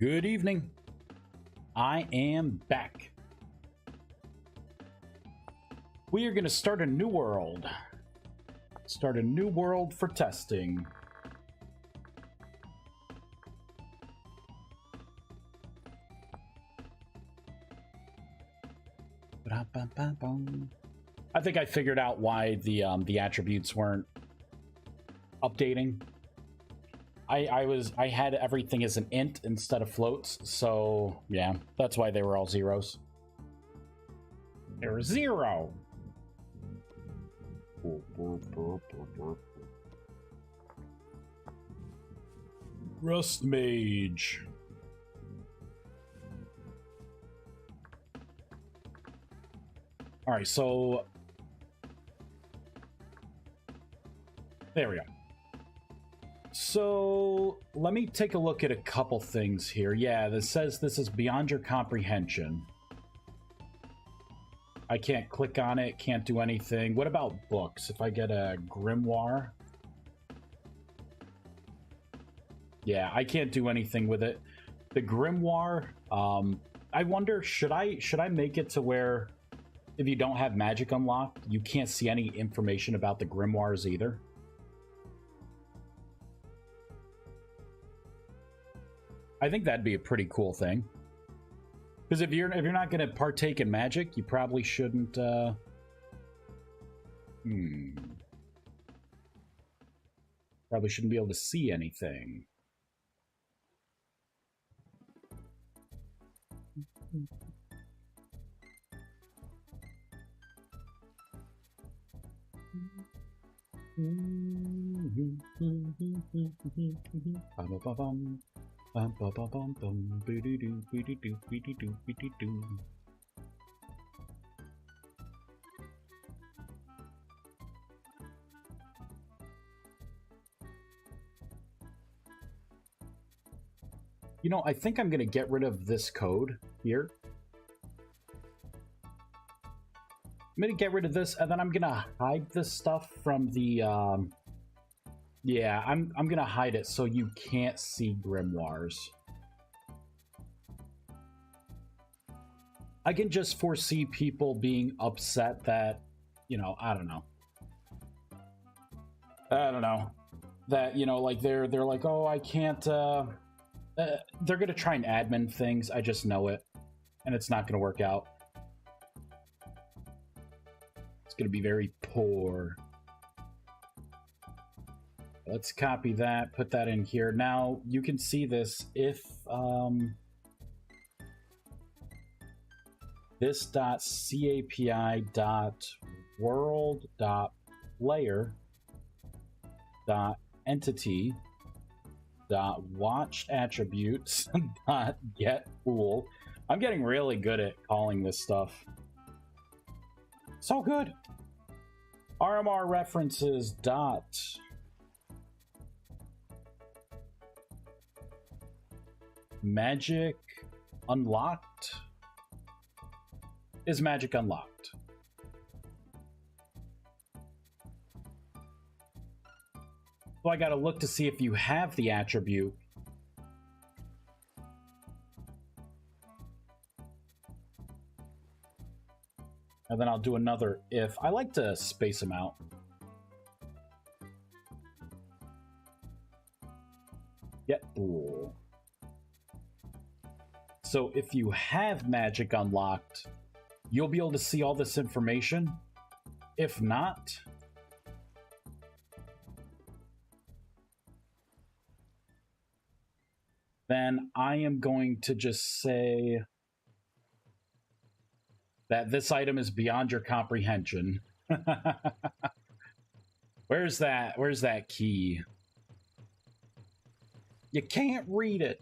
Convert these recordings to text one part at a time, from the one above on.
Good evening. I am back. We are going to start a new world. Start a new world for testing. I think I figured out why the attributes weren't updating. I had everything as an int instead of floats, so yeah, that's why they were all zeros. They were zero. Rust Mage. All right, so there we go. So let me take a look at a couple things here. Yeah, this says this is beyond your comprehension. I can't click on it, can't do anything. What about books? If I get a grimoire? Yeah, I can't do anything with it. The grimoire, I wonder, should I make it to where if you don't have magic unlocked, you can't see any information about the grimoires either? I think that'd be a pretty cool thing. Because if you're not going to partake in magic, you probably shouldn't. Probably shouldn't be able to see anything. You know, I think I'm going to get rid of this code here. I'm going to get rid of this, and then I'm going to hide this stuff from the... Yeah, I'm going to hide it so you can't see grimoires. I can just foresee people being upset that, you know, I don't know. That, you know, like they're like, oh, I can't... they're going to try and admin things. I just know it. And it's not going to work out. It's going to be very poor. Let's copy that, put that in here. Now, you can see this if this.capi.world.player.entity.watched attributes .get pool. I'm getting really good at calling this stuff. So good. RMR references dot magic unlocked. Is magic unlocked? So I gotta look to see if you have the attribute. And then I'll do another if. I like to space them out. Get pool. So if you have magic unlocked, you'll be able to see all this information. If not, then I am going to just say that this item is beyond your comprehension. Where's that key? You can't read it.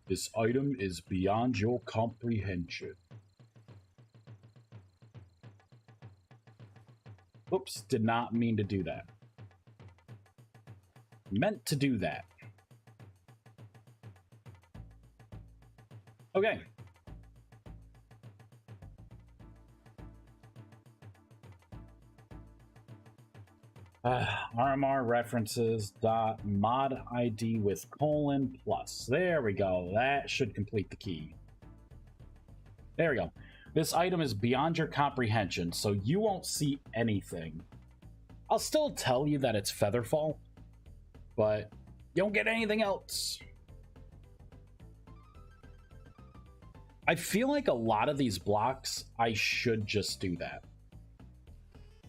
This item is beyond your comprehension. Oops, did not mean to do that. Meant to do that. Okay. RMR references dot mod ID with colon plus. There we go. That should complete the key. There we go. This item is beyond your comprehension, so you won't see anything. I'll still tell you that it's Featherfall, but you don't get anything else. I feel like a lot of these blocks, I should just do that.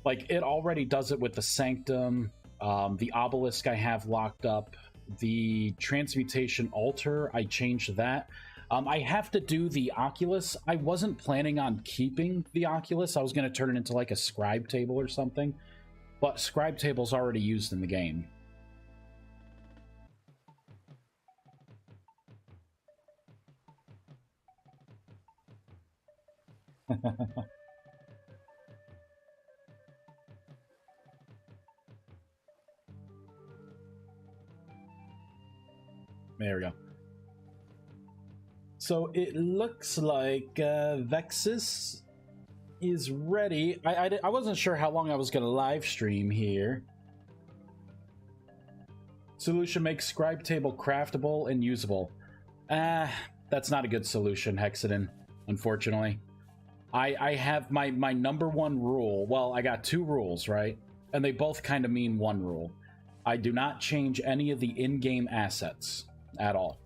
Like, it already does it with the Sanctum, the Obelisk I have locked up, the Transmutation Altar, I changed that. I have to do the Oculus. I wasn't planning on keeping the Oculus. I was going to turn it into like a scribe table or something, but scribe table's already used in the game. There we go. So it looks like Vexus is ready. I wasn't sure how long I was going to live stream here. Solution makes scribe table craftable and usable. That's not a good solution, Hexadin, unfortunately. I have my number one rule. Well, I got two rules, right? And they both kind of mean one rule. I do not change any of the in-game assets at all.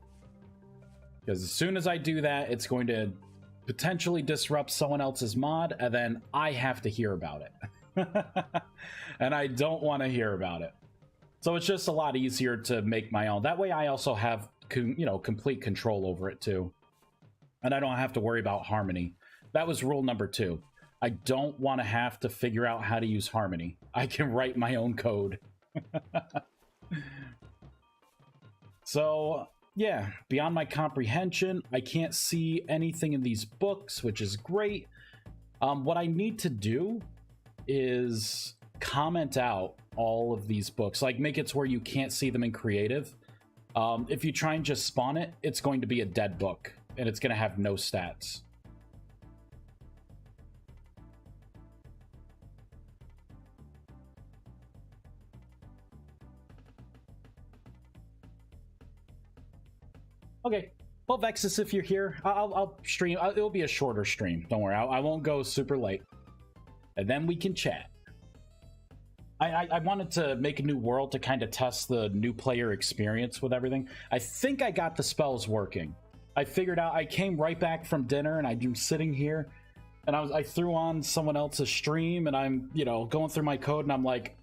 Because as soon as I do that, it's going to potentially disrupt someone else's mod, and then I have to hear about it. And I don't want to hear about it. So it's just a lot easier to make my own. That way I also have, complete control over it too. And I don't have to worry about Harmony. That was rule number 2. I don't want to have to figure out how to use Harmony. I can write my own code. So, yeah, beyond my comprehension, I can't see anything in these books, which is great. What I need to do is comment out all of these books, like make it to where you can't see them in creative. If you try and just spawn it, it's going to be a dead book, and it's going to have no stats. Okay, well, Vexus, if you're here, I'll stream. It'll be a shorter stream. Don't worry, I won't go super late. And then we can chat. I wanted to make a new world to kind of test the new player experience with everything. I think I got the spells working. I figured out, I came right back from dinner, and I'm sitting here, and I threw on someone else's stream, and I'm, going through my code, and I'm like,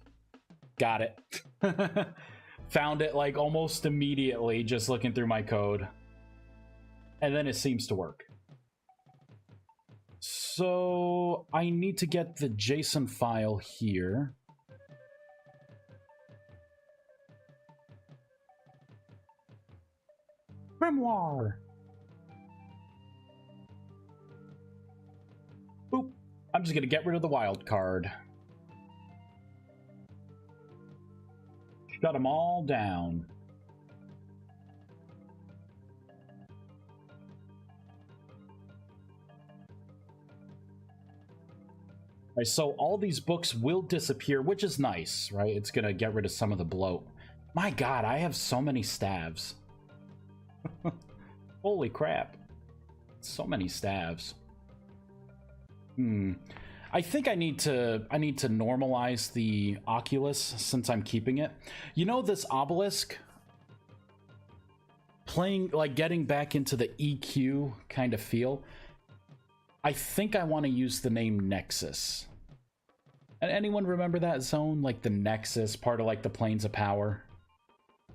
got it. Found it like almost immediately just looking through my code. And then it seems to work. So I need to get the JSON file here. Grimoire. Boop. I'm just gonna get rid of the wild card. Shut them all down. Right, so all these books will disappear, which is nice, right? It's gonna get rid of some of the bloat. My god, I have so many stabs. Holy crap. So many stabs. I think I need to normalize the Oculus since I'm keeping it. You know, this Obelisk, playing, like, getting back into the EQ kind of feel, I think I want to use the name Nexus. And anyone remember that zone? Like the Nexus, part of like the Planes of Power?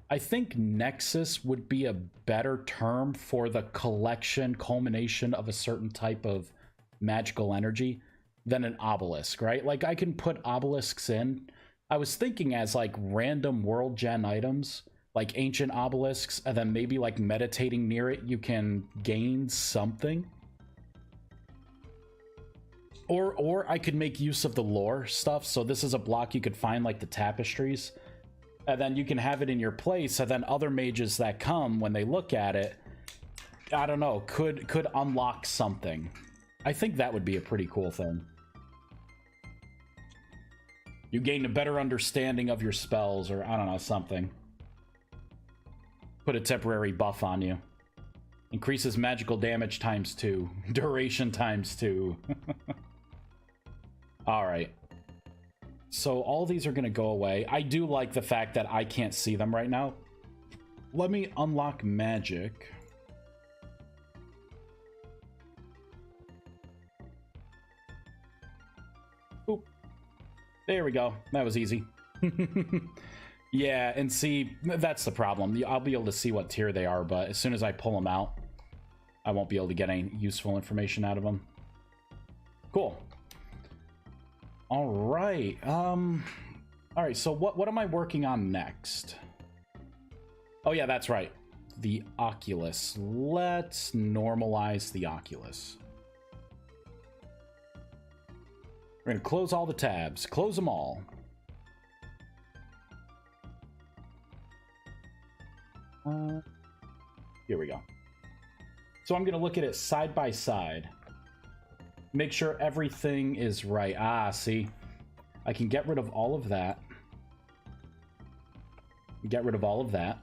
I think Nexus would be a better term for the culmination of a certain type of magical energy than an obelisk, right? Like, I can put obelisks in. I was thinking as like random world gen items, like ancient obelisks, and then maybe like meditating near it, you can gain something. Or I could make use of the lore stuff. So this is a block you could find like the tapestries, and then you can have it in your place, and then other mages that come, when they look at it, I don't know, could unlock something. I think that would be a pretty cool thing. You gain a better understanding of your spells, or I don't know, something. Put a temporary buff on you. Increases magical damage ×2. Duration ×2. Alright. So all these are going to go away. I do like the fact that I can't see them right now. Let me unlock magic. Oop. There we go. That was easy. Yeah, and see, that's the problem. I'll be able to see what tier they are, but as soon as I pull them out, I won't be able to get any useful information out of them. Cool. All right. All right, so what am I working on next? Oh, yeah, that's right. The Oculus. Let's normalize the Oculus. We're going to close all the tabs. Close them all. Here we go. So I'm going to look at it side by side. Make sure everything is right. Ah, see? I can get rid of all of that. Get rid of all of that.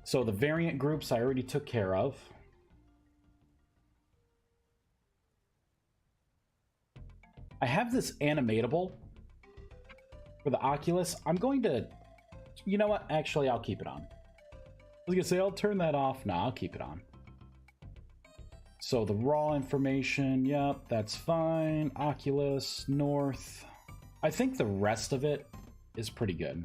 So the variant groups I already took care of. I have this animatable for the Oculus. I'm going to... You know what? Actually, I'll keep it on. I was going to say, I'll turn that off. No, I'll keep it on. So the raw information, yep, that's fine. Oculus, North. I think the rest of it is pretty good.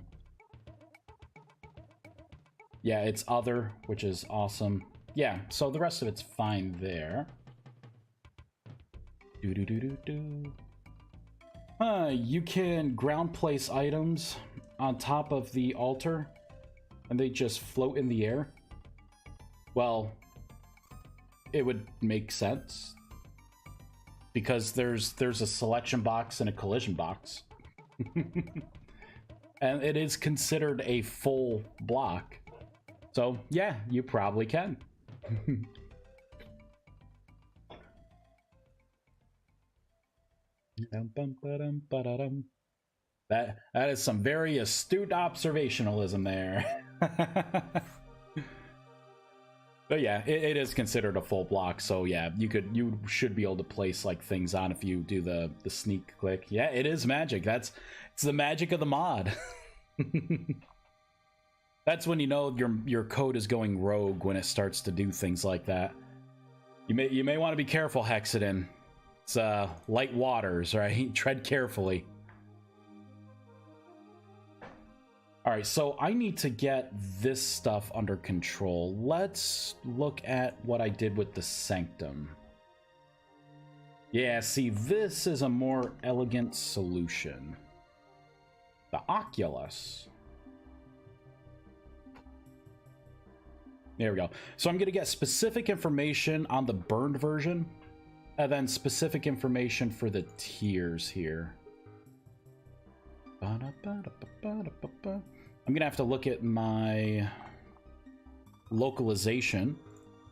Yeah, it's other, which is awesome. Yeah, so the rest of it's fine there. You can ground place items on top of the altar, and they just float in the air. Well, it would make sense because there's a selection box and a collision box. And it is considered a full block. So yeah, you probably can. That is some very astute observationalism there. But yeah, it is considered a full block, so yeah, you should be able to place like things on if you do the sneak click. Yeah, it is magic. It's the magic of the mod. That's when you know your code is going rogue, when it starts to do things like that. You may want to be careful, Hexadin. It's light waters, right? Tread carefully. All right, so I need to get this stuff under control. Let's look at what I did with the Sanctum. Yeah, see, this is a more elegant solution. The Oculus. There we go. So I'm going to get specific information on the burned version, and then specific information for the tiers here. I'm gonna have to look at my localization,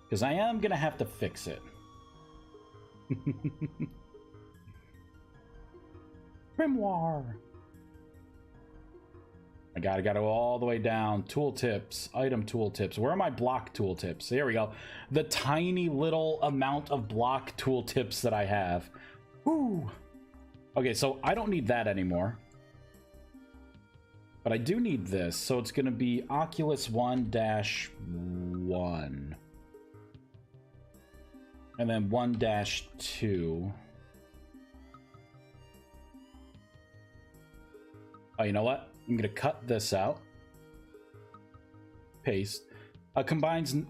because I am gonna have to fix it. Grimoire. I gotta go all the way down. Tooltips, item tooltips. Where are my block tooltips? There we go. The tiny little amount of block tooltips that I have. Woo. Okay, so I don't need that anymore. But I do need this, so it's going to be Oculus 1-1. And then 1-2. Oh, you know what? I'm going to cut this out. Paste. Combine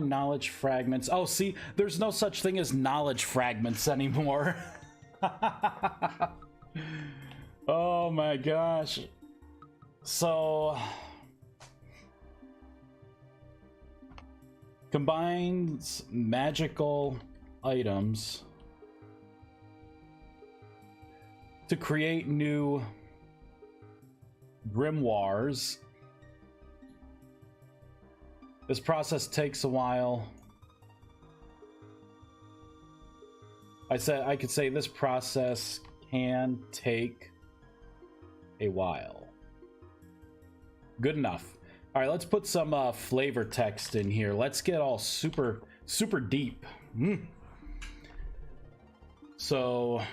knowledge fragments. Oh, see, there's no such thing as knowledge fragments anymore. Oh my gosh. So, combines magical items to create new grimoires. This process takes a while. I could say this process can take a while. Good enough. All right, let's put some flavor text in here. Let's get all super deep. So,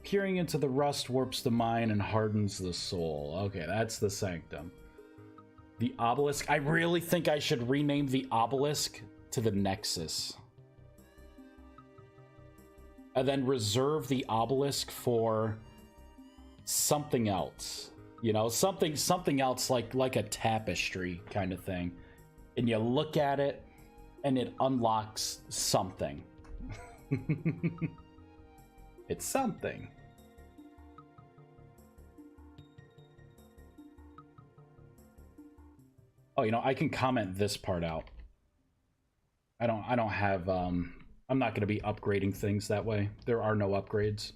peering into the rust warps the mind and hardens the soul. Okay, that's the sanctum. The obelisk. I really think I should rename the obelisk to the Nexus. And then reserve the obelisk for something else. You know, something else like a tapestry kind of thing. And you look at it and it unlocks something. It's something. Oh, you know, I can comment this part out. I don't have I'm not going to be upgrading things that way. There are no upgrades.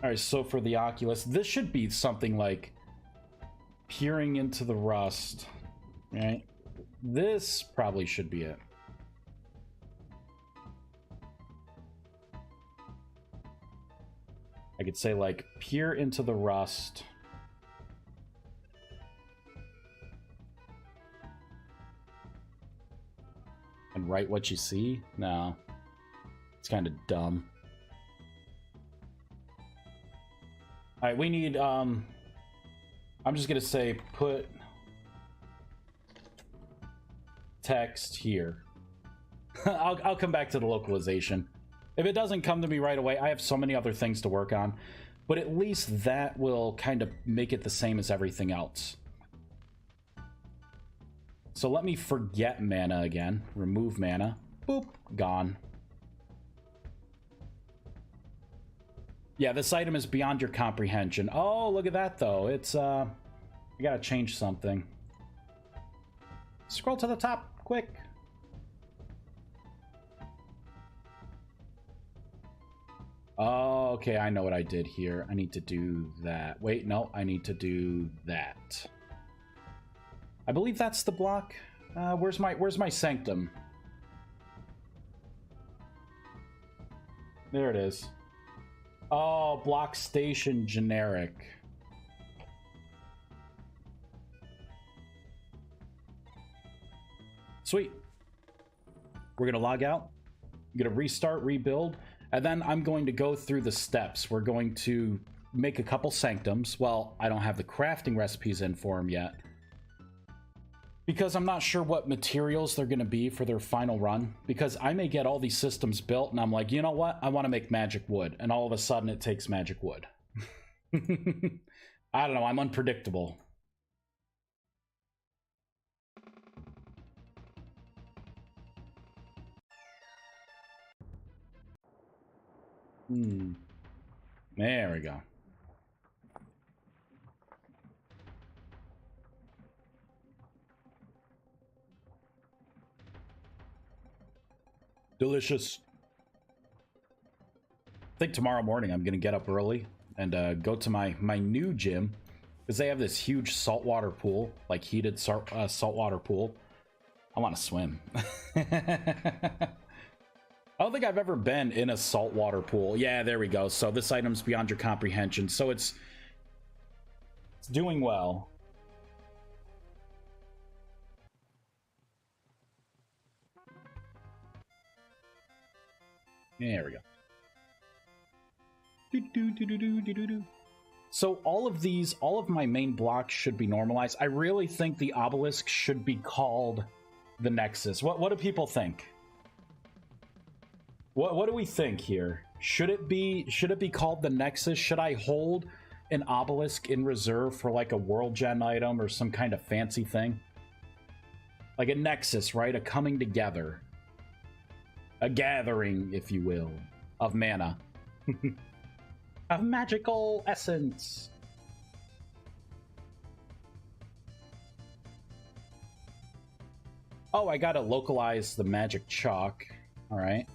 All right, so for the Oculus, this should be something like peering into the rust, right? This probably should be it. I could say like peer into the rust. And write what you see? No. It's kind of dumb. All right, we need I'm just going to say put text here. I'll come back to the localization. If it doesn't come to me right away, I have so many other things to work on, but at least that will kind of make it the same as everything else. So let me forget mana again. Remove mana. Boop. Gone. Yeah, this item is beyond your comprehension. Oh, look at that, though. It's, I gotta change something. Scroll to the top, quick. Oh, okay, I know what I did here. I need to do that. Wait, no, I need to do that. I believe that's the block. Where's my sanctum? There it is. Oh, block station generic. Sweet. We're gonna log out. I'm gonna restart, rebuild, and then I'm going to go through the steps. We're going to make a couple sanctums. Well, I don't have the crafting recipes in for them yet, because I'm not sure what materials they're going to be for their final run, because I may get all these systems built and I'm like, you know what? I want to make magic wood. And all of a sudden it takes magic wood. I don't know. I'm unpredictable. There we go. Delicious. I think tomorrow morning I'm gonna get up early and go to my new gym, because they have this huge saltwater pool, like heated saltwater pool. I want to swim. I don't think I've ever been in a saltwater pool. Yeah, there we go. So this item's beyond your comprehension. So it's doing well. There we go. So all of my main blocks should be normalized. I really think the obelisk should be called the Nexus. What do people think? What do we think here? Should it be called the Nexus? Should I hold an obelisk in reserve for like a world gen item or some kind of fancy thing? Like a Nexus, right? A coming together. A gathering, if you will, of mana. Of magical essence. Oh, I gotta localize the magic chalk. Alright.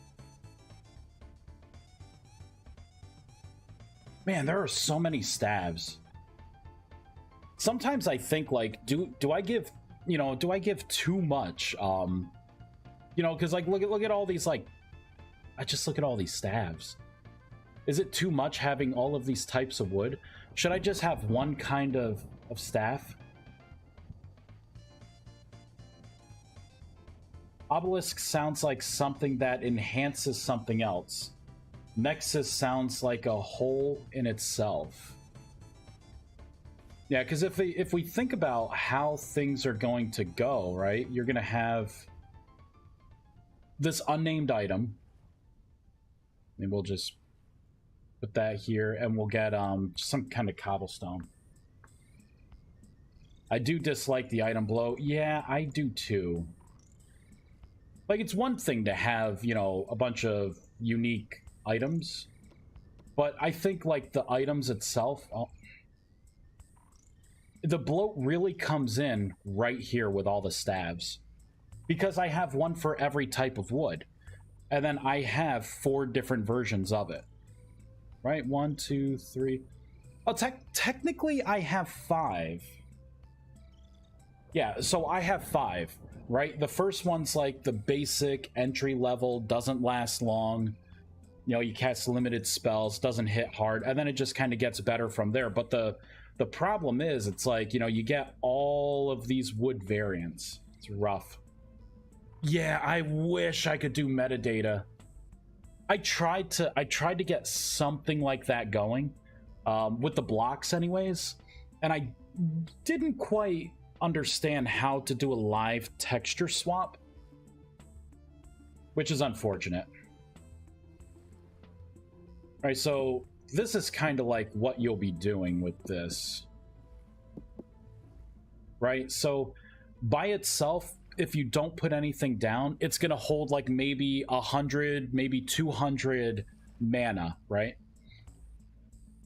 Man, there are so many stabs. Sometimes I think, like, do I give, you know, do I give too much You know, because like look at all these, like, I just look at all these staves. Is it too much having all of these types of wood? Should I just have one kind of staff? Obelisk sounds like something that enhances something else. Nexus sounds like a whole in itself. Yeah, because if we think about how things are going to go, right? You're going to have this unnamed item. And we'll just put that here, and we'll get some kind of cobblestone. I do dislike the item below. Yeah, I do too. Like, it's one thing to have, you know, a bunch of unique items, but I think, like, the items itself, the bloat really comes in right here with all the staves, because I have one for every type of wood, and then I have 4 different versions of it. Right? 1, 2, 3. Oh, technically I have 5. Yeah, so I have 5. Right? The first one's like the basic entry level, doesn't last long. You know, you cast limited spells, doesn't hit hard, and then it just kind of gets better from there. But the problem is, it's like, you know, you get all of these wood variants. It's rough. Yeah, I wish I could do metadata. I tried to get something like that going, with the blocks anyways, and I didn't quite understand how to do a live texture swap, which is unfortunate. All right, so this is kind of like what you'll be doing with this, right? So by itself, if you don't put anything down, it's gonna hold like maybe 100, maybe 200 mana, right?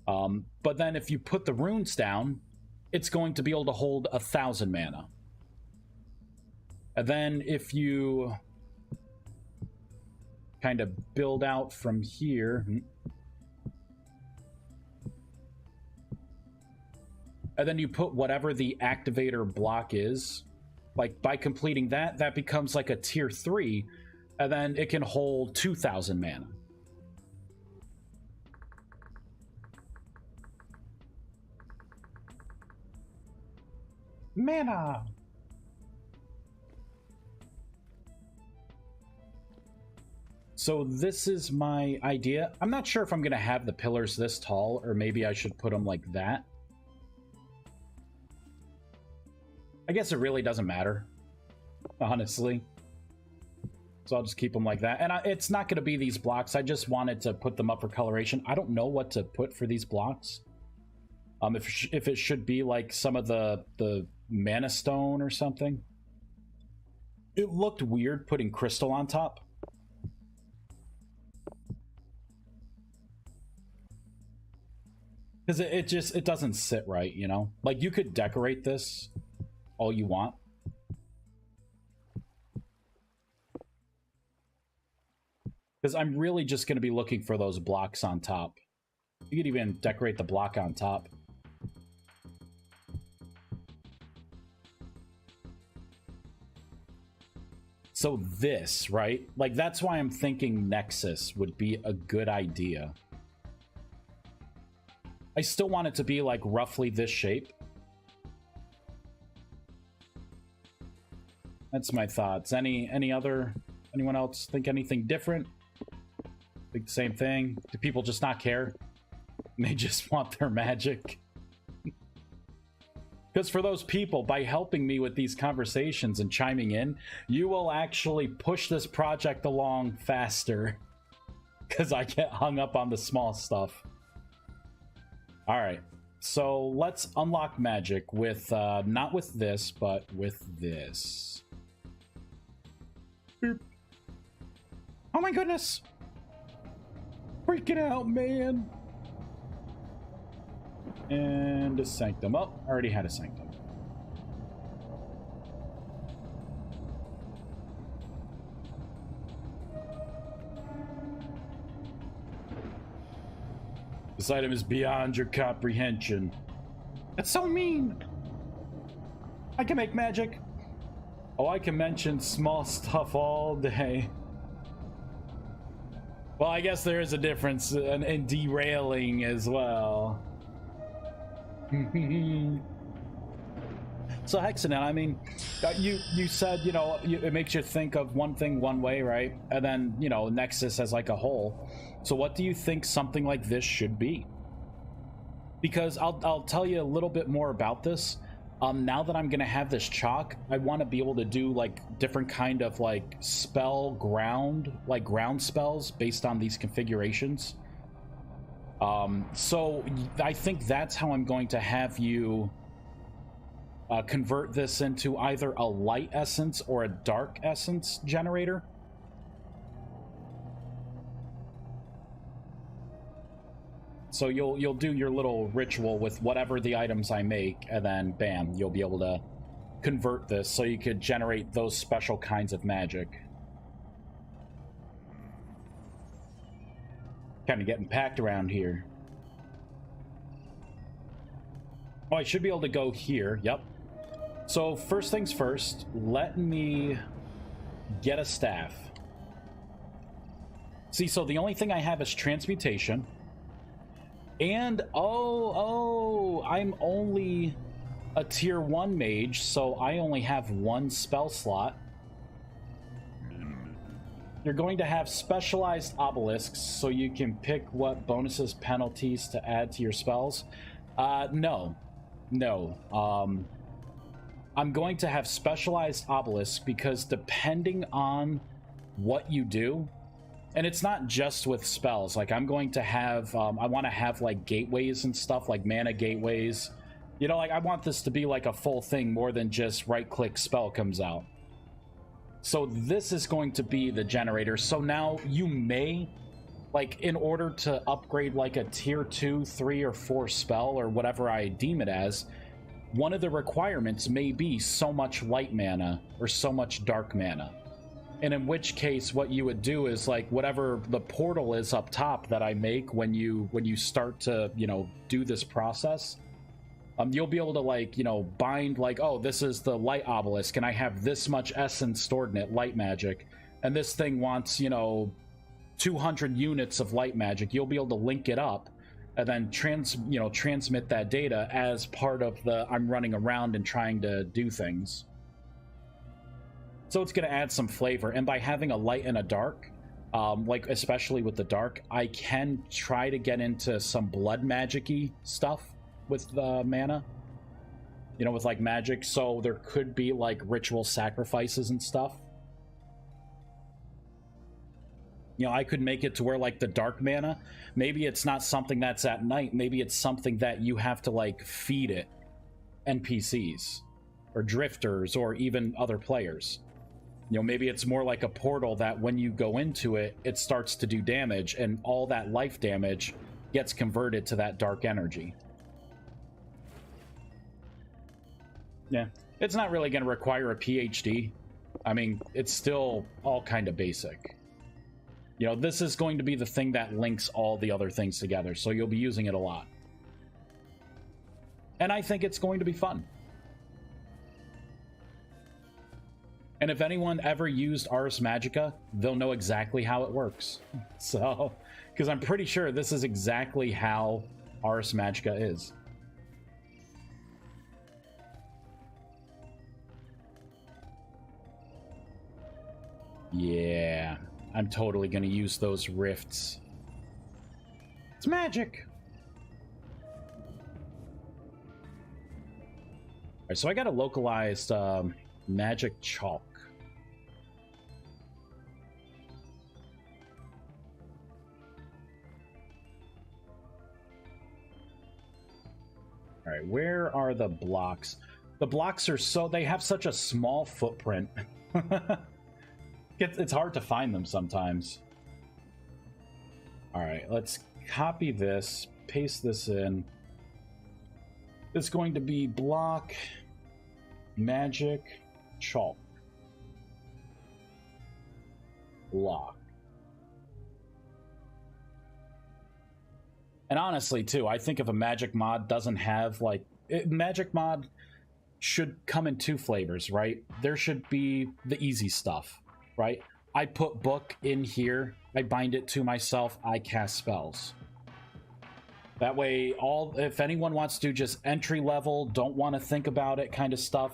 But then if you put the runes down, it's going to be able to hold 1,000 mana. And then if you kind of build out from here, and then you put whatever the activator block is, like by completing that, that becomes like a tier 3, and then it can hold 2,000 mana. Mana! So this is my idea. I'm not sure if I'm going to have the pillars this tall, or maybe I should put them like that. I guess it really doesn't matter, honestly. So I'll just keep them like that. And it's not going to be these blocks. I just wanted to put them up for coloration. I don't know what to put for these blocks. If it should be like some of the mana stone or something. It looked weird putting crystal on top. Because it doesn't sit right, you know? Like, you could decorate this all you want. Because I'm really just going to be looking for those blocks on top. You could even decorate the block on top. So this, right? Like, that's why I'm thinking Nexus would be a good idea. I still want it to be like roughly this shape. That's my thoughts. Anyone else think anything different? Think the same thing? Do people just not care? They just want their magic? Because for those people, by helping me with these conversations and chiming in, you will actually push this project along faster. Because I get hung up on the small stuff. Alright, so let's unlock magic with, not with this, but with this. Boop. Oh my goodness! Freaking out, man! And a sanctum. Oh, already had a sanctum. This item is beyond your comprehension. That's so mean! I can make magic. Oh, I can mention small stuff all day. Well, I guess there is a difference in derailing as well. So Hexanon, I mean, you said, you know, it makes you think of one thing one way, right? And then, you know, Nexus as like a whole. So what do you think something like this should be? Because I'll tell you a little bit more about this. Now that I'm gonna have this chalk, I want to be able to do like different kind of like spell ground, like ground spells based on these configurations. So I think that's how I'm going to have you convert this into either a light essence or a dark essence generator. So you'll do your little ritual with whatever the items I make, and then bam, you'll be able to convert this so you could generate those special kinds of magic. Kind of getting packed around here. Oh, I should be able to go here. Yep. So first things first, let me get a staff. See, so the only thing I have is transmutation. And, I'm only a tier 1 mage, so I only have one spell slot. You're going to have specialized obelisks, so you can pick what bonuses, penalties to add to your spells. No. I'm going to have specialized obelisks because depending on what you do, and it's not just with spells, like I'm going to have, I want to have like gateways and stuff, like mana gateways. You know, like I want this to be like a full thing more than just right-click spell comes out. So this is going to be the generator. So now you may, like in order to upgrade like a tier 2, 3, or 4 spell or whatever I deem it as, one of the requirements may be so much light mana or so much dark mana. And in which case what you would do is like whatever the portal is up top that I make when you start to, you know, do this process, you'll be able to like, you know, bind like, oh, this is the light obelisk and I have this much essence stored in it, light magic, and this thing wants, you know, 200 units of light magic. You'll be able to link it up and then transmit that data as part of the I'm running around and trying to do things. So it's going to add some flavor, and by having a light and a dark, like especially with the dark, I can try to get into some blood magic-y stuff with the mana, you know, with like magic. So there could be like ritual sacrifices and stuff. You know, I could make it to where like the dark mana, maybe it's not something that's at night, maybe it's something that you have to like feed it NPCs or drifters or even other players. You know, maybe it's more like a portal that when you go into it, it starts to do damage, and all that life damage gets converted to that dark energy. Yeah, it's not really going to require a PhD. I mean, it's still all kind of basic. You know, this is going to be the thing that links all the other things together, so you'll be using it a lot. And I think it's going to be fun. And if anyone ever used Ars Magica, they'll know exactly how it works. So, because I'm pretty sure this is exactly how Ars Magica is. Yeah, I'm totally going to use those rifts. It's magic. All right, so I got a localized magic chalk. All right, where are the blocks? The blocks are they have such a small footprint. It's hard to find them sometimes. All right, let's copy this, paste this in. It's going to be block, magic, chalk, block. And honestly, too, I think if a magic mod doesn't have, like... magic mod should come in two flavors, right? There should be the easy stuff, right? I put book in here, I bind it to myself, I cast spells. That way, if anyone wants to do just entry level, don't want to think about it kind of stuff,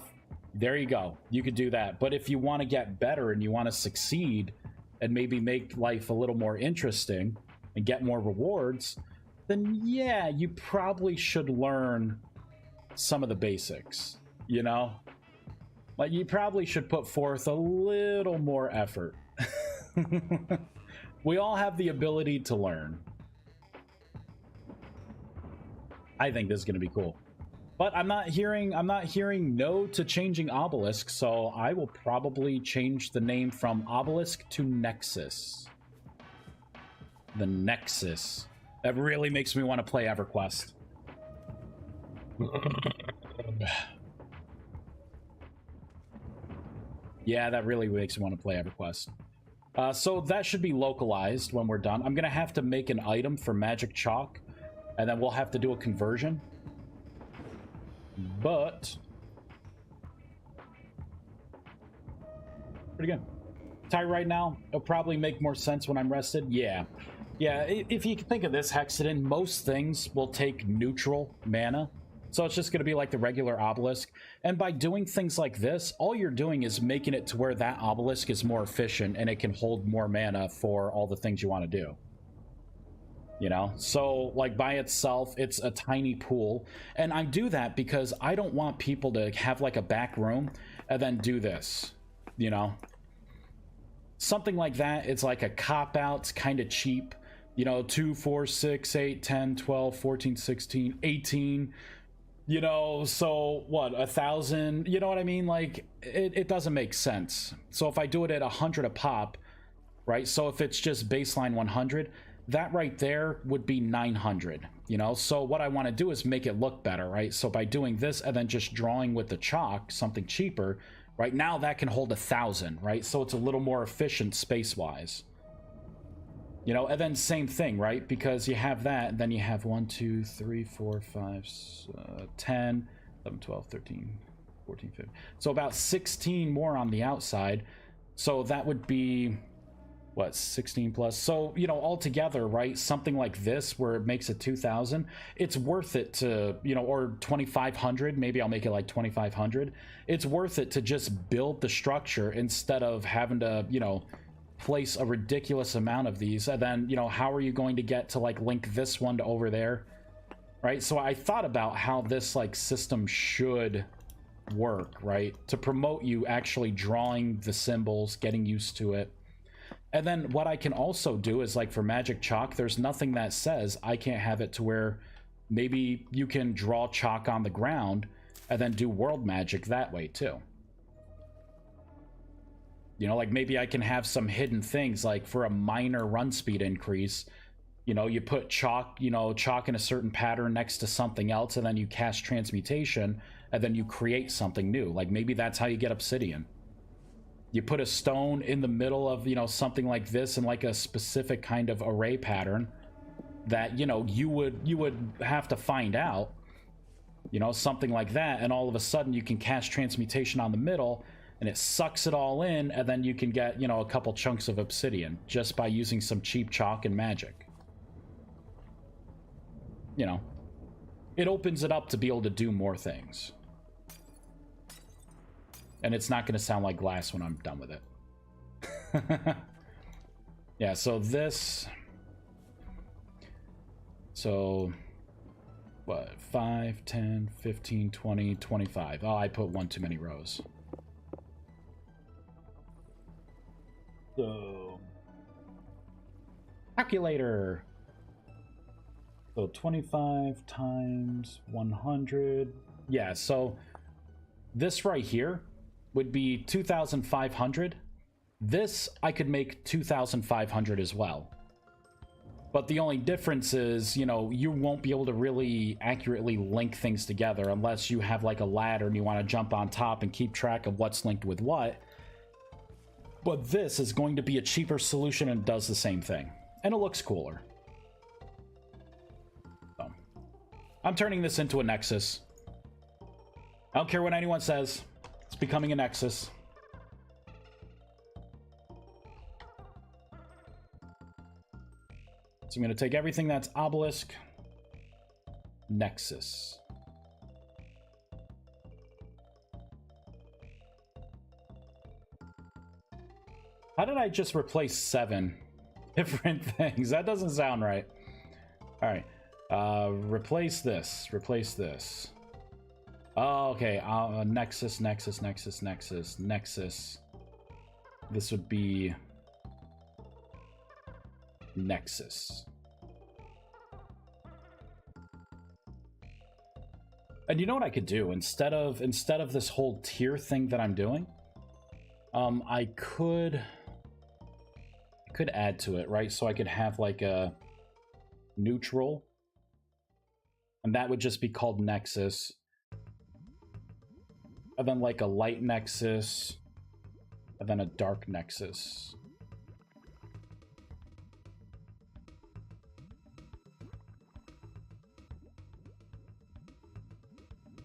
there you go. You could do that. But if you want to get better and you want to succeed and maybe make life a little more interesting and get more rewards, then yeah, you probably should learn some of the basics, you know? Like, you probably should put forth a little more effort. We all have the ability to learn. I think this is going to be cool. But I'm not hearing no to changing Obelisk, so I will probably change the name from Obelisk to Nexus. The Nexus. That really makes me want to play EverQuest. Yeah, that really makes me want to play EverQuest. So that should be localized when we're done. I'm going to have to make an item for Magic Chalk, and then we'll have to do a conversion. But pretty good. Tie right now, it'll probably make more sense when I'm rested. Yeah. If you can think of this, Hexadin, most things will take neutral mana. So it's just going to be like the regular Obelisk. And by doing things like this, all you're doing is making it to where that Obelisk is more efficient and it can hold more mana for all the things you want to do. You know, so like by itself, it's a tiny pool. And I do that because I don't want people to have like a back room and then do this, you know, something like that. It's like a cop out. It's kind of cheap, you know, 2, 4, 6, 8, 10, 12, 14, 16, 18, you know, so what, 1,000, you know what I mean? Like it doesn't make sense. So if I do it at 100 a pop, right? So if it's just baseline 100, that right there would be 900, you know? So what I want to do is make it look better, right? So by doing this and then just drawing with the chalk, something cheaper, right now that can hold 1,000, right? So it's a little more efficient space-wise. You know, and then same thing, right? Because you have that, and then you have 1, 2, 3, 4, 5, 10, 11, 12, 13, 14, 15. So about 16 more on the outside. So that would be... what, 16 plus? So, you know, altogether, right, something like this where it makes it 2,000, it's worth it to, you know, or 2,500, maybe I'll make it like 2,500. It's worth it to just build the structure instead of having to, you know, place a ridiculous amount of these. And then, you know, how are you going to get to like link this one to over there, right? So I thought about how this like system should work, right, to promote you actually drawing the symbols, getting used to it. And then what I can also do is, like for Magic Chalk, there's nothing that says I can't have it to where maybe you can draw chalk on the ground and then do world magic that way too. You know, like maybe I can have some hidden things, like for a minor run speed increase, you know, you put chalk, you know, chalk in a certain pattern next to something else, and then you cast transmutation, and then you create something new. Like maybe that's how you get obsidian. You put a stone in the middle of, you know, something like this in like a specific kind of array pattern that, you know, you would have to find out, you know, something like that, and all of a sudden you can cast transmutation on the middle and it sucks it all in, and then you can get, you know, a couple chunks of obsidian just by using some cheap chalk and magic. You know, it opens it up to be able to do more things. And it's not going to sound like glass when I'm done with it. Yeah, so this... So, what, 5, 10, 15, 20, 25. Oh, I put one too many rows. So... Calculator! So 25 times 100. Yeah, so this right here would be 2,500. This I could make 2,500 as well. But the only difference is, you know, you won't be able to really accurately link things together unless you have like a ladder and you want to jump on top and keep track of what's linked with what. But this is going to be a cheaper solution and does the same thing. And it looks cooler. So, I'm turning this into a Nexus. I don't care what anyone says. It's becoming a nexus. So I'm going to take everything that's obelisk. Nexus. How did I just replace 7 different things? That doesn't sound right. All right. Replace this. Replace this. Oh, okay. Nexus, nexus, nexus, nexus, nexus. This would be nexus. And you know what I could do instead of this whole tier thing that I'm doing? I could add to it, right? So I could have like a neutral, and that would just be called nexus. And then like a light nexus, and then a dark nexus.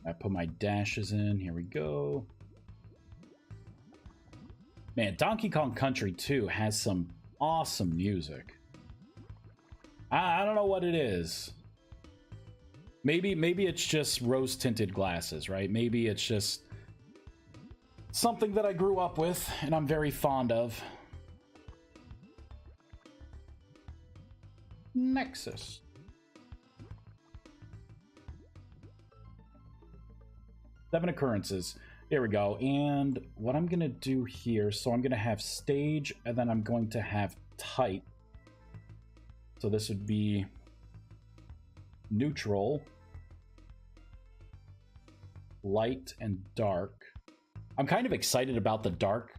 I put my dashes in. Here we go. Man, Donkey Kong Country 2 has some awesome music. I don't know what it is. Maybe it's just rose-tinted glasses, right? Maybe it's just something that I grew up with and I'm very fond of. Nexus. Seven occurrences. There we go. And what I'm going to do here, so I'm going to have stage, and then I'm going to have type. So this would be neutral, light, and dark. I'm kind of excited about the dark.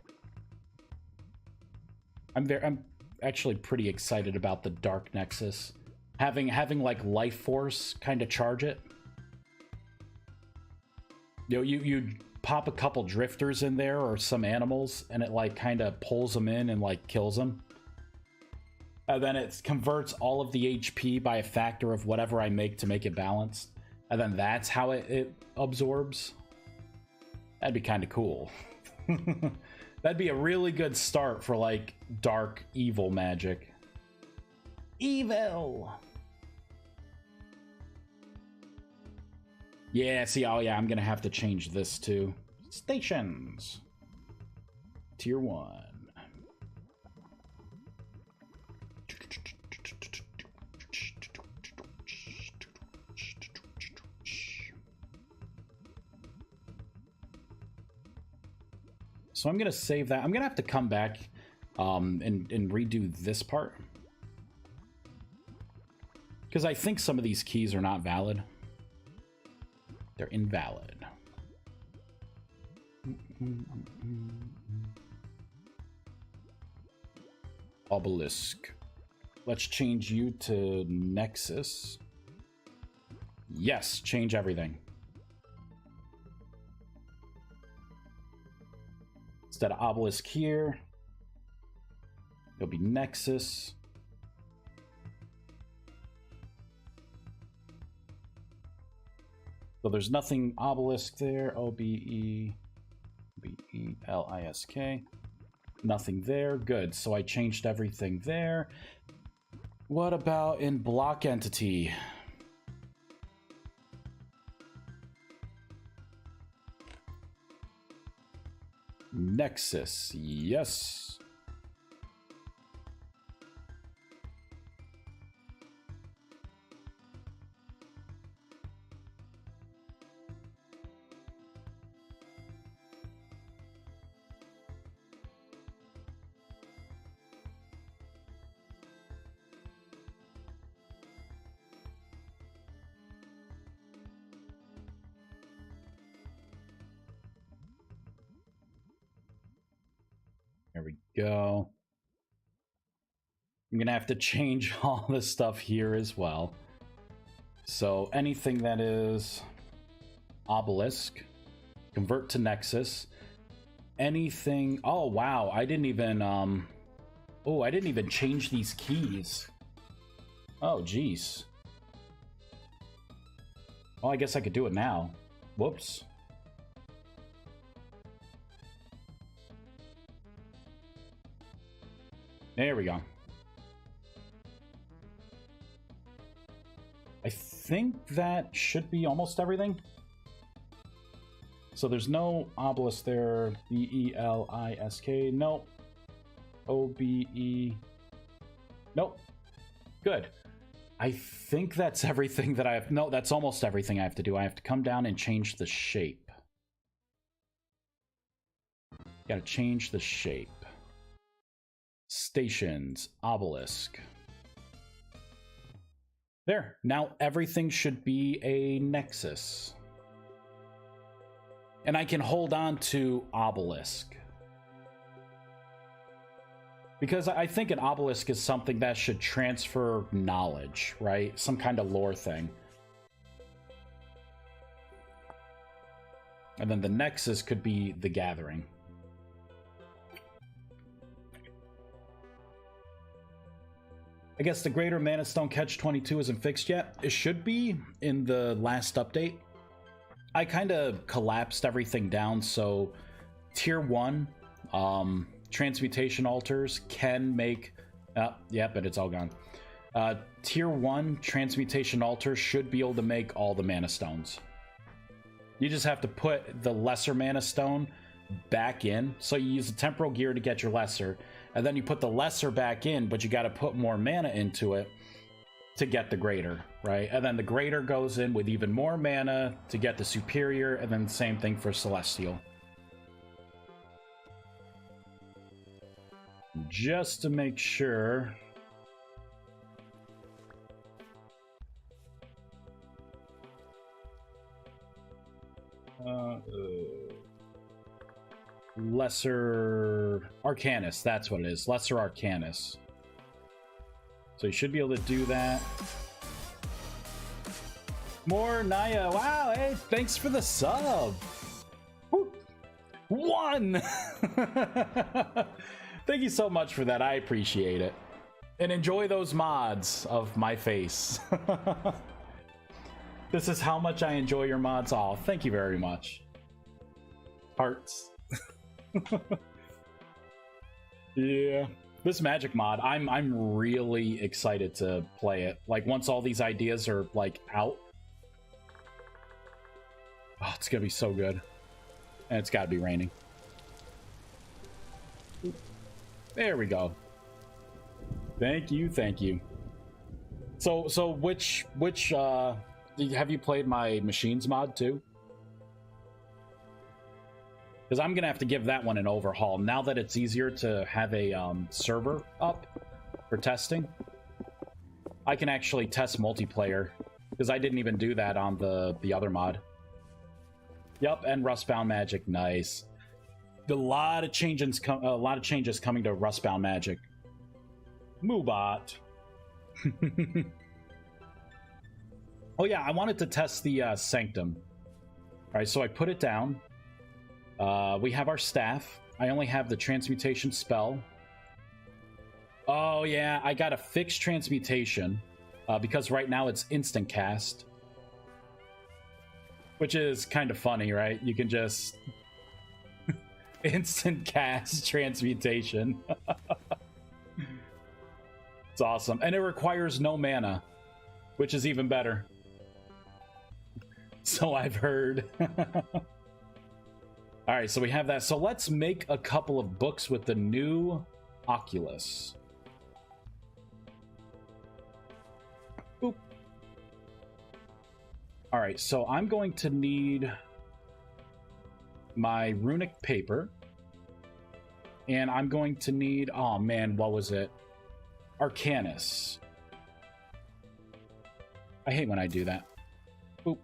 I'm actually pretty excited about the dark nexus. Having like life force kind of charge it. You know, you pop a couple drifters in there or some animals, and it like kind of pulls them in and like kills them. And then it converts all of the HP by a factor of whatever I make to make it balanced. And then that's how it absorbs. That'd be kind of cool. That'd be a really good start for like dark evil magic. Evil! Yeah, see, oh yeah, I'm gonna have to change this too. Stations. Tier 1. So I'm gonna save that. I'm gonna have to come back and redo this part, because I think some of these keys are not valid. They're invalid. Obelisk. Let's change you to Nexus. Yes, change everything. Instead of obelisk here, it'll be Nexus. So there's nothing obelisk there. O-B-E-B-E-L-I-S-K. Nothing there. Good. So I changed everything there. What about in block entity? Nexus. Yes. There we go. I'm gonna have to change all this stuff here as well. So anything that is obelisk, convert to Nexus. Anything, oh wow, I didn't even I didn't even change these keys. Oh geez. Well, I guess I could do it now. Whoops. There we go. I think that should be almost everything. So there's no obelisk there. B-E-L-I-S-K. Nope. O-B-E. Nope. Good. I think that's everything that I have. No, that's almost everything I have to do. I have to come down and change the shape. Gotta change the shape. Stations. Obelisk. There. Now everything should be a nexus. And I can hold on to obelisk. Because I think an obelisk is something that should transfer knowledge, right? Some kind of lore thing. And then the nexus could be the gathering. I guess the greater Mana Stone Catch 22 isn't fixed yet. It should be in the last update. I kind of collapsed everything down, so tier 1 transmutation altars can make yep, and it's all gone. Tier 1 transmutation altars should be able to make all the mana stones. You just have to put the lesser mana stone back in. So you use the temporal gear to get your lesser, and then you put the lesser back in, but you got to put more mana into it to get the greater, right? And then the greater goes in with even more mana to get the superior, and then the same thing for celestial. Just to make sure. Lesser Arcanus, that's what it is. Lesser Arcanus. So you should be able to do that. More Naya. Wow, hey, thanks for the sub. Woo. 1! Thank you so much for that. I appreciate it. And enjoy those mods of my face. This is how much I enjoy your mods. Oh, thank you very much. Hearts. Yeah. This magic mod, I'm really excited to play it. Like, once all these ideas are like out. Oh, it's gonna be so good. And it's gotta be raining. There we go. Thank you, thank you. So which have you played my machines mod too? Because I'm gonna have to give that one an overhaul now that it's easier to have a server up for testing. I can actually test multiplayer because I didn't even do that on the other mod. Yep, and Rustbound Magic, nice. A lot of changes coming to Rustbound Magic. Moobot. Oh yeah, I wanted to test the Sanctum. All right, so I put it down. We have our staff. I only have the transmutation spell. Oh yeah, I got a fixed transmutation because right now it's instant cast, which is kind of funny, right? You can just instant cast transmutation. It's awesome, and it requires no mana, which is even better. So I've heard. All right, so we have that. So let's make a couple of books with the new Oculus. Boop. All right, so I'm going to need my runic paper, and I'm going to need, oh man, what was it? Arcanus. I hate when I do that. Boop.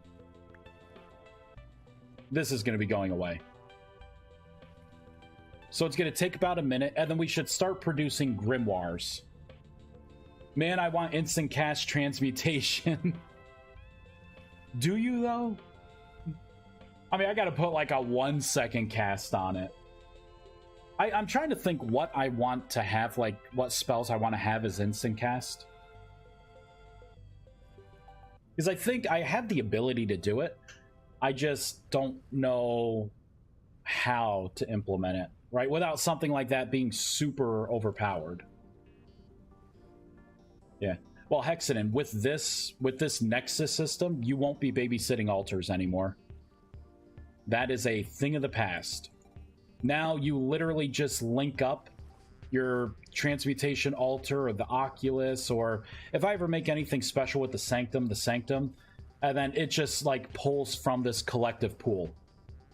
This is going to be going away. So it's going to take about a minute, and then we should start producing grimoires. Man, I want instant cast transmutation. Do you, though? I mean, I got to put like a 1-second cast on it. I'm trying to think what I want to have, like what spells I want to have as instant cast. Because I think I have the ability to do it. I just don't know how to implement it, right? Without something like that being super overpowered. Yeah. Well, Hexanon, with this Nexus system, you won't be babysitting altars anymore. That is a thing of the past. Now you literally just link up your transmutation altar or the Oculus, or if I ever make anything special with the Sanctum, and then it just like pulls from this collective pool.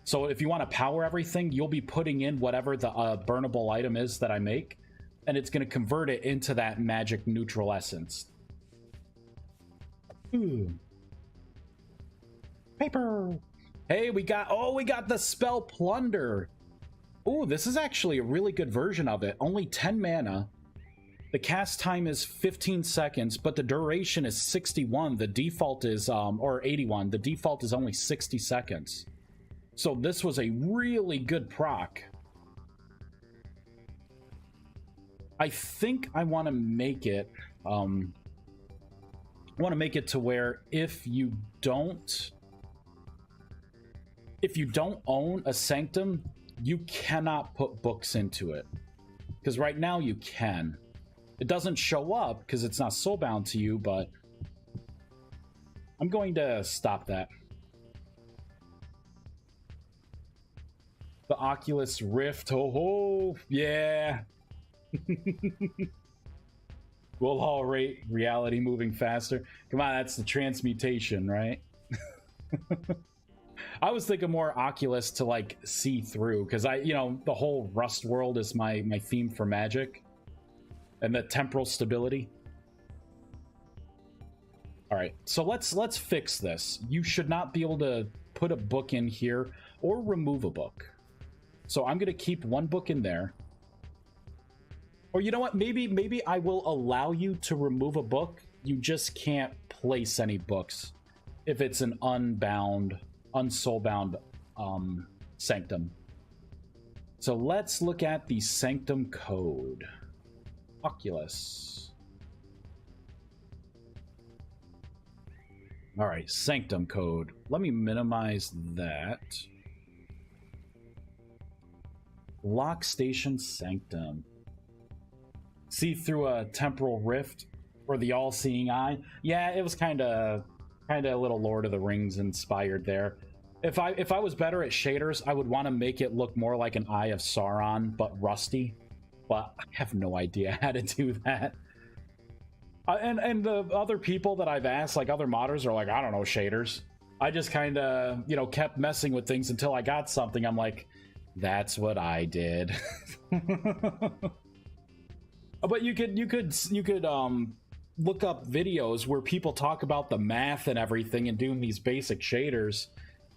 So if you want to power everything, you'll be putting in whatever the burnable item is that I make, and it's going to convert it into that magic neutral essence. Ooh. Paper. Hey, we got the spell Plunder. Ooh, this is actually a really good version of it. Only 10 mana. The cast time is 15 seconds, but the duration is 61. The default is, or 81. The default is only 60 seconds. So this was a really good proc. I think I want to make it, to where if you don't own a Sanctum, you cannot put books into it. Because right now you can. It doesn't show up because it's not soulbound to you, but I'm going to stop that. The Oculus Rift, oh yeah. We'll all rate reality moving faster. Come on, that's the transmutation, right? I was thinking more Oculus to like see through, because the whole Rust world is my theme for Magic, and the temporal stability. All right, so let's fix this. You should not be able to put a book in here or remove a book. So I'm gonna keep one book in there. Or you know what? Maybe I will allow you to remove a book. You just can't place any books if it's an unsoulbound Sanctum. So let's look at the Sanctum code. Oculus. All right, Sanctum code. Let me minimize that. Lock Station Sanctum. See through a temporal rift or the all-seeing eye. Yeah, it was kind of a little Lord of the Rings inspired there. If I was better at shaders, I would want to make it look more like an Eye of Sauron, but rusty. But I have no idea how to do that. And the other people that I've asked, like other modders, are like, I don't know shaders. I just kind of, kept messing with things until I got something. I'm like, that's what I did. But you could look up videos where people talk about the math and everything and doing these basic shaders.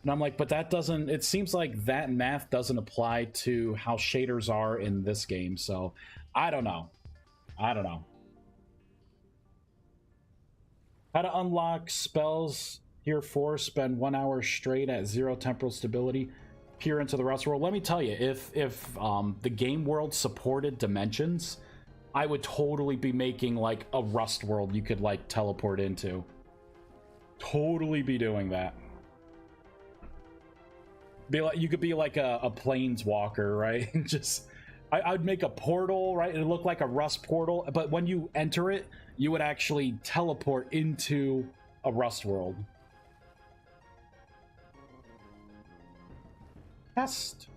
And I'm like, but that doesn't, it seems like that math doesn't apply to how shaders are in this game. So I don't know. How to unlock spells here 4, spend 1 hour straight at 0 temporal stability, peer into the Rust world. Let me tell you, if the game world supported dimensions, I would totally be making like a Rust world you could like teleport into. Totally be doing that. Be like, you could be like a planeswalker, right? I'd make a portal, right? It'd look like a Rust portal, but when you enter it, you would actually teleport into a Rust world. Test.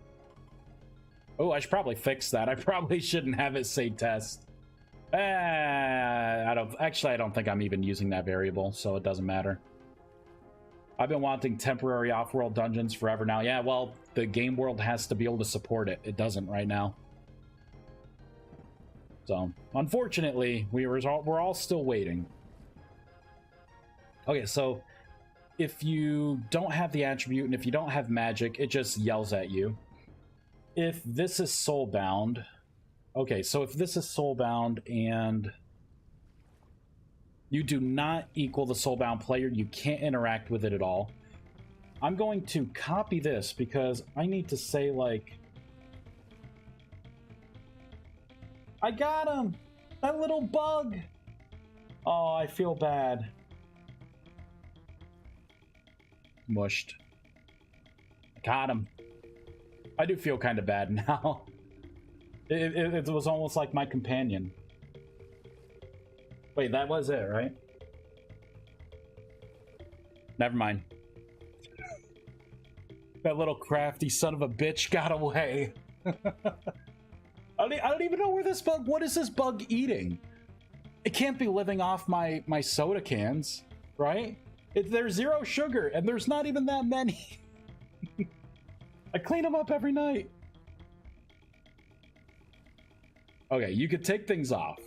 Oh, I should probably fix that. I probably shouldn't have it say test. I don't think I'm even using that variable, so it doesn't matter. I've been wanting temporary off-world dungeons forever now. Yeah, well, the game world has to be able to support it. It doesn't right now. So, unfortunately, we're all still waiting. Okay, so if you don't have the attribute and if you don't have magic, it just yells at you. If this is soulbound, okay, so if this is soulbound and you do not equal the soulbound player, you can't interact with it at all. I'm going to copy this because I need to say, like, I got him! That little bug! Oh, I feel bad. Mushed. Got him. I do feel kind of bad now. It was almost like my companion. Wait, that was it, right? Never mind. That little crafty son of a bitch got away. I don't even know where this bug... What is this bug eating? It can't be living off my soda cans, right? There's 0 sugar, and there's not even that many. I clean them up every night. Okay, you could take things off.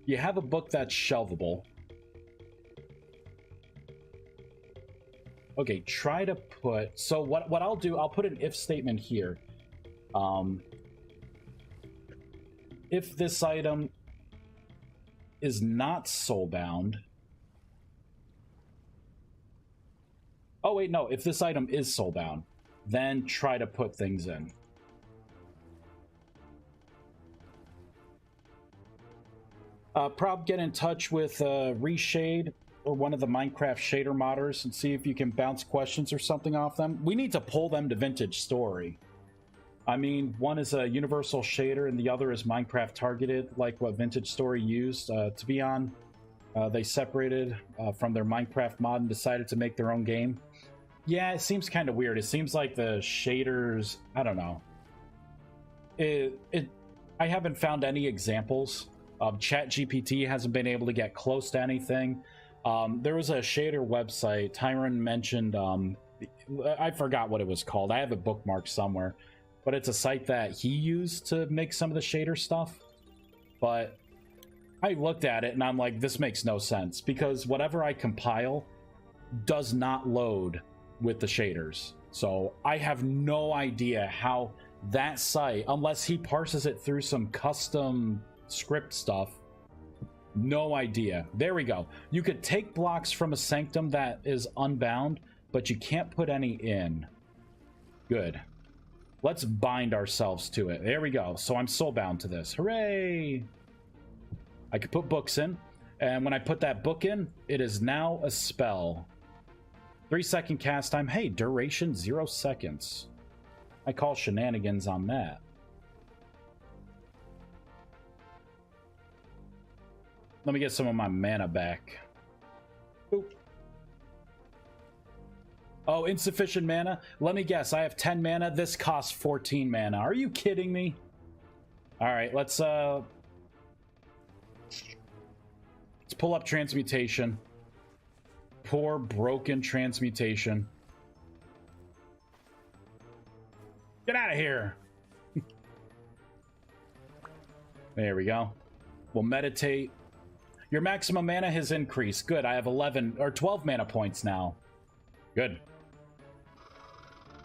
You have a book that's shelvable. Okay, try to put... So what I'll do, I'll put an if statement here. If this item is not soulbound... Oh, wait, no. If this item is soulbound, then try to put things in. Prob, get in touch with Reshade or one of the Minecraft shader modders and see if you can bounce questions or something off them. We need to pull them to Vintage Story. I mean, one is a universal shader and the other is Minecraft targeted, like what Vintage Story used to be on. They separated from their Minecraft mod and decided to make their own game. Yeah, it seems kind of weird. It seems like the shaders... I don't know. I haven't found any examples. ChatGPT hasn't been able to get close to anything. There was a shader website. Tyron mentioned... I forgot what it was called. I have it bookmarked somewhere. But it's a site that he used to make some of the shader stuff. But... I looked at it and I'm like, this makes no sense because whatever I compile does not load with the shaders. So I have no idea how that site, unless he parses it through some custom script stuff, no idea. There we go. You could take blocks from a sanctum that is unbound, but you can't put any in. Good. Let's bind ourselves to it. There we go. So I'm soulbound to this. Hooray! I could put books in, and when I put that book in, it is now a spell. 3-second cast time. Hey, duration 0 seconds. I call shenanigans on that. Let me get some of my mana back. Boop. Oh, insufficient mana? Let me guess, I have 10 mana. This costs 14 mana. Are you kidding me? Alright, let's pull up transmutation. Poor broken transmutation. Get out of here. There we go. We'll meditate. Your maximum mana has increased. Good. I have 11 or 12 mana points now. Good.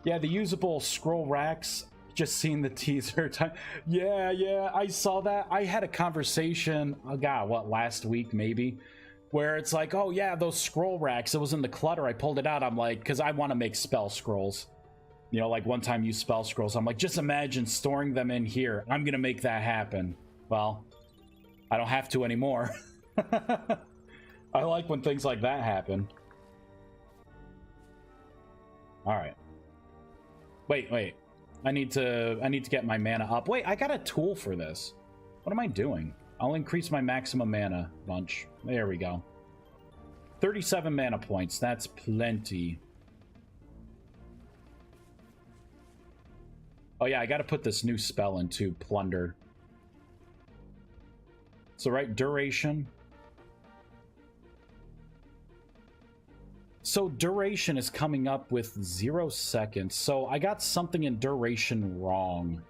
Yeah, the usable scroll racks. Just seen the teaser time. Yeah, I saw that. I had a conversation, oh god, what, last week maybe, where it's like, oh yeah, those scroll racks, it was in the clutter, I pulled it out, I'm like, because I want to make spell scrolls. You know, like one time use spell scrolls. I'm like, just imagine storing them in here. I'm gonna make that happen. Well, I don't have to anymore. I like when things like that happen. Alright. Wait. I need to get my mana up. Wait, I got a tool for this. What am I doing? I'll increase my maximum mana bunch. There we go. 37 mana points. That's plenty. Oh yeah, I gotta put this new spell into Plunder. So right, duration. So duration is coming up with 0 seconds. So I got something in duration wrong.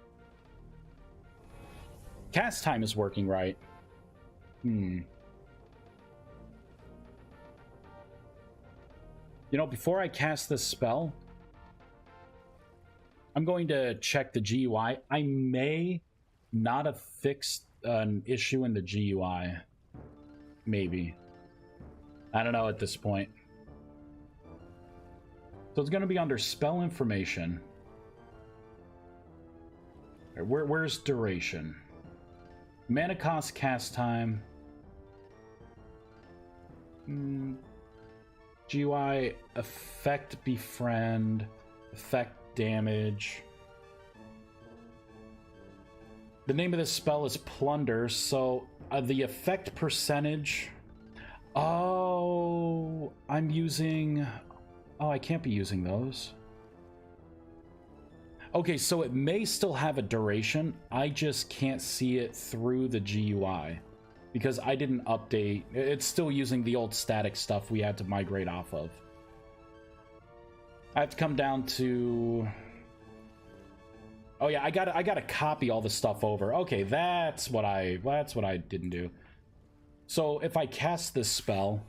Cast time is working right. You know, before I cast this spell, I'm going to check the GUI. I may not have fixed an issue in the GUI. Maybe. I don't know at this point. So it's going to be under spell information. Where's duration? Mana cost, cast time. GUI, effect, befriend, effect, damage. The name of this spell is Plunder, so The effect percentage. Oh, I'm using... Oh, I can't be using those. Okay, so it may still have a duration. I just can't see it through the GUI because I didn't update. It's still using the old static stuff we had to migrate off of. I have to come down to... Oh yeah, I gotta copy all the stuff over. Okay, that's what I didn't do. So if I cast this spell,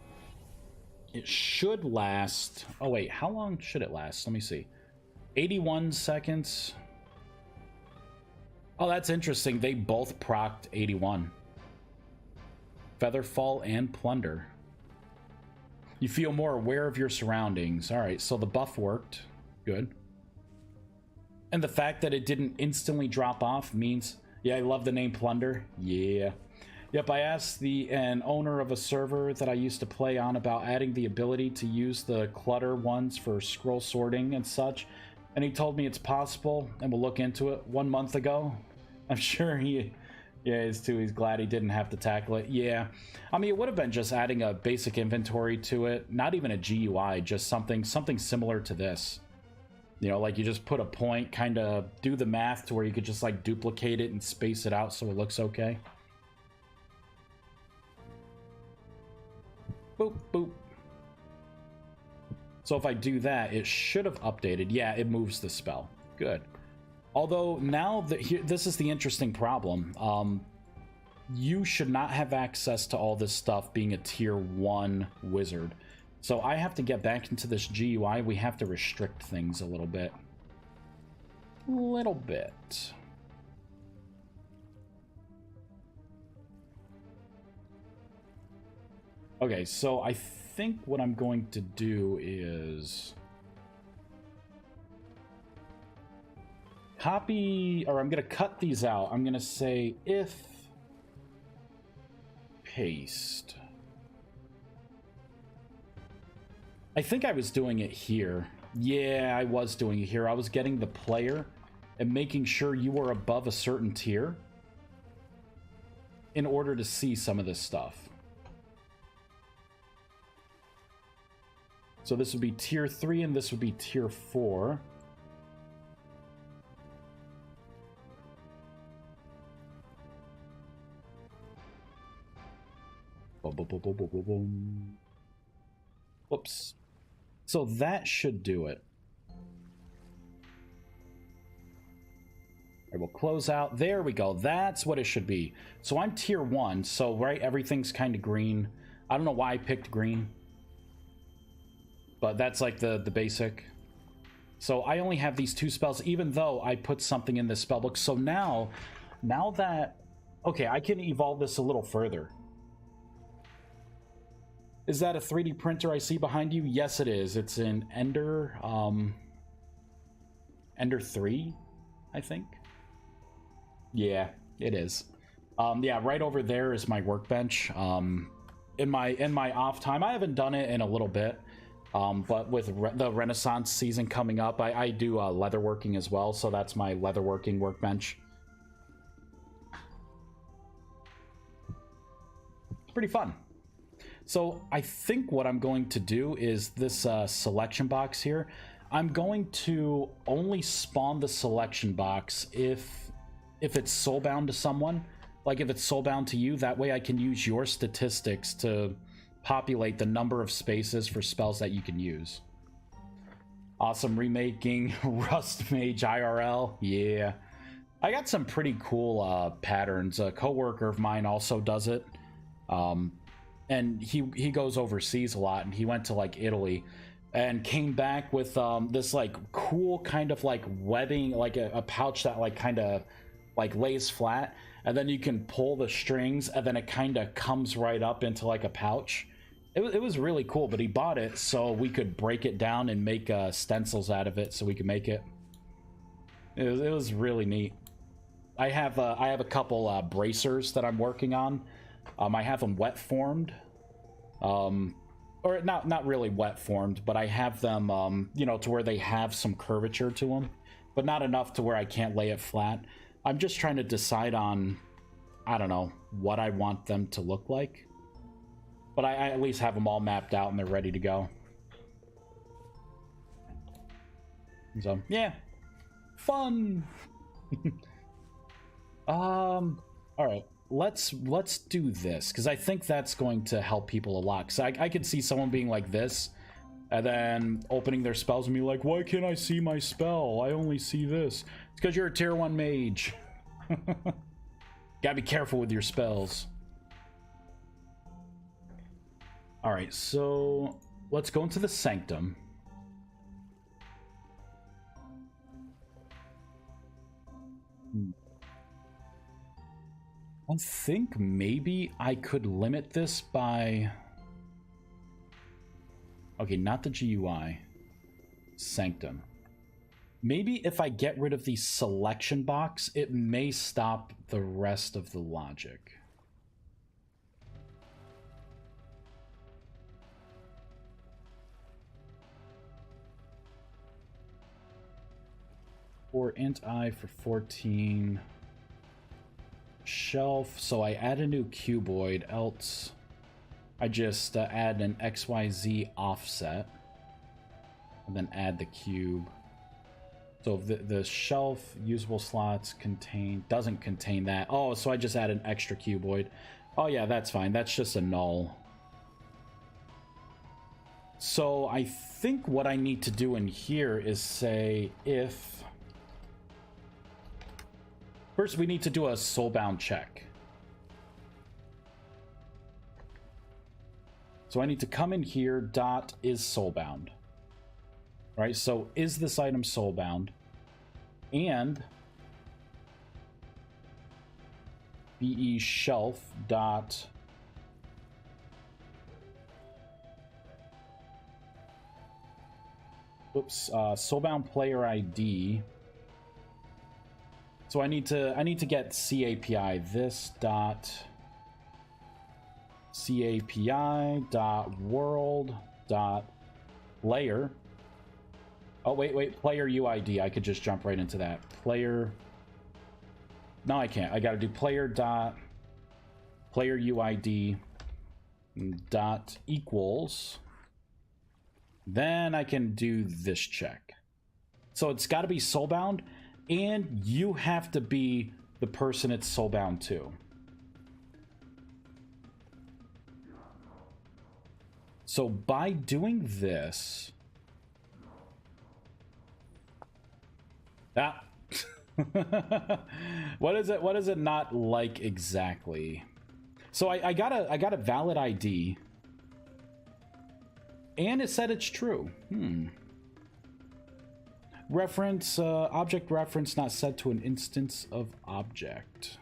it should last... Oh wait, how long should it last? Let me see. 81 seconds. Oh, that's interesting. They both procced 81. Featherfall and Plunder. You feel more aware of your surroundings. All right, so the buff worked. Good. And the fact that it didn't instantly drop off means... Yeah, I love the name Plunder. Yeah. Yep, I asked an owner of a server that I used to play on about adding the ability to use the clutter ones for scroll sorting and such. And he told me it's possible, and we'll look into it 1 month ago. I'm sure he is too. He's glad he didn't have to tackle it. Yeah. I mean, it would have been just adding a basic inventory to it. Not even a GUI, just something similar to this. You know, like you just put a point, kind of do the math to where you could just like duplicate it and space it out so it looks okay. Boop, boop. So if I do that, it should have updated. Yeah, it moves the spell. Good. Although now this is the interesting problem. You should not have access to all this stuff being a tier 1 wizard. So I have to get back into this GUI. We have to restrict things a little bit. Okay, so I think what I'm going to do is copy, or I'm going to cut these out. I'm going to say if paste. I think I was doing it here. Yeah, I was doing it here. I was getting the player and making sure you were above a certain tier in order to see some of this stuff. So this would be tier 3 and this would be tier 4. Boom, boom, boom, boom, boom, boom, boom. Whoops. So that should do it. I will close out. There we go. That's what it should be. So I'm tier 1. So, right, everything's kind of green. I don't know why I picked green. But that's like the basic. So I only have these 2 spells, even though I put something in this spellbook. So now that... Okay, I can evolve this a little further. Is that a 3D printer I see behind you? Yes, it is. It's in Ender... Ender 3, I think. Yeah, it is. Yeah, right over there is my workbench. In my off time, I haven't done it in a little bit. But with the Renaissance season coming up, I do leatherworking as well, so that's my leatherworking workbench. It's pretty fun. So I think what I'm going to do is this selection box here. I'm going to only spawn the selection box if it's soulbound to someone. Like if it's soulbound to you, that way I can use your statistics to populate the number of spaces for spells that you can use. Awesome remaking Rust Mage IRL. Yeah. I got some pretty cool patterns. A coworker of mine also does it. And he goes overseas a lot, and he went to like Italy and came back with this like cool kind of like webbing, like a pouch that like kind of like lays flat, and then you can pull the strings and then it kind of comes right up into like a pouch. It was really cool, but he bought it so we could break it down and make stencils out of it so we could make it. It was really neat. I have a couple bracers that I'm working on. I have them wet formed, or not really wet formed, but I have them you know, to where they have some curvature to them, but not enough to where I can't lay it flat. I'm just trying to decide on I don't know what I want them to look like. But I at least have them all mapped out and they're ready to go. So, yeah. Fun! Alright. Let's do this, because I think that's going to help people a lot. Because I could see someone being like this, and then opening their spells and be like, why can't I see my spell? I only see this. It's because you're a tier 1 mage. Gotta be careful with your spells. Alright, so let's go into the Sanctum. I think maybe I could limit this by... Okay, not the GUI. Sanctum. Maybe if I get rid of the selection box, it may stop the rest of the logic. Or int I for 14... Shelf, so I add a new cuboid, else I just add an XYZ offset and then add the cube. So the shelf usable slots doesn't contain that. Oh, so I just add an extra cuboid. Oh yeah, that's fine. That's just a null. So I think what I need to do in here is say if... First, we need to do a soulbound check. So I need to come in here, dot is soulbound. Right, so is this item soulbound? And be shelf dot soulbound player ID. So I need to get CAPI. This dot CAPI dot world dot player. Oh wait, player UID. I could just jump right into that. Player. No, I can't. I got to do player dot player UID dot equals. Then I can do this check. So it's got to be soulbound. And you have to be the person it's soulbound to. So by doing this... Ah! What is it not like exactly? So I got a valid ID. And it said it's true. Reference, object reference not set to an instance of object.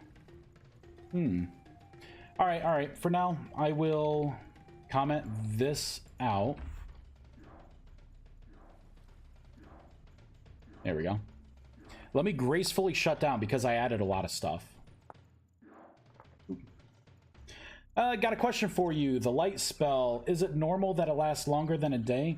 Alright. For now, I will comment this out. There we go. Let me gracefully shut down because I added a lot of stuff. Got a question for you. The light spell, is it normal that it lasts longer than a day?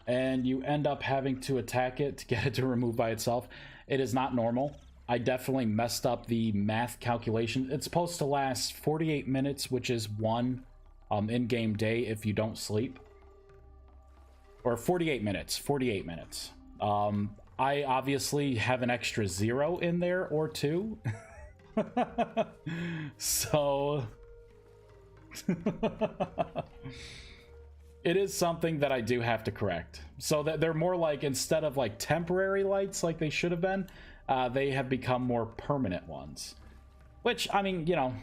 And you end up having to attack it to get it to remove by itself? It is not normal. I definitely messed up the math calculation. It's supposed to last 48 minutes, which is one in-game day if you don't sleep. Or 48 minutes. 48 minutes. I obviously have an extra 0 in there, or 2. So... It is something that I do have to correct. So that they're more like, instead of like temporary lights like they should have been, they have become more permanent ones. Which, I mean, you know,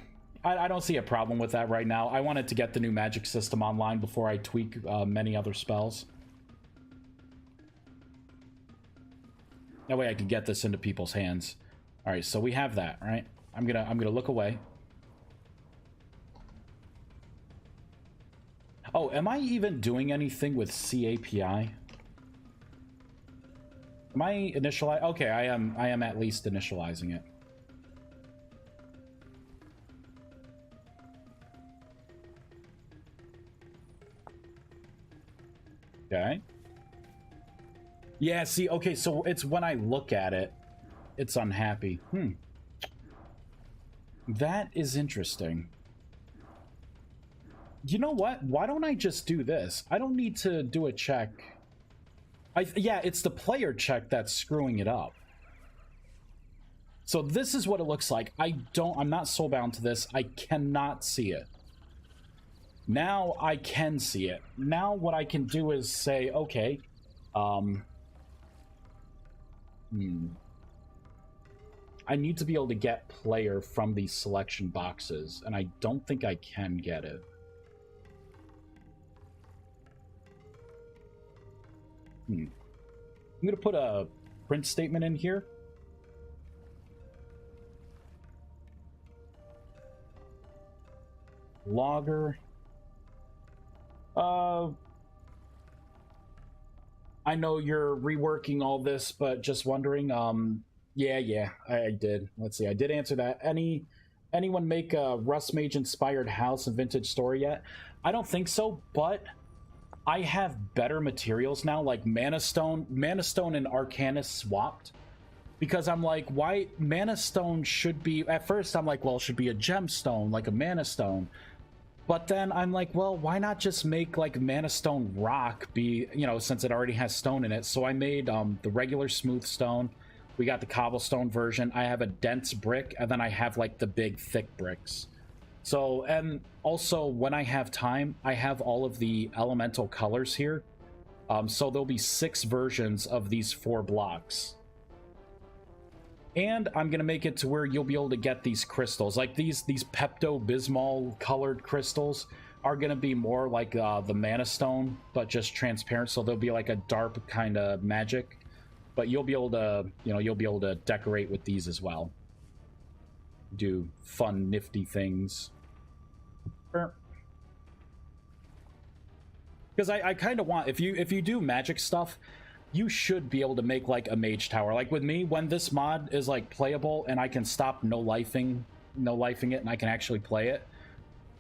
I don't see a problem with that right now. I wanted to get the new magic system online before I tweak many other spells. That way I can get this into people's hands. All right, so we have that, right? I'm gonna look away. Oh, am I even doing anything with CAPI? Am I initializing? Okay, I am at least initializing it. Okay. Yeah, see, okay, so it's when I look at it, it's unhappy. That is interesting. You know what? Why don't I just do this? I don't need to do a check. Yeah, it's the player check that's screwing it up. So this is what it looks like. I'm not soulbound to this. I cannot see it. Now I can see it. Now what I can do is say, okay, I need to be able to get player from these selection boxes, and I don't think I can get it. I'm gonna put a print statement in here. Logger. I know you're reworking all this, but just wondering, yeah, I did. Let's see, I did answer that. Anyone make a Rust Mage inspired house and vintage story yet? I don't think so, but I have better materials now, like Mana Stone and Arcanus swapped. Because I'm like, why Mana Stone should be, at first I'm like, well, it should be a gemstone, like a Mana Stone. But then I'm like, well, why not just make like Mana Stone rock be, you know, since it already has stone in it. So I made the regular smooth stone. We got the cobblestone version. I have a dense brick, and then I have like the big thick bricks. So, and also when I have time, I have all of the elemental colors here. So there'll be 6 versions of these 4 blocks. And I'm gonna make it to where you'll be able to get these crystals. Like these Pepto-Bismol colored crystals are gonna be more like the Mana Stone, but just transparent. So they'll be like a dark kind of magic. But you'll be able to, you know, you'll be able to decorate with these as well. Do fun, nifty things. Because I kind of want, if you do magic stuff, you should be able to make like a mage tower. Like with me, when this mod is like playable and I can stop no-lifing it and I can actually play it,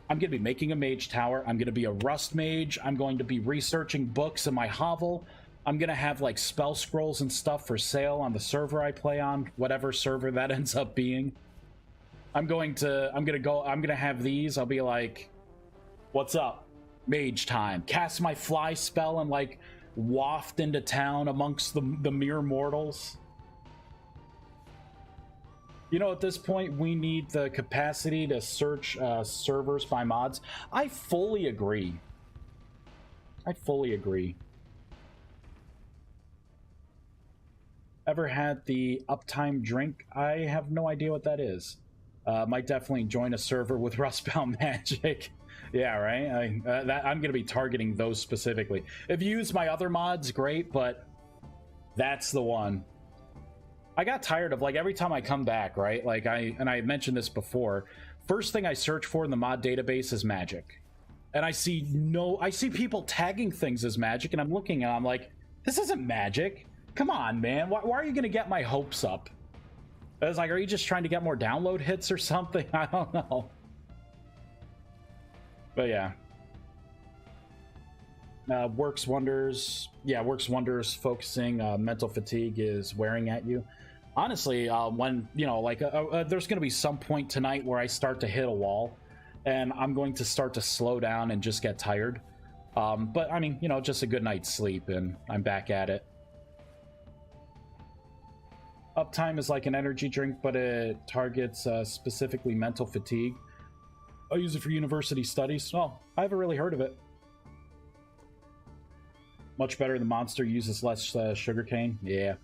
I'm going to be making a mage tower. I'm going to be a Rust Mage. I'm going to be researching books in my hovel. I'm going to have like spell scrolls and stuff for sale on the server I play on, whatever server that ends up being. I'm going to have these. I'll be like, what's up? Mage time. Cast my fly spell and like waft into town amongst the mere mortals. You know, at this point, we need the capacity to search servers by mods. I fully agree. Ever had the uptime drink? I have no idea what that is. Might definitely join a server with Rustbound Magic. Yeah, right? I'm going to be targeting those specifically. If you use my other mods, great, but that's the one. I got tired of, like, every time I come back, right? Like, I mentioned this before. First thing I search for in the mod database is magic. And I see people tagging things as magic, and I'm looking and I'm like, this isn't magic. Come on, man. Why are you going to get my hopes up? I was like, are you just trying to get more download hits or something? I don't know. But yeah. Works wonders. Yeah, works wonders. Focusing mental fatigue is wearing at you. Honestly, when, you know, like, there's going to be some point tonight where I start to hit a wall, and I'm going to start to slow down and just get tired. But, I mean, you know, just a good night's sleep, and I'm back at it. Uptime is like an energy drink, but it targets specifically mental fatigue. I use it for university studies. Well, I haven't really heard of it. Much better. The monster uses less sugarcane. Yeah.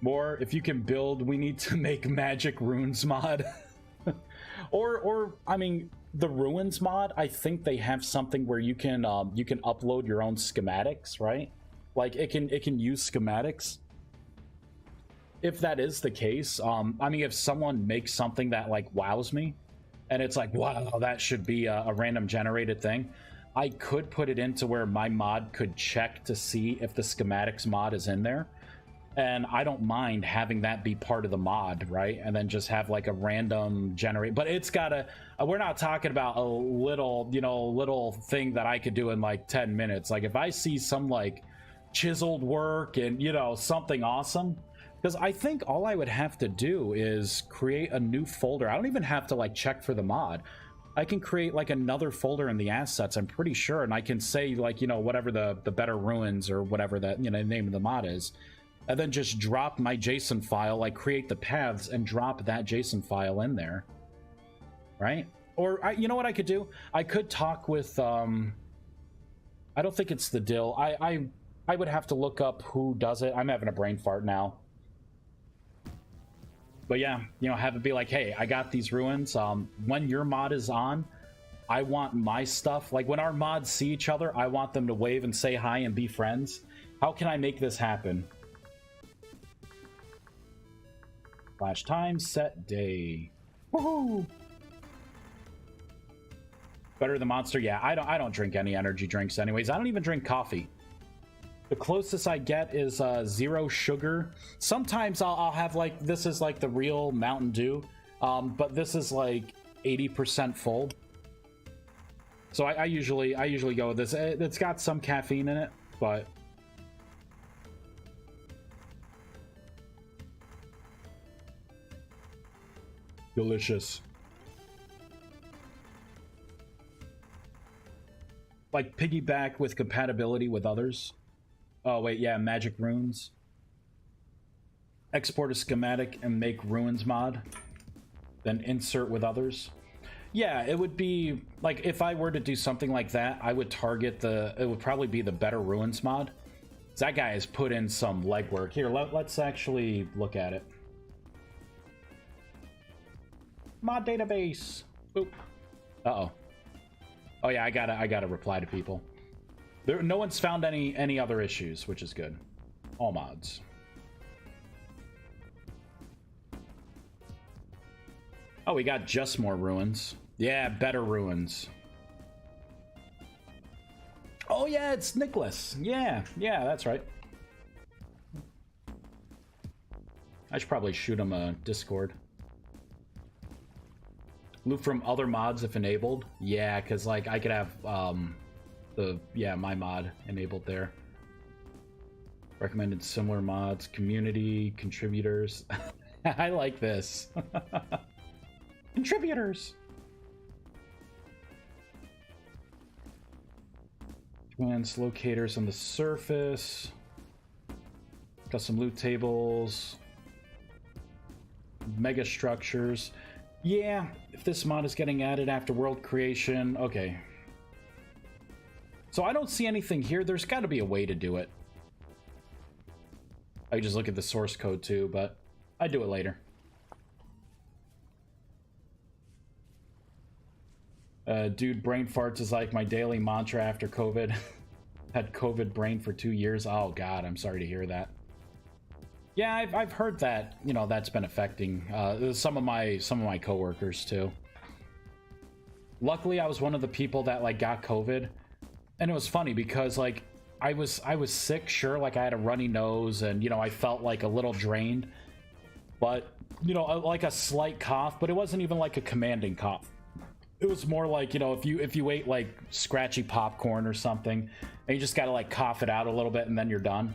More, if you can build, we need to make magic runes mod. or I mean, the ruins mod, I think they have something where you can upload your own schematics, right? Like it can use schematics. If that is the case, I mean, if someone makes something that like wows me, and it's like, wow, that should be a random generated thing, I could put it into where my mod could check to see if the schematics mod is in there. And I don't mind having that be part of the mod, right? And then just have like a random generate, but it's gotta, we're not talking about a little, you know, little thing that I could do in like 10 minutes. Like if I see some like chiseled work and, you know, something awesome, Because I think all I would have to do is create a new folder. I don't even have to like check for the mod. I can create like another folder in the assets, I'm pretty sure, and I can say like, you know, whatever the better ruins or whatever that, you know, name of the mod is, and then just drop my JSON file, like create the paths and drop that JSON file in there, right? Or you know what I could do? I could talk with I don't think it's the Dill. I would have to look up who does it. I'm having a brain fart now. But yeah, you know, have it be like, hey, I got these ruins. When your mod is on, I want my stuff. Like when our mods see each other, I want them to wave and say hi and be friends. How can I make this happen? Flash time, set day. Woohoo! Better than Monster? Yeah, I don't drink any energy drinks anyways. I don't even drink coffee. The closest I get is 0 sugar. Sometimes I'll have like, this is like the real Mountain Dew, but this is like 80% full. So I usually go with this. It's got some caffeine in it, but delicious. Like piggyback with compatibility with others. Oh, wait, yeah, magic runes. Export a schematic and make ruins mod. Then insert with others. Yeah, it would be, like, if I were to do something like that, I would target it would probably be the better ruins mod. That guy has put in some legwork. Here, let's actually look at it. Mod database. Oop. Uh-oh. Oh, yeah, I gotta reply to people. No one's found any other issues, which is good. All mods. Oh, we got just more ruins. Yeah, better ruins. Oh yeah, it's Nicholas. Yeah, that's right. I should probably shoot him a Discord. Loop from other mods if enabled. Yeah, because like I could have my mod enabled there. Recommended similar mods, community, contributors. I like this. Contributors. Commands locators on the surface. Custom loot tables. Mega structures. Yeah, if this mod is getting added after world creation, okay. So I don't see anything here. There's got to be a way to do it. I could just look at the source code too, but I do it later. Dude, brain farts is like my daily mantra after COVID. Had COVID brain for 2 years. Oh God, I'm sorry to hear that. Yeah, I've heard that, you know, that's been affecting some of my coworkers too. Luckily, I was one of the people that like got COVID, and it was funny because like I was sick, sure, like I had a runny nose and, you know, I felt like a little drained, but, you know, like a slight cough, but it wasn't even like a commanding cough. It was more like, you know, if you ate like scratchy popcorn or something and you just got to like cough it out a little bit and then you're done.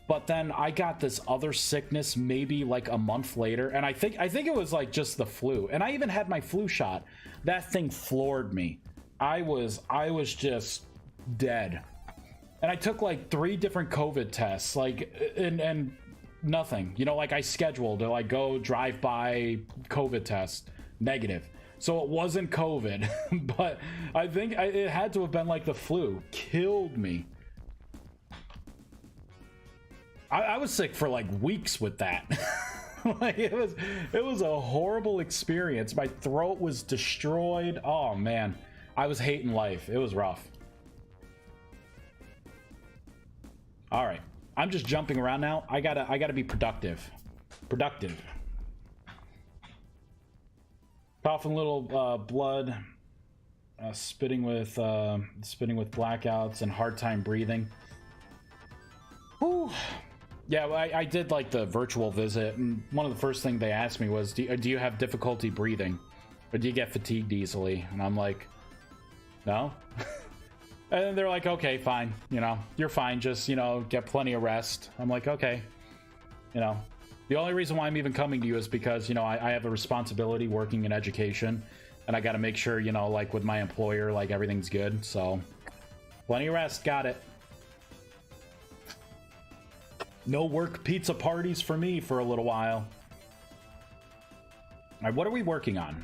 But then I got this other sickness maybe like a month later, and I think it was like just the flu. And I even had my flu shot. That thing floored me. I was just dead. And I took like 3 different COVID tests, like and nothing. You know, like I scheduled to like go drive by COVID test, negative. So it wasn't COVID, but I think it had to have been like the flu. Killed me. I was sick for like weeks with that. Like it was a horrible experience. My throat was destroyed. Oh man, I was hating life. It was rough. All right, I'm just jumping around now. I gotta be productive. Coughing a little blood, spitting with blackouts and hard time breathing. Whew. Yeah, well, I did like the virtual visit, and one of the first things they asked me was, do you have difficulty breathing? Or do you get fatigued easily? And I'm like, no. And they're like, okay, fine. You know, you're fine. Just, you know, get plenty of rest. I'm like, okay. You know, The only reason why I'm even coming to you is because, you know, I have a responsibility working in education, and I got to make sure, you know, like with my employer, like everything's good. So plenty of rest. Got it. No work pizza parties for me for a little while. All right, what are we working on?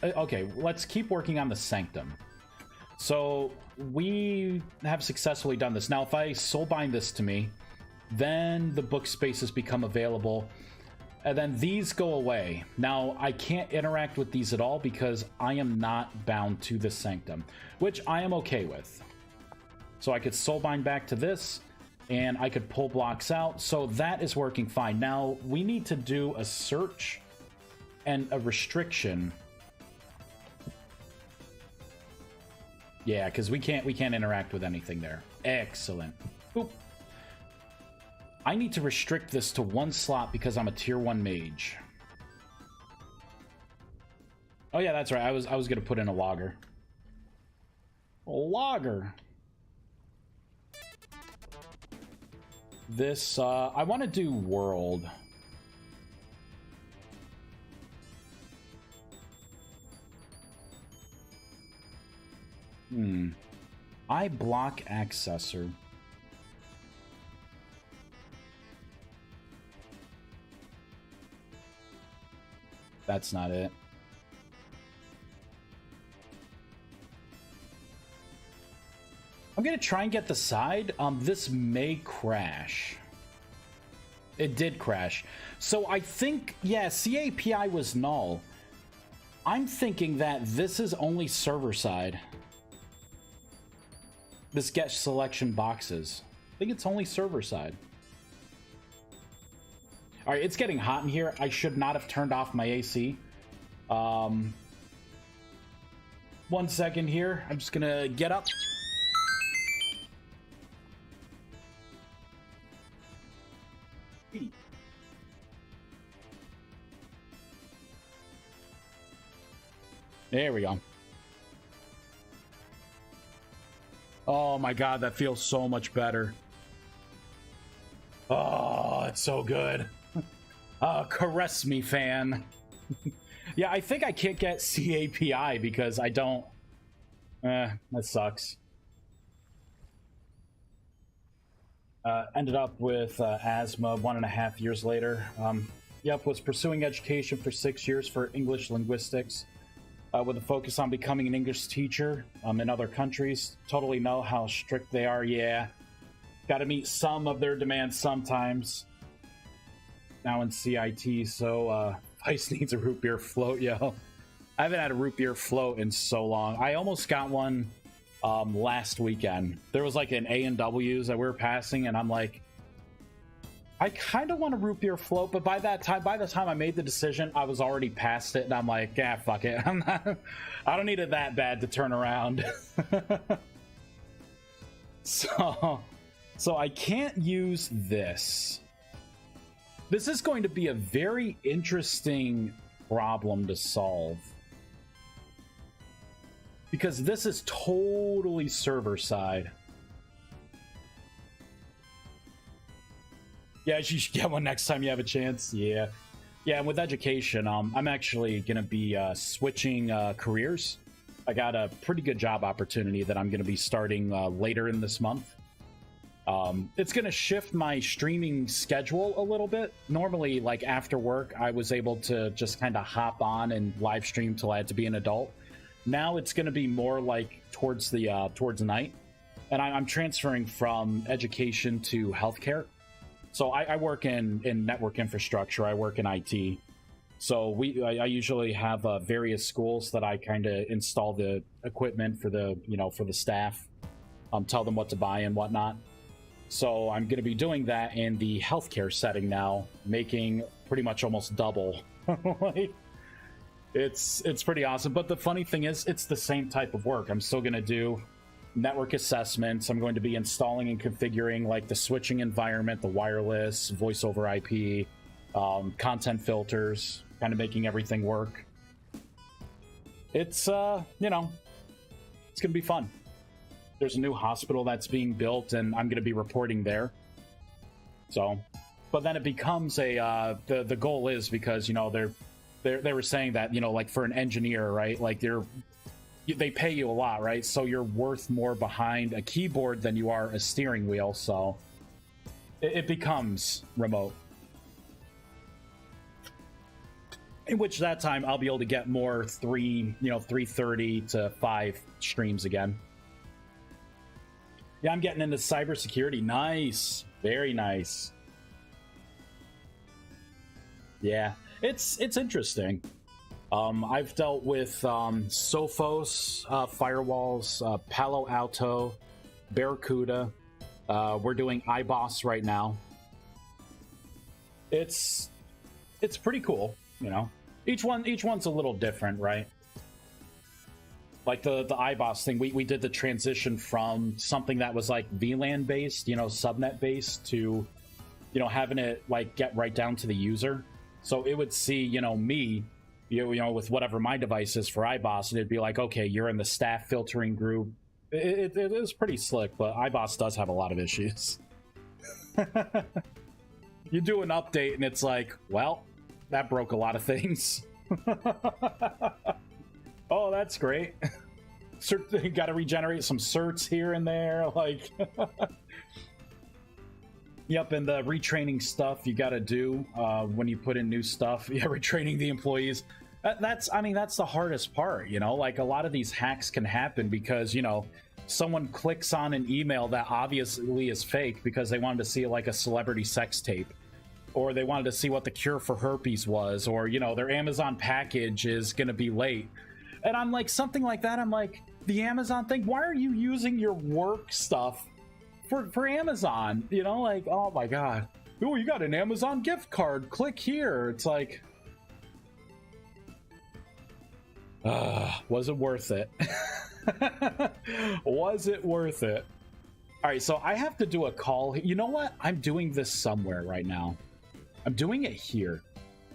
Okay, let's keep working on the Sanctum. So we have successfully done this. Now, if I soulbind this to me, then the book spaces become available, and then these go away. Now, I can't interact with these at all because I am not bound to the Sanctum, which I am okay with. So I could soulbind back to this, and I could pull blocks out, so that is working fine. Now, we need to do a search and a restriction. Yeah, because we can't interact with anything there. Excellent. Boop. I need to restrict this to one slot because I'm a tier 1 mage. Oh yeah, that's right. I was gonna put in a logger. A logger. This I want to do world. I block accessor. That's not it. I'm gonna try and get the side. This may crash. It did crash. So I think, yeah, CAPI was null. I'm thinking that this is only server side. This get selection boxes. I think it's only server side. All right, it's getting hot in here. I should not have turned off my AC. 1 second here. I'm just gonna get up. There we go. Oh my god, that feels so much better. Oh, it's so good. Caress me, fan. Yeah, I think I can't get CAPI because I don't... that sucks. Ended up with asthma 1.5 years later. Yep, was pursuing education for 6 years for English linguistics. With a focus on becoming an English teacher in other countries. Totally know how strict they are, yeah. Got to meet some of their demands sometimes. Now in CIT, so Vice needs a root beer float, yo. I haven't had a root beer float in so long. I almost got one last weekend. There was like an A&W's that we were passing, and I'm like, I kind of want a root beer float, but by the time I made the decision, I was already past it, and I'm like, yeah, fuck it. I don't need it that bad to turn around. So I can't use this. This is going to be a very interesting problem to solve. Because this is totally server side. Yeah, you should get one next time you have a chance. Yeah. Yeah, and with education, I'm actually going to be switching careers. I got a pretty good job opportunity that I'm going to be starting later in this month. It's going to shift my streaming schedule a little bit. Normally, like after work, I was able to just kind of hop on and live stream till I had to be an adult. Now it's going to be more like towards the night. And I'm transferring from education to healthcare. So I work in network infrastructure. I work in IT. So I usually have various schools that I kind of install the equipment for the staff, tell them what to buy and whatnot. So I'm going to be doing that in the healthcare setting now, making pretty much almost double. Like, it's pretty awesome. But the funny thing is, it's the same type of work. I'm still going to do network assessments. I'm going to be installing and configuring like the switching environment, the wireless, voice over IP, content filters, kind of making everything work. It's it's going to be fun. There's a new hospital that's being built, and I'm going to be reporting there. So but then it becomes a the goal is because, you know, they were saying that, you know, like for an engineer, right, like they pay you a lot, right, so you're worth more behind a keyboard than you are a steering wheel, so it becomes remote. In which that time I'll be able to get more 330 to 5 streams again. Yeah, I'm getting into cybersecurity. Nice. Very nice. Yeah, it's interesting. I've dealt with Sophos firewalls, Palo Alto, Barracuda. We're doing iBoss right now. It's pretty cool, you know. Each one's a little different, right? Like the iBoss thing, we did the transition from something that was like VLAN based, you know, subnet based, to, you know, having it like get right down to the user. So it would see, you know, me, you know, with whatever my device is for iBoss, and it'd be like, okay, you're in the staff filtering group. It is pretty slick, but iBoss does have a lot of issues. You do an update and it's like, well, that broke a lot of things. Oh, that's great. You got to regenerate some certs here and there, like. Yep, and the retraining stuff you got to do when you put in new stuff. Yeah, retraining the employees. That's the hardest part, you know. Like, a lot of these hacks can happen because, you know, someone clicks on an email that obviously is fake because they wanted to see like a celebrity sex tape, or they wanted to see what the cure for herpes was, or, you know, their Amazon package is gonna be late. And I'm like, something like that, I'm like, the Amazon thing, why are you using your work stuff for Amazon? You know, like, oh my god. Oh, you got an Amazon gift card, click here. It's like, was it worth it? Was it worth it? All right, so I have to do a call. You know what? I'm doing this somewhere right now. I'm doing it here.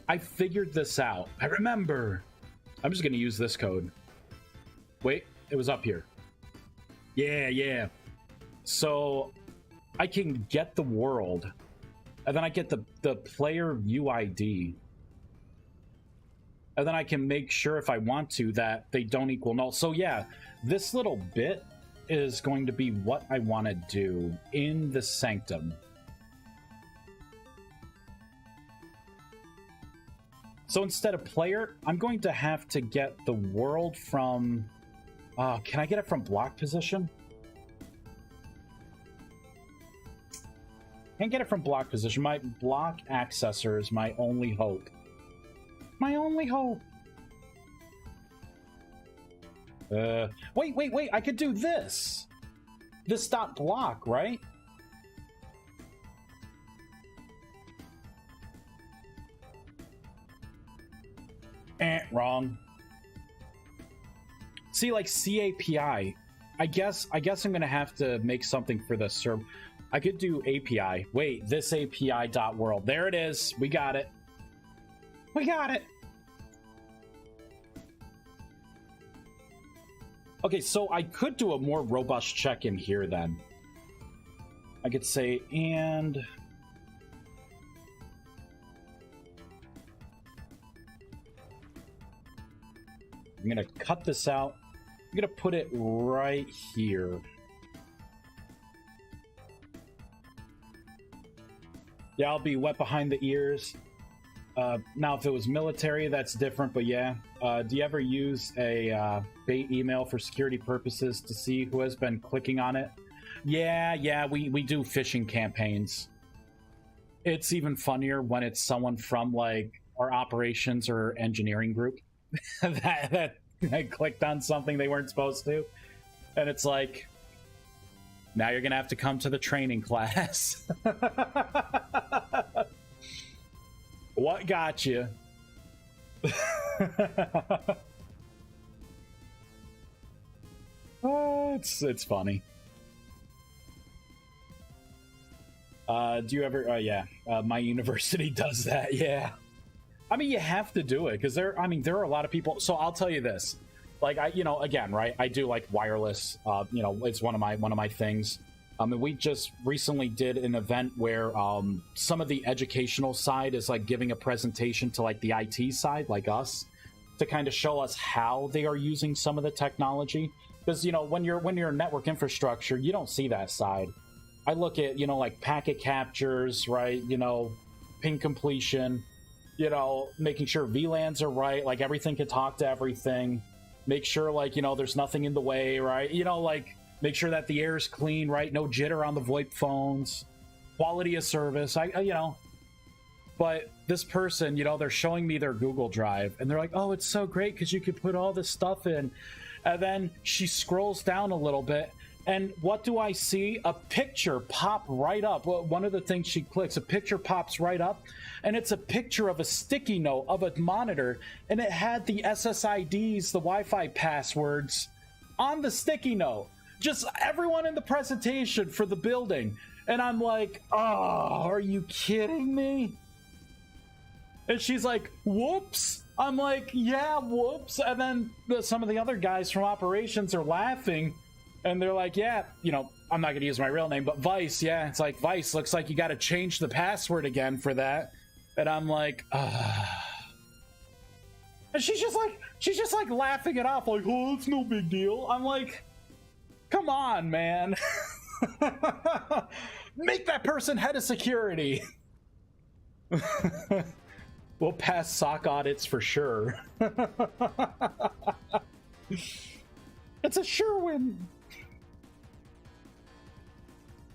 I figured this out. I remember. I'm just going to use this code. Wait, it was up here. Yeah. So I can get the world, and then I get the player UID. And then I can make sure, if I want to, that they don't equal null. So yeah, this little bit is going to be what I want to do in the sanctum. So instead of player, I'm going to have to get the world from... can I get it from block position? Can't get it from block position. My block accessor is my only hope. My only hope. Wait. I could do this. This dot block, right? Wrong. See, like CAPI. I guess I'm gonna have to make something for the server. I could do API. Wait, this API dot world. There it is. We got it. We got it. Okay, so I could do a more robust check in here then. I could say, and... I'm gonna cut this out. I'm gonna put it right here. Yeah, I'll be wet behind the ears. Now, if it was military, that's different, but yeah. Do you ever use a bait email for security purposes to see who has been clicking on it? Yeah, we do phishing campaigns. It's even funnier when it's someone from, like, our operations or engineering group that clicked on something they weren't supposed to. And it's like, now you're gonna have to come to the training class. What got you? It's funny. Do you ever? Yeah, my university does that. Yeah, I mean, you have to do it because there are a lot of people. So I'll tell you this, like again, right? I do like wireless. It's one of my things. I mean, we just recently did an event where some of the educational side is like giving a presentation to like the IT side, like us, to kind of show us how they are using some of the technology. Because, you know, when you're network infrastructure, you don't see that side. I look at, you know, like packet captures, right? You know, ping completion, you know, making sure VLANs are right, like everything can talk to everything. Make sure, like, you know, there's nothing in the way, right? You know, like, make sure that the air is clean, right? No jitter on the VoIP phones. Quality of service, you know. But this person, you know, they're showing me their Google Drive, and they're like, oh, it's so great because you could put all this stuff in. And then she scrolls down a little bit, and what do I see? A picture pop right up. Well, one of the things she clicks, a picture pops right up, and it's a picture of a sticky note of a monitor, and it had the SSIDs, the Wi-Fi passwords, on the sticky note. Just everyone in the presentation for the building. And I'm like, oh, are you kidding me? And she's like, whoops. I'm like, yeah, whoops. And then some of the other guys from operations are laughing. And they're like, yeah, you know, I'm not going to use my real name, but Vice, yeah. It's like, Vice, looks like you got to change the password again for that. And I'm like, And she's just like laughing it off, like, oh, it's no big deal. I'm like, come on, man. Make that person head of security. We'll pass SOC audits for sure. It's a sure win.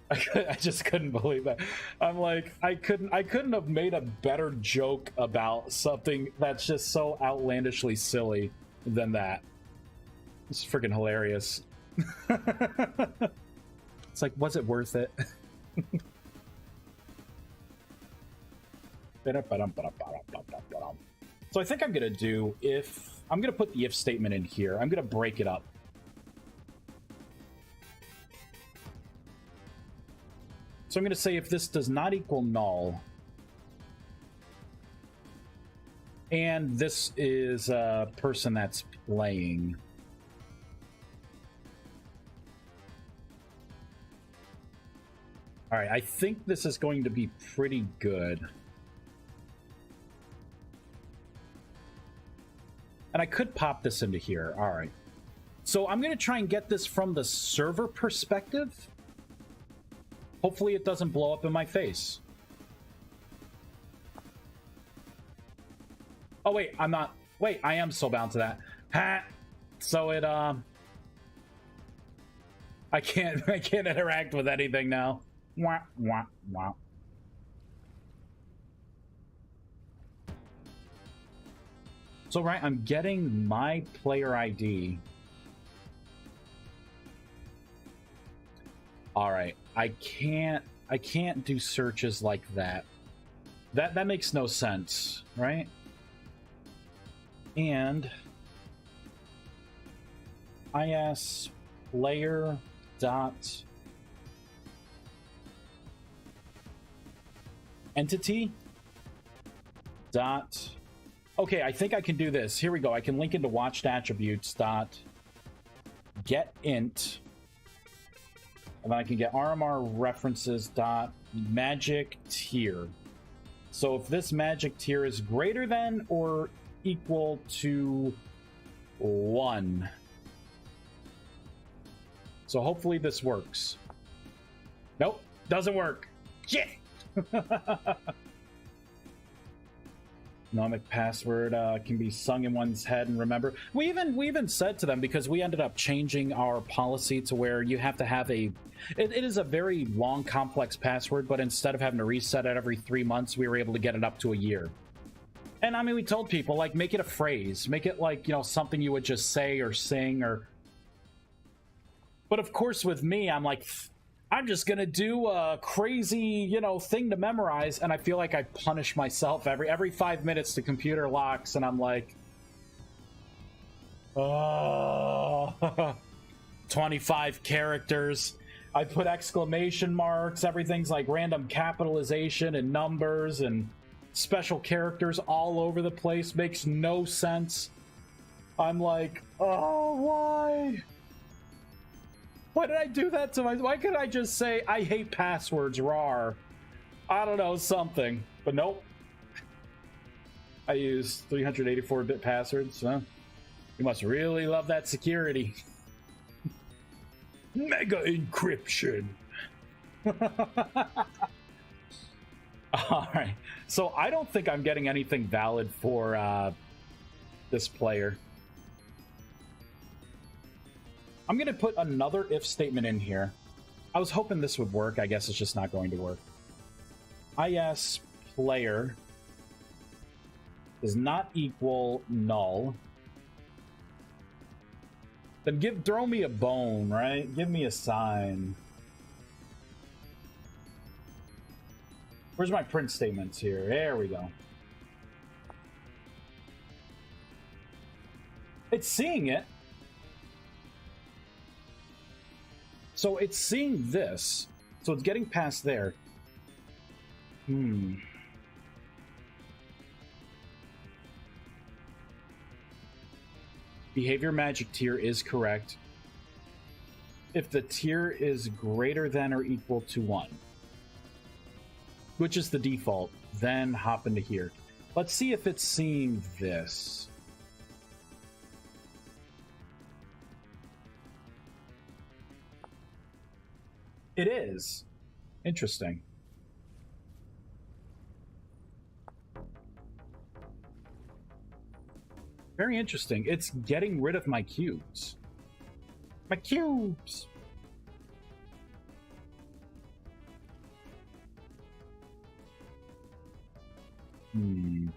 I just couldn't believe that. I'm like, I couldn't have made a better joke about something that's just so outlandishly silly than that. It's freaking hilarious. It's like, was it worth it? So I think I'm gonna do, I'm gonna put the if statement in here. I'm gonna break it up. So I'm going to say if this does not equal null, and this is a person that's playing. All right, I think this is going to be pretty good. And I could pop this into here. All right. So I'm going to try and get this from the server perspective. Hopefully it doesn't blow up in my face. Oh, wait, I'm not. Wait, I am still bound to that. Ha! So it, I can't interact with anything now. Wah, wah, wah. So, right, I'm getting my player ID. All right. I can't do searches like that. That makes no sense, right? And IS player dot entity dot. Okay, I think I can do this. Here we go. I can link into watched attributes dot get int. And then I can get RMR references dot magic tier. So if this magic tier is greater than or equal to 1. So hopefully this works. Nope, doesn't work. Shit! Nomic password can be sung in one's head and remember. We even said to them, because we ended up changing our policy to where you have to have a it is a very long complex password, but instead of having to reset it every 3 months, we were able to get it up to a year. And I mean, we told people, like, make it a phrase, make it like, you know, something you would just say or sing or. But of course with me, I'm like, I'm just gonna do a crazy, you know, thing to memorize, and I feel like I punish myself every 5 minutes. The computer locks, and I'm like, oh, 25 characters. I put exclamation marks. Everything's like random capitalization and numbers and special characters all over the place. Makes no sense. I'm like, oh, why? Why did I do that to myself? Why couldn't I just say, I hate passwords, rawr? I don't know, something. But nope. I use 384-bit passwords, huh? You must really love that security. Mega encryption. Alright, so I don't think I'm getting anything valid for this player. I'm going to put another if statement in here. I was hoping this would work. I guess it's just not going to work. IS player does not equal null. Then throw me a bone, right? Give me a sign. Where's my print statements here? There we go. It's seeing it. So it's seeing this. So it's getting past there. Behavior magic tier is correct. If the tier is greater than or equal to 1, which is the default, then hop into here. Let's see if it's seeing this. It is. Interesting. Very interesting. It's getting rid of my cubes. My cubes! I'm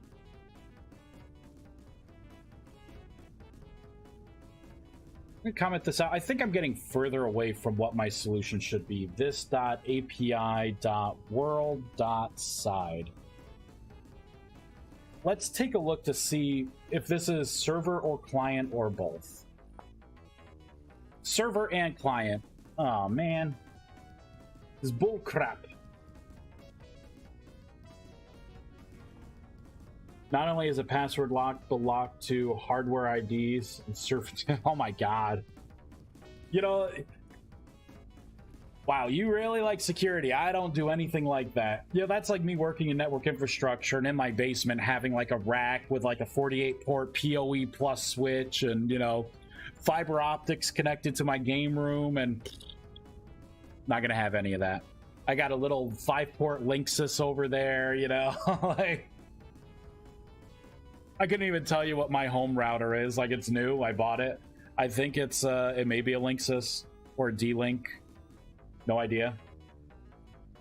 gonna comment this out. I think I'm getting further away from what my solution should be. This.api.world.side. Let's take a look to see if this is server or client or both. Server and client. Oh man. This is bull crap. Not only is a password locked, but locked to hardware IDs and server. Oh my god. You know, wow, you really like security. I don't do anything like that. You know, that's like me working in network infrastructure and in my basement having like a rack with like a 48-port PoE plus switch and, you know, fiber optics connected to my game room, and not gonna have any of that. I got a little 5-port Linksys over there, you know, like I couldn't even tell you what my home router is. Like, it's new. I bought it. I think it's it may be a Linksys or a D-Link. No idea.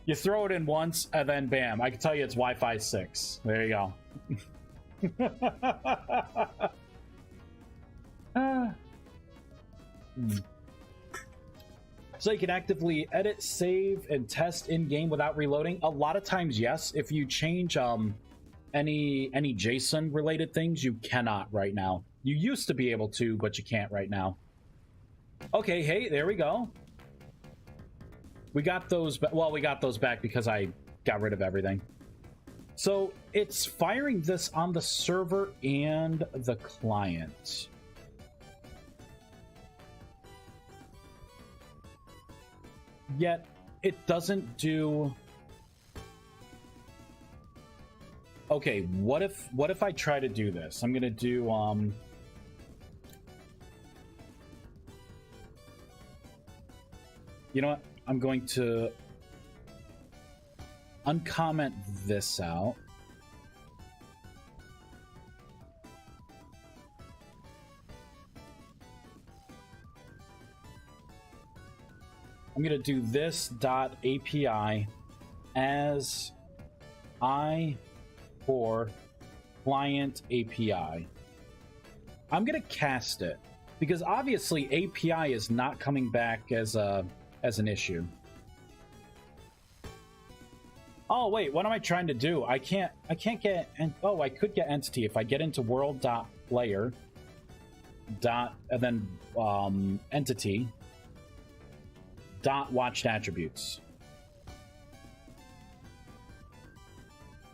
You throw it in once and then bam, I can tell you it's Wi-Fi 6. There you go. So you can actively edit, save, and test in-game without reloading. A lot of times, yes. If you change any JSON related things, you cannot right now. You used to be able to, but you can't right now. Okay, hey, there we go. We got those well, we got those back because I got rid of everything. So it's firing this on the server and the client. Yet it doesn't do. Okay, what if I try to do this? I'm gonna do you know what? I'm going to uncomment this out. I'm gonna do this dot API as I for client API. I'm gonna cast it because obviously API is not coming back as an issue. Oh wait, what am I trying to do? I can't get, oh, I could get entity if I get into world.player dot and then entity dot watched attributes.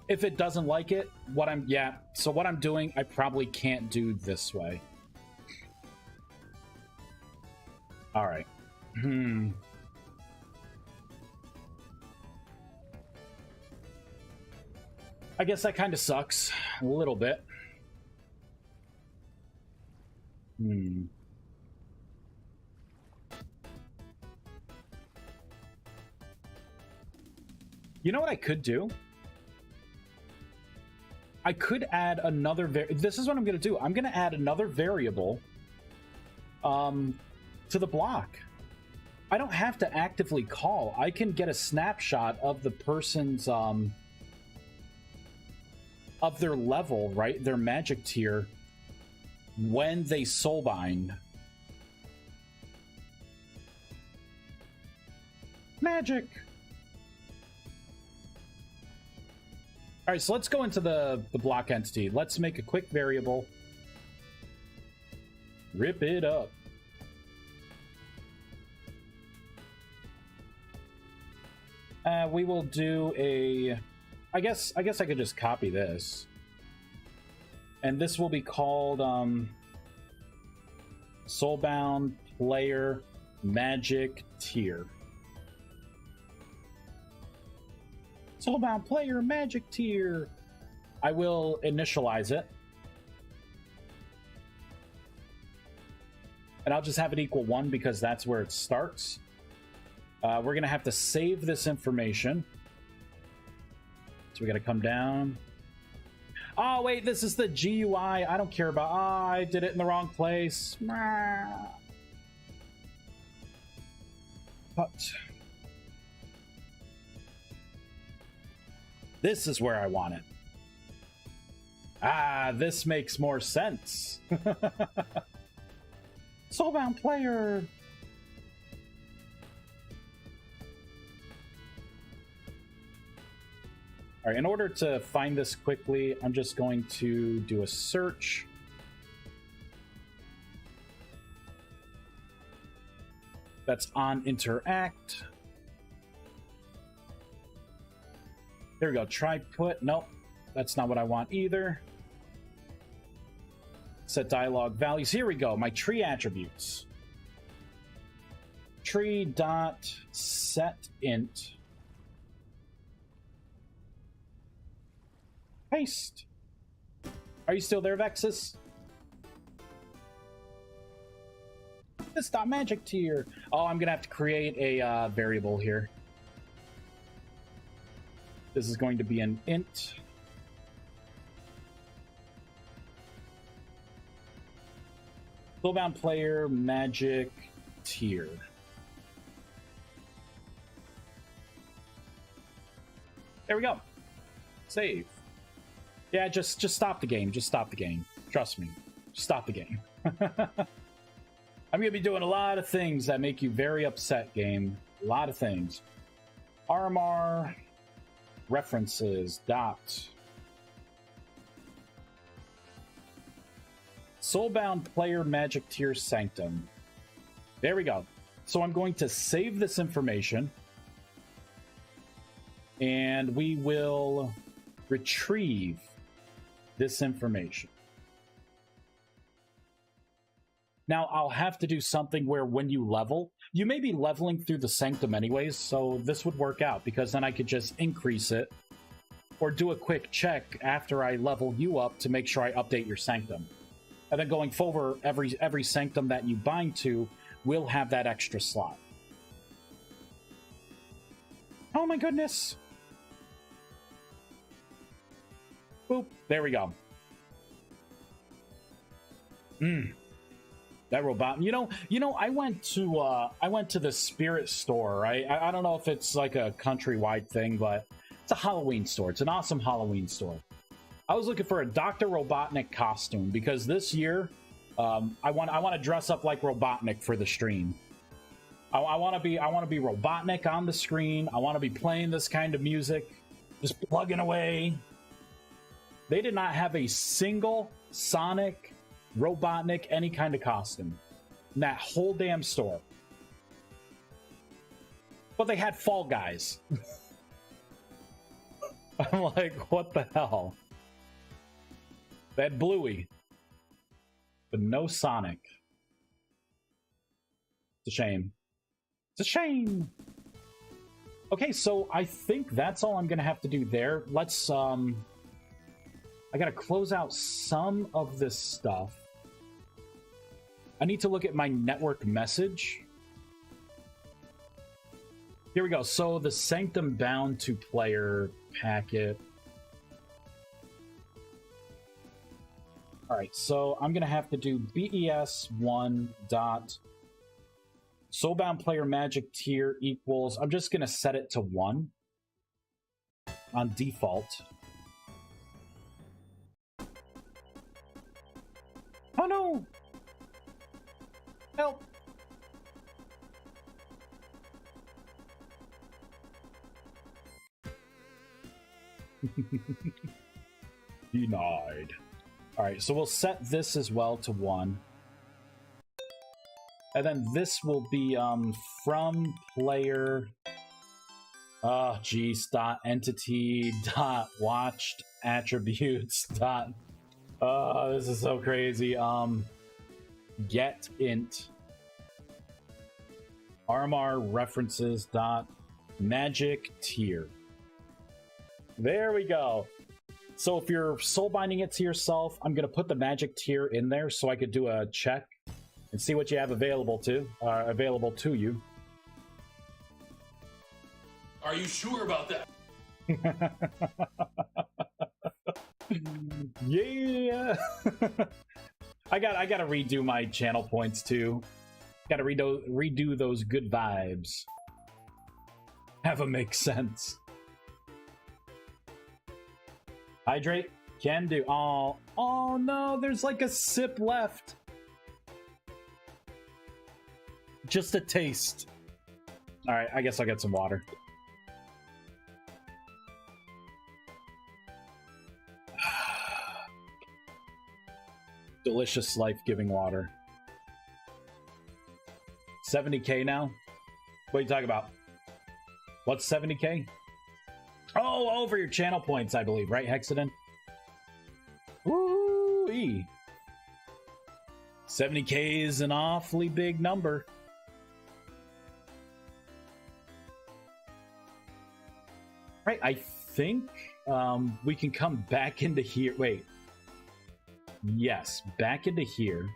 If it doesn't like it, what I'm doing, I probably can't do this way. All right. I guess that kind of sucks a little bit. You know what I could do? I could add another this is what I'm going to do. I'm going to add another variable to the block. I don't have to actively call. I can get a snapshot of the person's of their level, right? Their magic tier when they soulbind. Magic. All right, so let's go into the block entity. Let's make a quick variable. Rip it up. We will do a... I guess I could just copy this. And this will be called Soulbound Player Magic Tier. Soulbound Player Magic Tier. I will initialize it. And I'll just have it equal 1 because that's where it starts. We're going to have to save this information. So we got to come down. Oh, wait, this is the GUI. I don't care about... Oh, I did it in the wrong place. But... this is where I want it. Ah, this makes more sense. Soulbound Player. All right, in order to find this quickly, I'm just going to do a search. That's on interact. There we go. Try put. Nope. That's not what I want either. Set dialog values. Here we go. My tree attributes. Tree dot set int. Paste. Are you still there, Vexus? This dot magic tier. Oh, I'm gonna have to create a variable here. This is going to be an int. Soulbound Player Magic Tier. There we go. Save. Yeah, just stop the game. Just stop the game. Trust me. Just stop the game. I'm going to be doing a lot of things that make you very upset, game. A lot of things. RMR... references dot Soulbound Player Magic Tier Sanctum. There we go. So I'm going to save this information and we will retrieve this information. Now I'll have to do something where when you level, you may be leveling through the Sanctum anyways, so this would work out because then I could just increase it or do a quick check after I level you up to make sure I update your Sanctum. And then going forward, every Sanctum that you bind to will have that extra slot. Oh my goodness! Boop, there we go. That robot, you know, I went to the Spirit store, right? I don't know if it's like a countrywide thing, but it's a Halloween store. It's an awesome Halloween store. I was looking for a Dr. Robotnik costume because this year, I want to dress up like Robotnik for the stream. I want to be Robotnik on the screen. I want to be playing this kind of music, just plugging away. They did not have a single Sonic, Robotnik, any kind of costume in that whole damn store. But they had Fall Guys. I'm like, what the hell? They had Bluey, but no Sonic. It's a shame. It's a shame. Okay, so I think that's all I'm gonna have to do there. Let's I gotta close out some of this stuff. I need to look at my network message. Here we go. So the Sanctum bound to player packet. All right, so I'm gonna have to do BES1 dot soulbound player magic tier equals. I'm just gonna set it to 1 on default. Oh no! Help! Denied. Alright, so we'll set this as well to 1. And then this will be from player dot entity dot watched attributes dot this is so crazy. Get int armor references dot magic tier. There we go. So if you're soul binding it to yourself, I'm gonna put the magic tier in there so I could do a check and see what you have available to you. Are you sure about that? Yeah. I gotta redo my channel points too. Gotta redo those good vibes. Have them make sense. Hydrate can do. Oh no, there's like a sip left. Just a taste. All right, I guess I'll get some water. Delicious, life-giving water. 70k now? What are you talking about? What's 70k? Oh, over your channel points, I believe, right, Hexadin? Woo-ee. 70k is an awfully big number. Right, I think we can come back into here. Wait. Yes, back into here.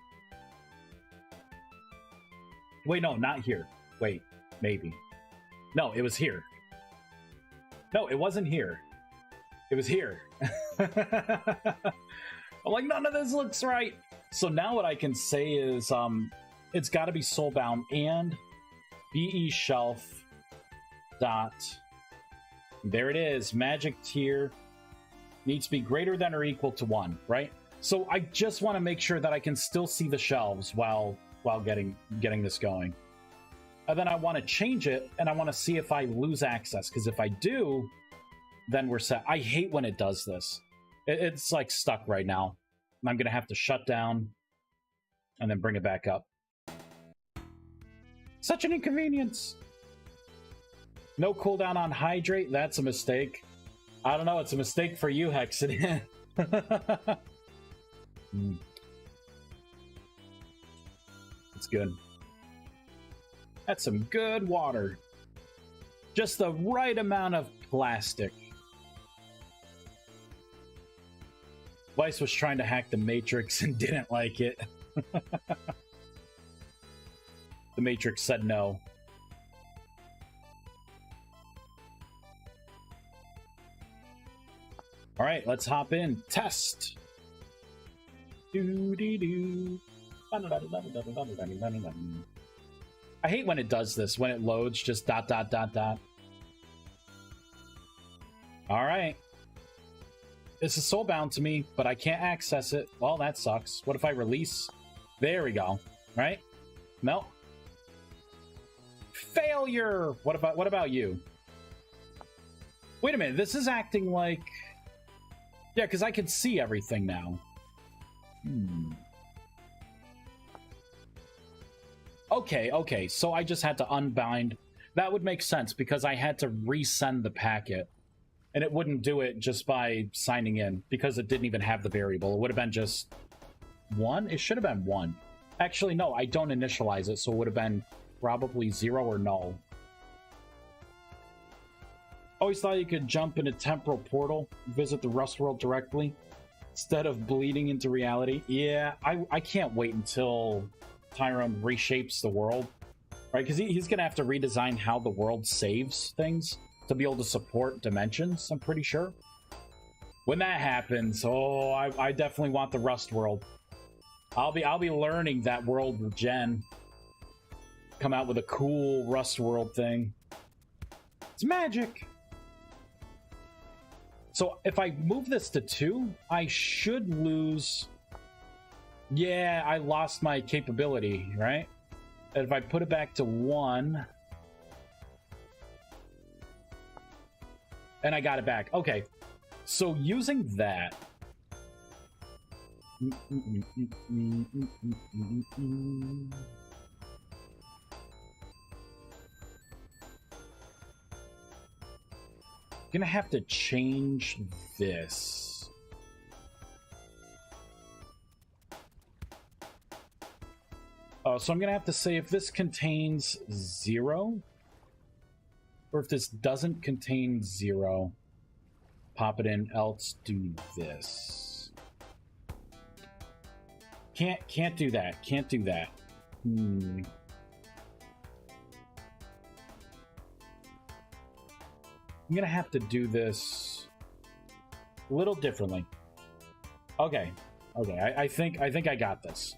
Wait, no, not here. Wait, maybe. No, it was here. No, it wasn't here. It was here. I'm like, none of this looks right. So now what I can say is it's got to be soulbound and BE shelf dot. There it is. Magic tier needs to be greater than or equal to 1, right? So I just want to make sure that I can still see the shelves while getting this going. And then I want to change it, and I want to see if I lose access, because if I do, then we're set. I hate when it does this. It's like stuck right now. I'm going to have to shut down and then bring it back up. Such an inconvenience. No cooldown on hydrate? That's a mistake. I don't know, it's a mistake for you, Hexadin. It's good. That's some good water. Just the right amount of plastic. Weiss was trying to hack the Matrix and didn't like it. The Matrix said no. All right, let's hop in. Test. Doo-dee-doo. I hate when it does this, when it loads, just ... All right. This is soulbound to me, but I can't access it. Well, that sucks. What if I release? There we go. Right? No. Failure! What about you? Wait a minute, this is acting like... Yeah, because I can see everything now. Okay, so I just had to unbind. That would make sense, because I had to resend the packet. And it wouldn't do it just by signing in, because it didn't even have the variable. It would have been just 1? It should have been 1. Actually, no, I don't initialize it, so it would have been probably 0 or null. Always thought you could jump in a temporal portal, visit the Rust world directly, instead of bleeding into reality. Yeah, I can't wait until Tyrone reshapes the world, right? Because he's going to have to redesign how the world saves things to be able to support dimensions, I'm pretty sure. When that happens, oh, I definitely want the Rust world. I'll be learning that world with Jen. Come out with a cool Rust world thing. It's magic. So if I move this to 2, I should lose... Yeah, I lost my capability, right? And if I put it back to 1... And I got it back. Okay. So using that... Gonna have to change this. So I'm gonna have to say if this contains 0, or if this doesn't contain 0, pop it in, else do this. Can't do that. Can't do that. I'm gonna have to do this a little differently. Okay, I think I got this.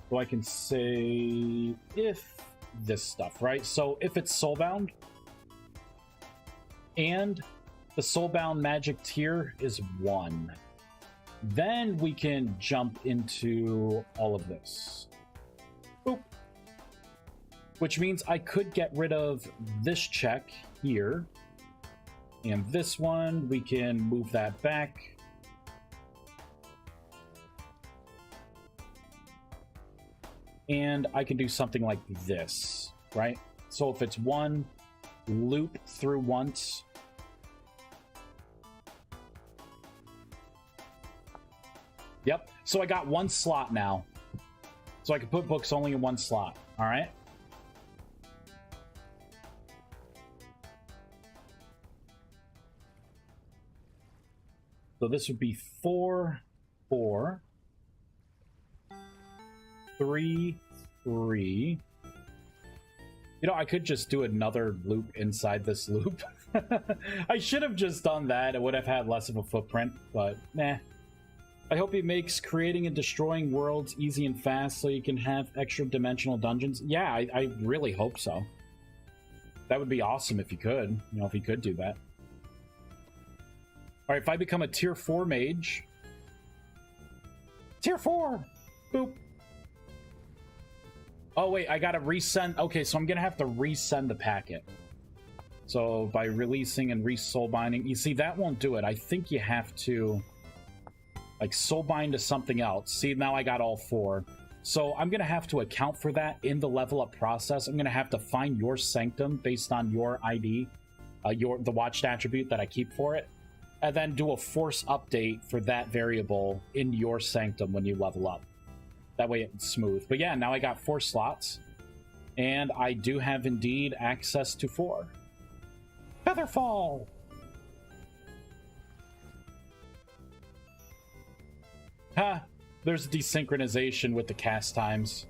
So I can say if this stuff, right? So if it's soulbound and the soulbound magic tier is 1, then we can jump into all of this. Boop. Which means I could get rid of this check here. And this one, we can move that back. And I can do something like this, right? So if it's 1, loop through once. Yep, so I got 1 slot now. So I can put books only in 1 slot, all right? So this would be 4, 4, 3, 3. You know, I could just do another loop inside this loop. I should have just done that. It would have had less of a footprint, but nah. I hope he makes creating and destroying worlds easy and fast so you can have extra dimensional dungeons. Yeah, I really hope so. That would be awesome if he could. You know, if he could do that. Alright, if I become a tier 4 mage... Tier 4! Boop! Oh, wait, I gotta resend... Okay, so I'm gonna have to resend the packet. So, by releasing and re-soulbinding... You see, that won't do it. I think you have to... like, soulbind to something else. See, now I got all 4. So, I'm gonna have to account for that in the level-up process. I'm gonna have to find your sanctum based on your ID. The watched attribute that I keep for it. And then do a force update for that variable in your sanctum when you level up. That way it's smooth. But yeah, now I got 4 slots. And I do have indeed access to 4. Featherfall! Ha! There's desynchronization with the cast times.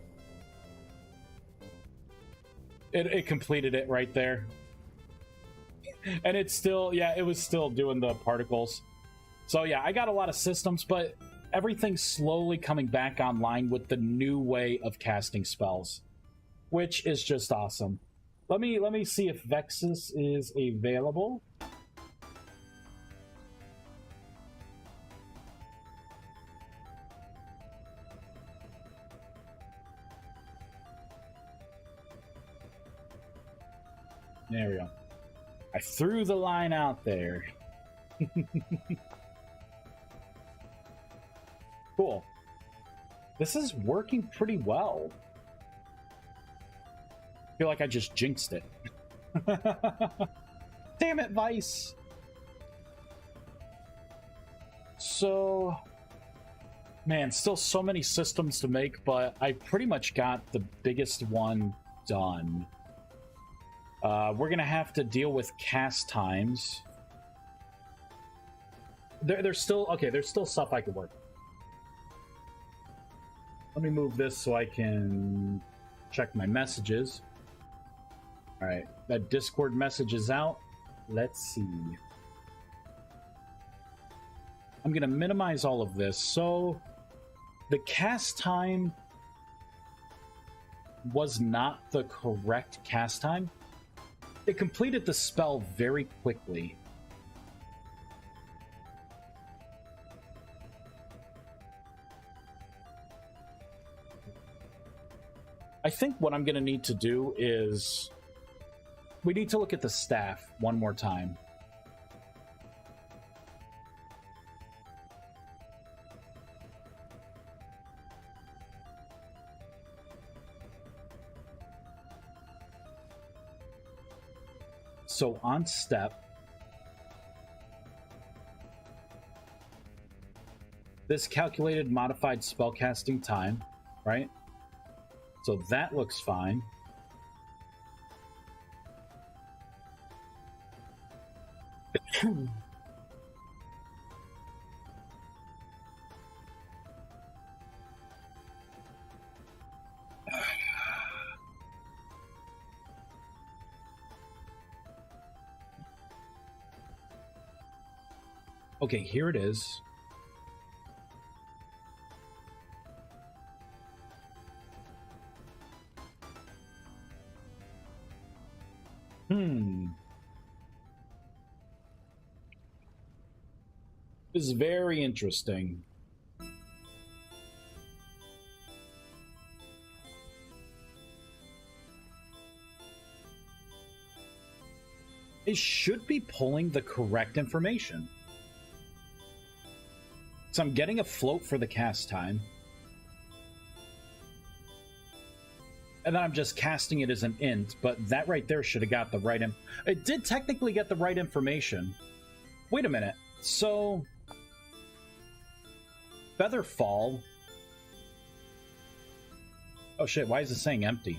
It completed it right there. And it's still, yeah, it was still doing the particles. So yeah, I got a lot of systems, but everything's slowly coming back online with the new way of casting spells, which is just awesome. Let me see if Vexus is available. There we go. I threw the line out there. Cool. This is working pretty well. I feel like I just jinxed it. Damn it, Vice! So... Man, still so many systems to make, but I pretty much got the biggest one done. We're gonna have to deal with cast times. There's still okay. There's still stuff I could work. Let me move this so I can check my messages. All right, that Discord message is out. Let's see. I'm gonna minimize all of this. So the cast time was not the correct cast time. It completed the spell very quickly. I think what I'm going to need to do is we need to look at the staff one more time. So on step, this calculated modified spellcasting time, right? So that looks fine. Okay, here it is. This is very interesting. It should be pulling the correct information. So I'm getting a float for the cast time. And then I'm just casting it as an int, but that right there should have got the right... It did technically get the right information. Wait a minute. So... Featherfall... Oh shit, why is it saying empty?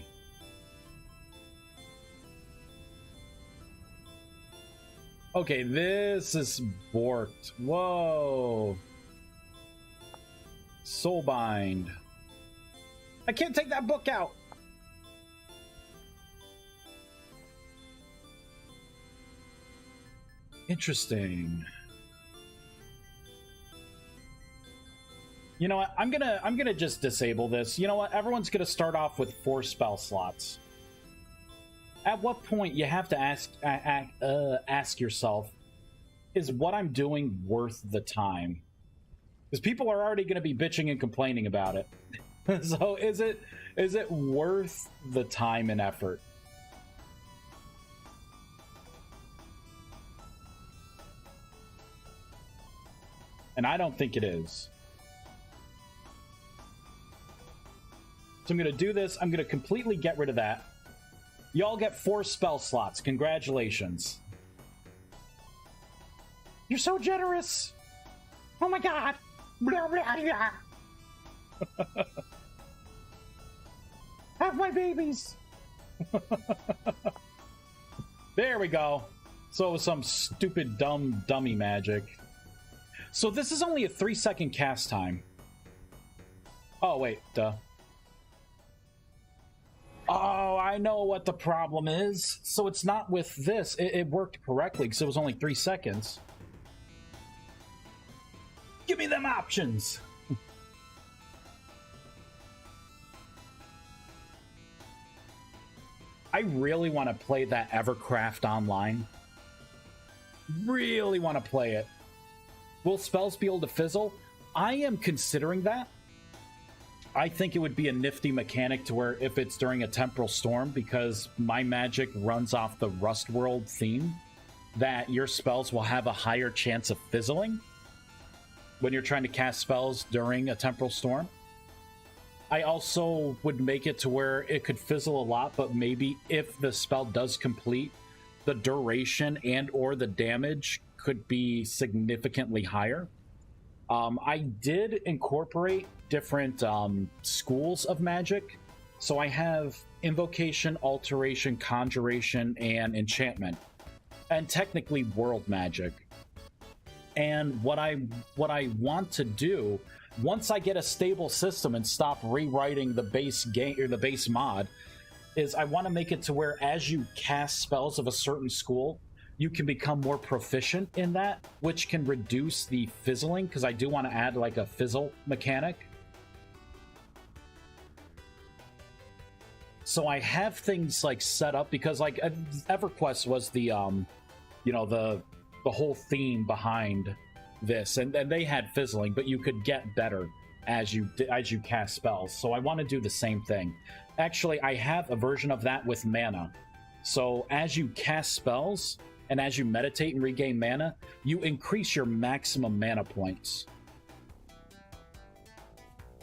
Okay, this is borked. Whoa. Soulbind. I can't take that book out. Interesting. You know what? I'm gonna just disable this. You know what? Everyone's gonna start off with 4 spell slots. At what point you have to ask yourself, is what I'm doing worth the time? Because people are already going to be bitching and complaining about it. So is it worth the time and effort? And I don't think it is. So I'm going to do this. I'm going to completely get rid of that. Y'all get 4 spell slots. Congratulations. You're so generous. Oh my god. Blah, blah, blah. Have my babies. There we go. So it was some stupid dummy magic. So this is only a 3-second cast time. Oh wait, duh. Oh, I know what the problem is. So it's not with this. It worked correctly because it was only 3 seconds. Give me them options. I really want to play that ViesCraft online. Really want to play it. Will spells be able to fizzle? I am considering that. I think it would be a nifty mechanic to where if it's during a temporal storm, because my magic runs off the Rustworld theme, that your spells will have a higher chance of fizzling when you're trying to cast spells during a temporal storm. I also would make it to where it could fizzle a lot, but maybe if the spell does complete, the duration and or the damage could be significantly higher. I did incorporate different schools of magic. So I have invocation, alteration, conjuration, and enchantment, and technically world magic. And what I want to do, once I get a stable system and stop rewriting the base game or the base mod, is I want to make it to where as you cast spells of a certain school, you can become more proficient in that, which can reduce the fizzling, because I do want to add like a fizzle mechanic. So I have things like set up, because like EverQuest was the you know, the whole theme behind this, and they had fizzling, but you could get better as you cast spells. So I want to do the same thing. Actually, I have a version of that with mana. So as you cast spells and as you meditate and regain mana, you increase your maximum mana points.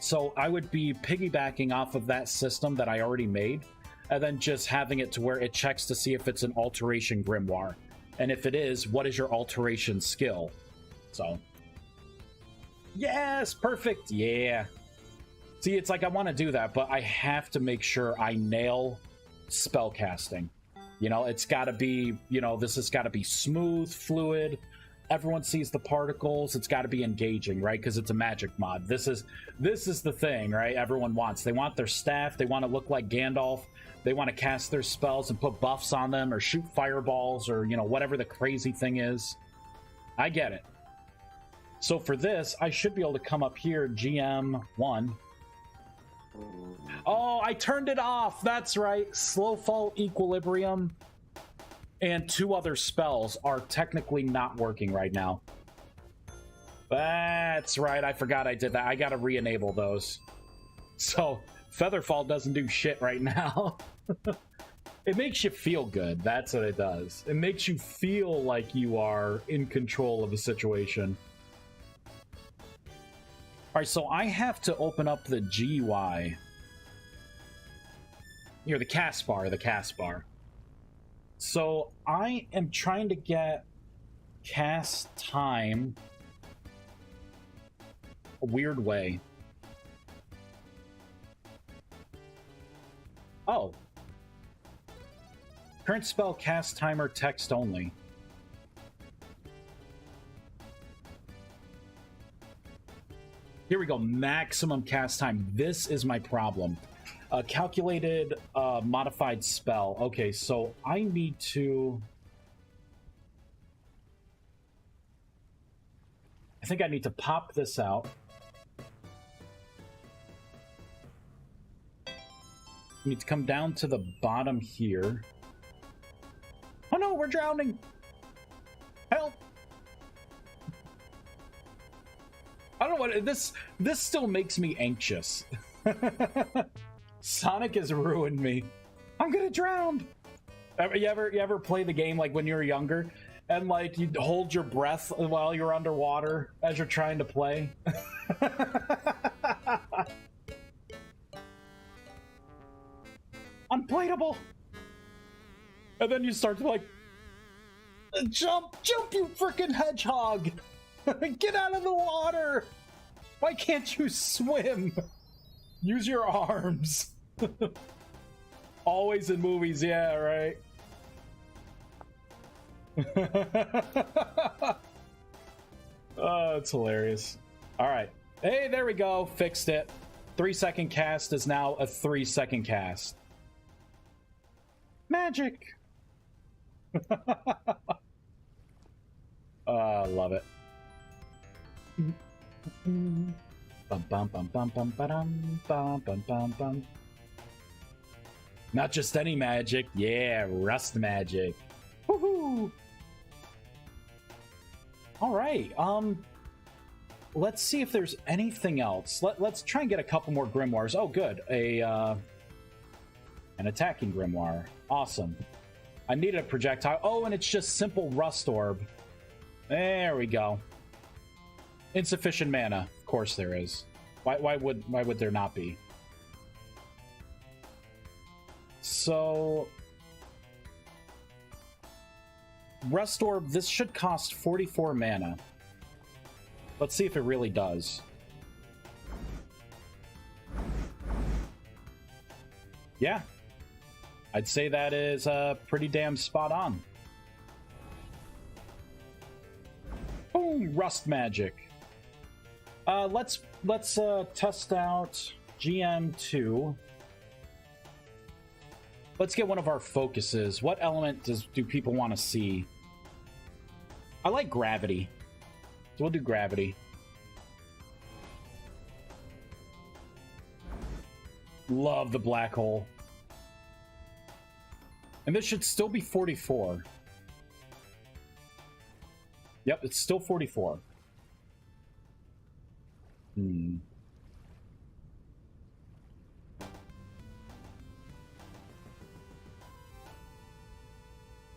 So I would be piggybacking off of that system that I already made, and then just having it to where it checks to see if it's an alteration grimoire. And if it is, what is your alteration skill? So, yes, perfect, yeah. See, it's like I want to do that, but I have to make sure I nail spell casting. You know, it's got to be, you know, this has got to be smooth, fluid. Everyone sees the particles. It's got to be engaging, right? Because it's a magic mod. This is the thing, right? Everyone wants. They want their staff. They want to look like Gandalf. They want to cast their spells and put buffs on them, or shoot fireballs, or, you know, whatever the crazy thing is. I get it. So for this, I should be able to come up here, GM1. Oh, I turned it off. That's right. Slow Fall, Equilibrium, and 2 other spells are technically not working right now. That's right. I forgot I did that. I got to re-enable those. So Featherfall doesn't do shit right now. It makes you feel good. That's what it does. It makes you feel like you are in control of a situation. All right, so I have to open up the GUI. Here, the cast bar. So I am trying to get cast time a weird way. Oh. Current spell cast timer text only. Here we go, maximum cast time. This is my problem. Calculated modified spell. Okay, so I need to... I think I need to pop this out. I need to come down to the bottom here. Oh no, we're drowning! Help! I don't know what this still makes me anxious. Sonic has ruined me. I'm gonna drown. You ever play the game like when you were younger, and like you hold your breath while you're underwater as you're trying to play? Unplayable. And then you start to like jump, you freaking hedgehog! Get out of the water! Why can't you swim? Use your arms. Always in movies, yeah, right? Oh, it's hilarious. Alright. Hey, there we go. Fixed it. 3-second cast is now a 3-second cast. Magic! I love it. Bum, bum, bum, bum, bum, ba-dum, bum, bum, bum, bum. Not just any magic, yeah, rust magic. Woohoo! All right, let's see if there's anything else. Let's try and get a couple more grimoires. Oh, good, an attacking grimoire. Awesome. I needed a projectile. Oh, and it's just simple rust orb. There we go. Insufficient mana. Of course there is. Why would there not be? So Rust Orb, this should cost 44 mana. Let's see if it really does. Yeah. I'd say that is pretty damn spot on. Boom, rust magic. Let's test out GM2. Let's get one of our focuses. What element do people want to see? I like gravity, so we'll do gravity. Love the black hole. And this should still be 44. Yep, it's still 44.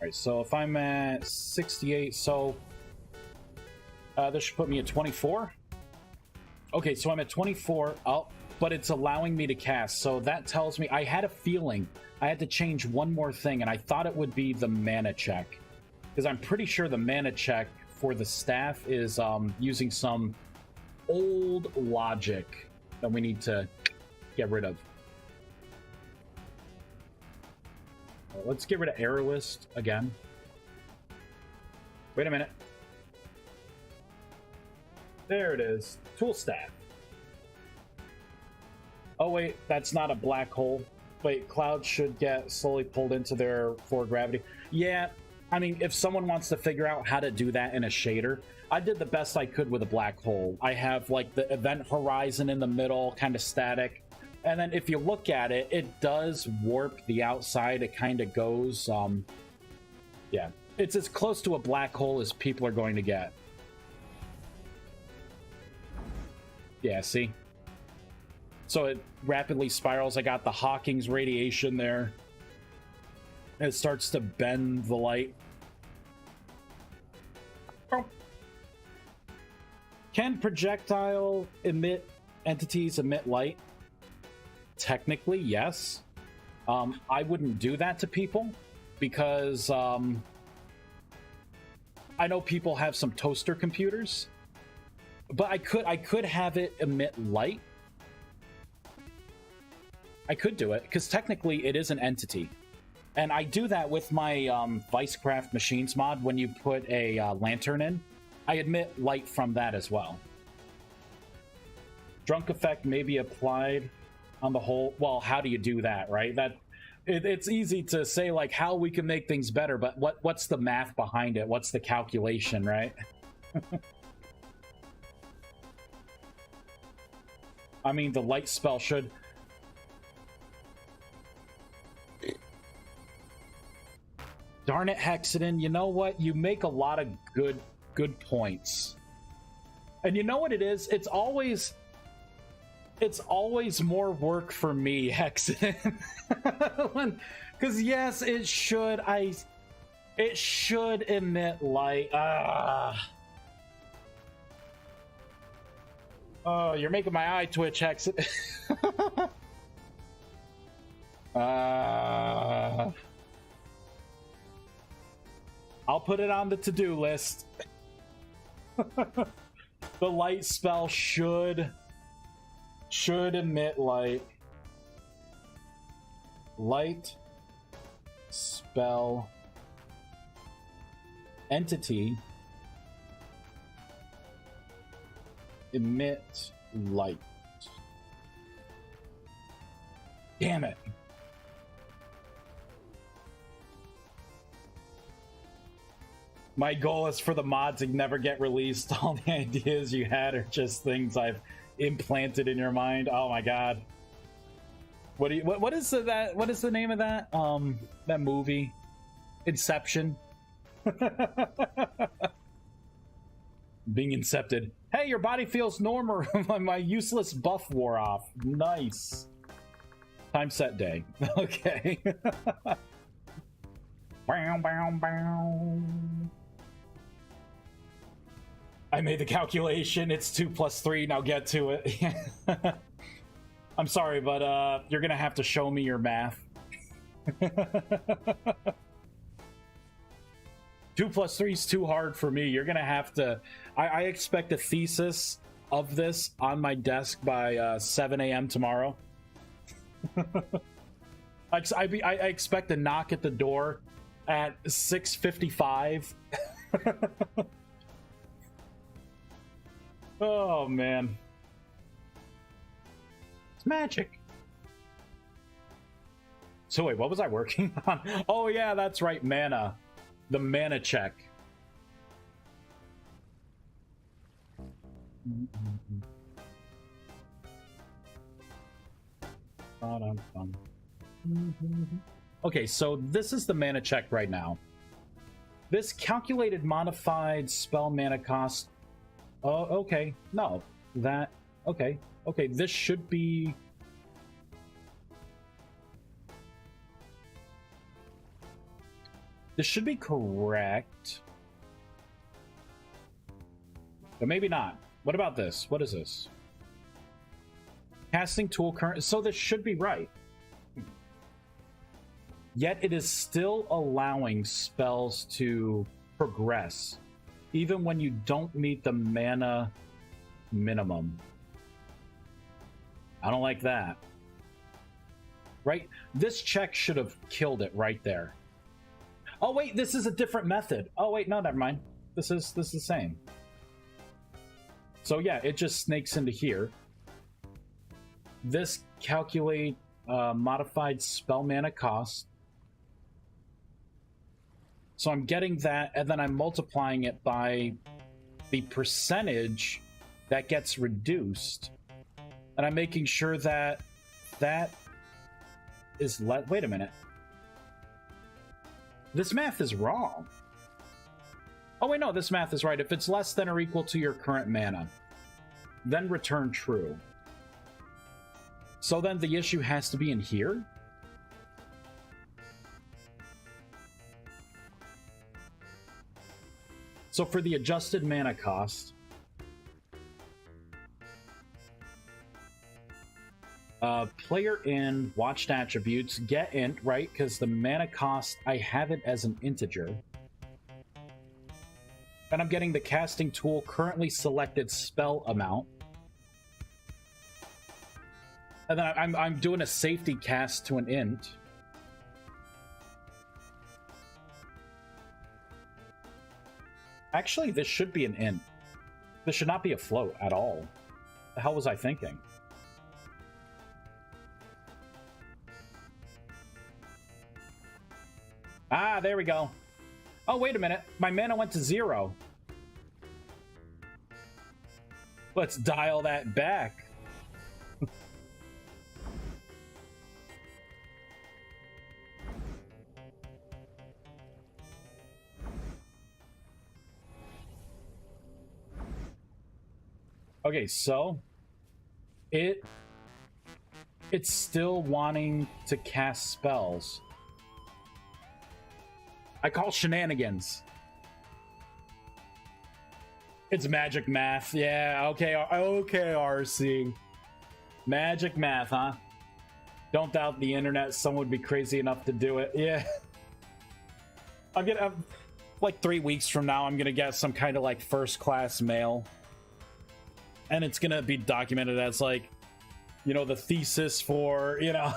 Alright, so if I'm at 68, so this should put me at 24. Okay, so I'm at 24. Oh, but it's allowing me to cast, so that tells me I had a feeling I had to change one more thing, and I thought it would be the mana check, because I'm pretty sure the mana check for the staff is using some old logic that we need to get rid of. Let's get rid of error list again. Wait a minute. There it is. Tool staff. Oh wait, that's not a black hole. Wait, clouds should get slowly pulled into their forward gravity. Yeah, I mean, if someone wants to figure out how to do that in a shader, I did the best I could with a black hole. I have like the event horizon in the middle, kind of static. And then if you look at it, it does warp the outside. It kind of goes, yeah. It's as close to a black hole as people are going to get. Yeah, see? So it rapidly spirals. I got the Hawking's radiation there. It starts to bend the light. Oh. Can projectile entities emit light? Technically, yes. I wouldn't do that to people because I know people have some toaster computers, but I could have it emit light. I could do it because technically it is an entity, and I do that with my ViesCraft machines mod. When you put a lantern in, I emit light from that as well. Drunk effect may be applied on the whole. Well, how do you do that, right? It's easy to say like how we can make things better, but what's the math behind it? What's the calculation, right? I mean, the light spell should. Darn it, Hexadin, you know what? You make a lot of good points. And you know what it is? It's always more work for me, Hexadin. Because yes, it should emit light. Oh, you're making my eye twitch, Hexadin. I'll put it on the to-do list. The light spell should emit light. Light spell entity emit light. Damn it. My goal is for the mod to never get released. All the ideas you had are just things I've implanted in your mind. Oh my god. What is the name of that? That movie? Inception? Being incepted. Hey, your body feels normal. My useless buff wore off. Nice. Time set day. Okay. Bow, bow, bow. I made the calculation. It's 2 plus 3. Now get to it. I'm sorry, but you're gonna have to show me your math. 2+3 is too hard for me. You're gonna have to. I expect a thesis of this on my desk by 7 a.m. tomorrow. I expect a knock at the door at 6:55. Oh man, it's magic. So wait, what was I working on? Oh yeah, that's right, mana. The mana check. Okay, so this is the mana check right now. This calculated modified spell mana cost. Oh, okay. No, that. Okay. Okay, this should be. This should be correct. But maybe not. What about this? What is this? Casting tool current. So this should be right. Yet it is still allowing spells to progress, even when you don't meet the mana minimum. I don't like that. Right? This check should have killed it right there. Oh wait, this is a different method. Oh wait, no, never mind. This is the same. So yeah, it just snakes into here. This calculate modified spell mana cost. So I'm getting that, and then I'm multiplying it by the percentage that gets reduced. And I'm making sure that that is wait a minute. This math is wrong. Oh wait, no, this math is right. If it's less than or equal to your current mana, then return true. So then the issue has to be in here? So for the adjusted mana cost, player in watched attributes, get int, right? Because the mana cost, I have it as an integer. And I'm getting the casting tool currently selected spell amount. And then I'm doing a safety cast to an int. Actually, this should be an int. This should not be a float at all. The hell was I thinking? Ah, there we go. Oh, wait a minute. My mana went to 0. Let's dial that back. Okay, so it's still wanting to cast spells. I call shenanigans. It's magic math. Yeah, okay, okay, RC. Magic math, huh? Don't doubt the internet. Someone would be crazy enough to do it. Yeah. Like 3 weeks from now, I'm gonna get some kind of like first class mail. And it's gonna be documented as like, you know, the thesis for, you know,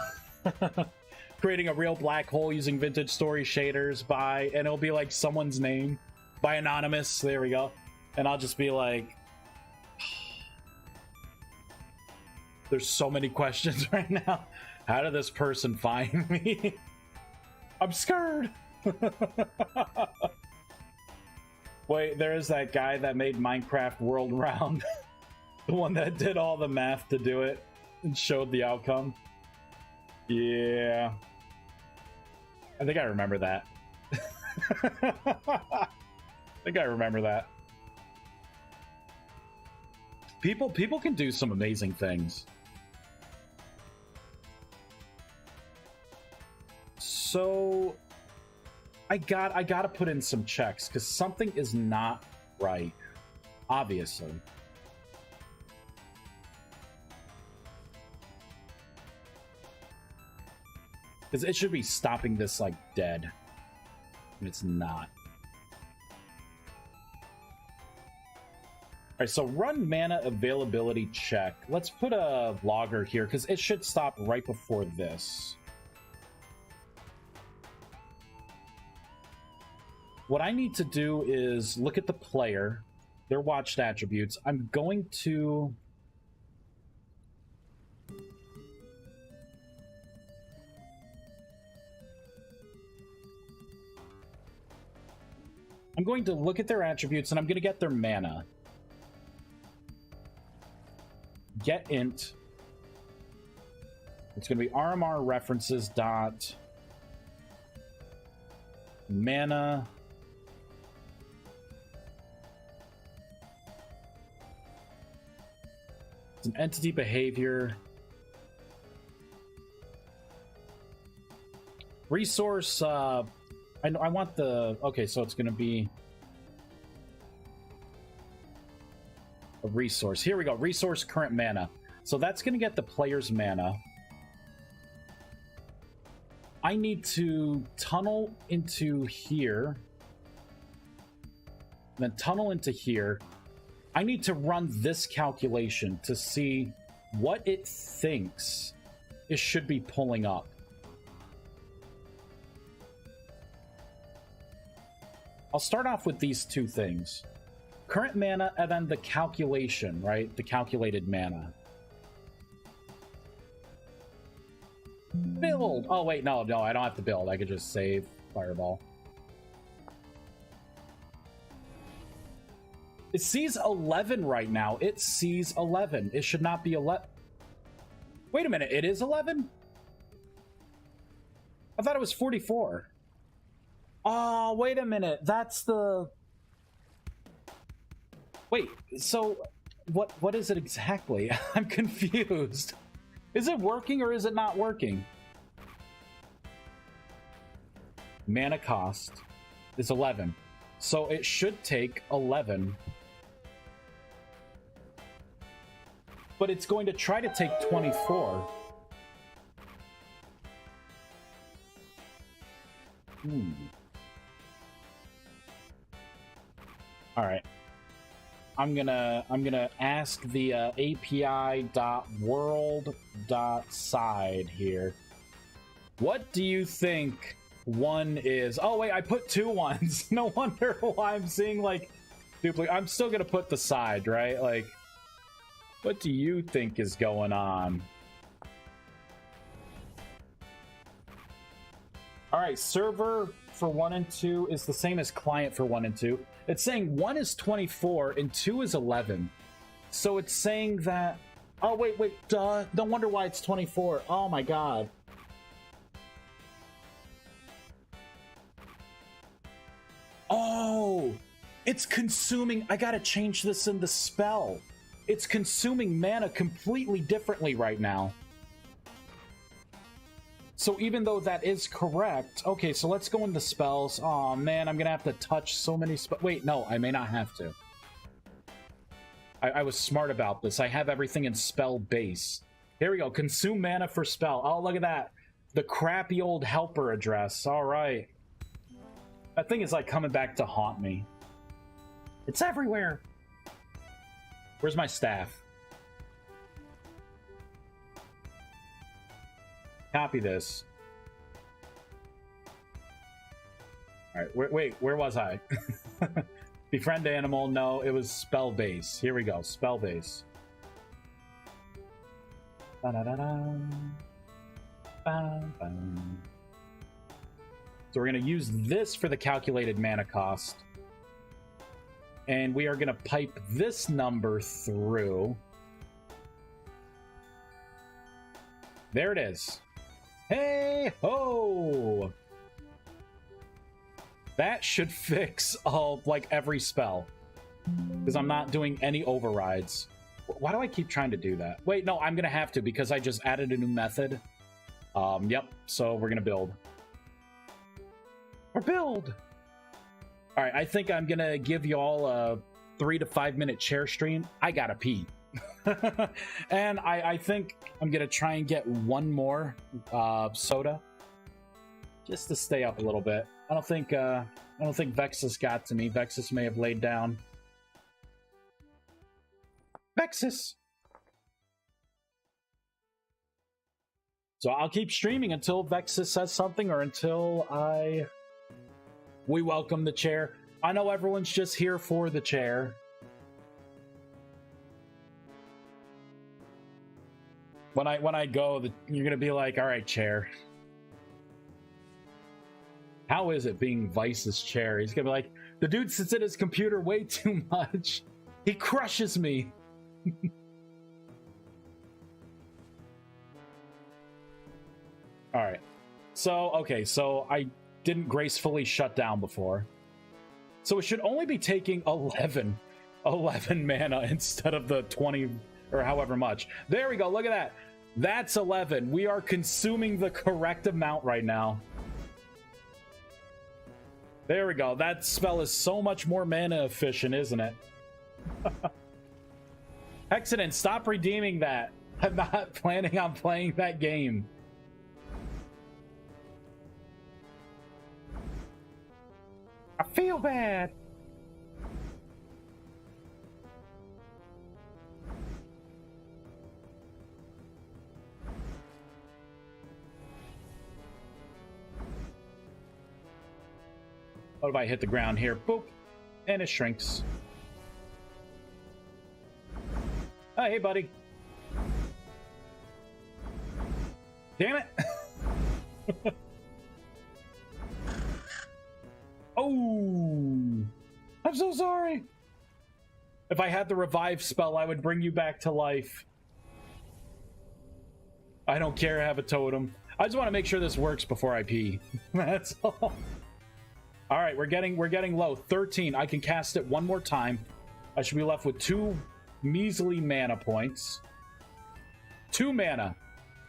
creating a real black hole using vintage story shaders by, and it'll be like someone's name by Anonymous. There we go. And I'll just be like, there's so many questions right now. How did this person find me? I'm scared. Wait, there is that guy that made Minecraft World Round. The one that did all the math to do it and showed the outcome. Yeah. I think I remember that. I think I remember that. People can do some amazing things. So I gotta put in some checks because something is not right, obviously. Because it should be stopping this like dead, and it's not. right, so run mana availability check. Let's put a logger here because it should stop right before this. What I need to do is look at the player, their watched attributes. I'm going to... look at their attributes and I'm going to get their mana. Get int. It's going to be RMR references dot mana it's an entity behavior resource. I want the okay, so it's going to be a resource. Here we go. Resource current mana. So that's going to get the player's mana. I need to tunnel into here. Then tunnel into here. I need to run this calculation to see what it thinks it should be pulling up. I'll start off with these two things. Current mana and then the calculation, right? The calculated mana. Build! Oh, wait, no, I don't have to build. I could just save Fireball. It sees 11 right now. It sees 11. It should not be 11. Wait a minute, it is 11? I thought it was 44. Oh, wait a minute. That's the... Wait, so what is it exactly? I'm confused. Is it working or is it not working? Mana cost is 11. So it should take 11. But it's going to try to take 24. All right. I'm gonna ask the API.world.side here. What do you think one is? Oh wait, I put 2 ones. No wonder why I'm seeing like duplicate. I'm still gonna put the side, right? Like, what do you think is going on? All right, server for 1 and 2 is the same as client for 1 and 2. It's saying 1 is 24 and 2 is 11. So it's saying that... Oh, wait, duh. No wonder why it's 24. Oh, my God. Oh! It's consuming... I gotta change this in the spell. It's consuming mana completely differently right now. So even though that is correct... Okay, so let's go into spells. Oh man, I'm gonna have to touch so many spells. Wait, no, I may not have to. I was smart about this. I have everything in spell base. Here we go. Consume mana for spell. Oh, look at that. The crappy old helper address. All right. That thing is like coming back to haunt me. It's everywhere. Where's my staff? Copy this. All right, wait, where was I? Befriend animal, no, it was spell base. Here we go, spell base. So we're going to use this for the calculated mana cost. And we are going to pipe this number through. There it is. Hey ho! That should fix all, like, every spell. Because I'm not doing any overrides. Why do I keep trying to do that? Wait, no, I'm going to have to because I just added a new method. Yep, so we're going to build. Or build! Alright, I think I'm going to give you all a 3 to 5 minute chair stream. I gotta pee. And I think I'm going to try and get one more soda. Just to stay up a little bit. I don't think Vexus got to me. Vexus may have laid down. Vexus. So I'll keep streaming until Vexus says something or until we welcome the chair. I know everyone's just here for the chair. When I go, you're gonna be like, all right, chair. How is it being Vice's chair? He's gonna be like, the dude sits at his computer way too much. He crushes me. All right. So, okay, so I didn't gracefully shut down before. So it should only be taking 11 mana instead of the 20 or however much. There we go. Look at that. That's 11. We are consuming the correct amount right now. There we go. That spell is so much more mana efficient, isn't it? Hexadin, stop redeeming that. I'm not planning on playing that game. I feel bad. What if I hit the ground here? Boop. And it shrinks. Oh, hey, buddy. Damn it. Oh, I'm so sorry. If I had the revive spell, I would bring you back to life. I don't care. I have a totem. I just want to make sure this works before I pee. That's all. All right, we're getting low. 13. I can cast it one more time. I should be left with 2 measly mana points. 2 mana.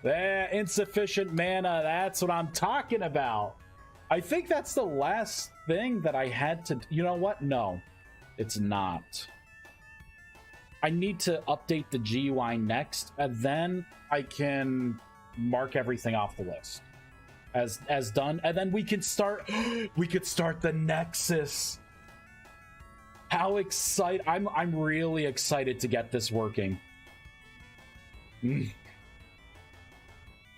Insufficient mana. That's what I'm talking about. I think that's the last thing that I had to... You know what? No, it's not. I need to update the GUI next, and then I can mark everything off the list as done, and then we can start... we could start the Nexus. How excited... I'm really excited to get this working.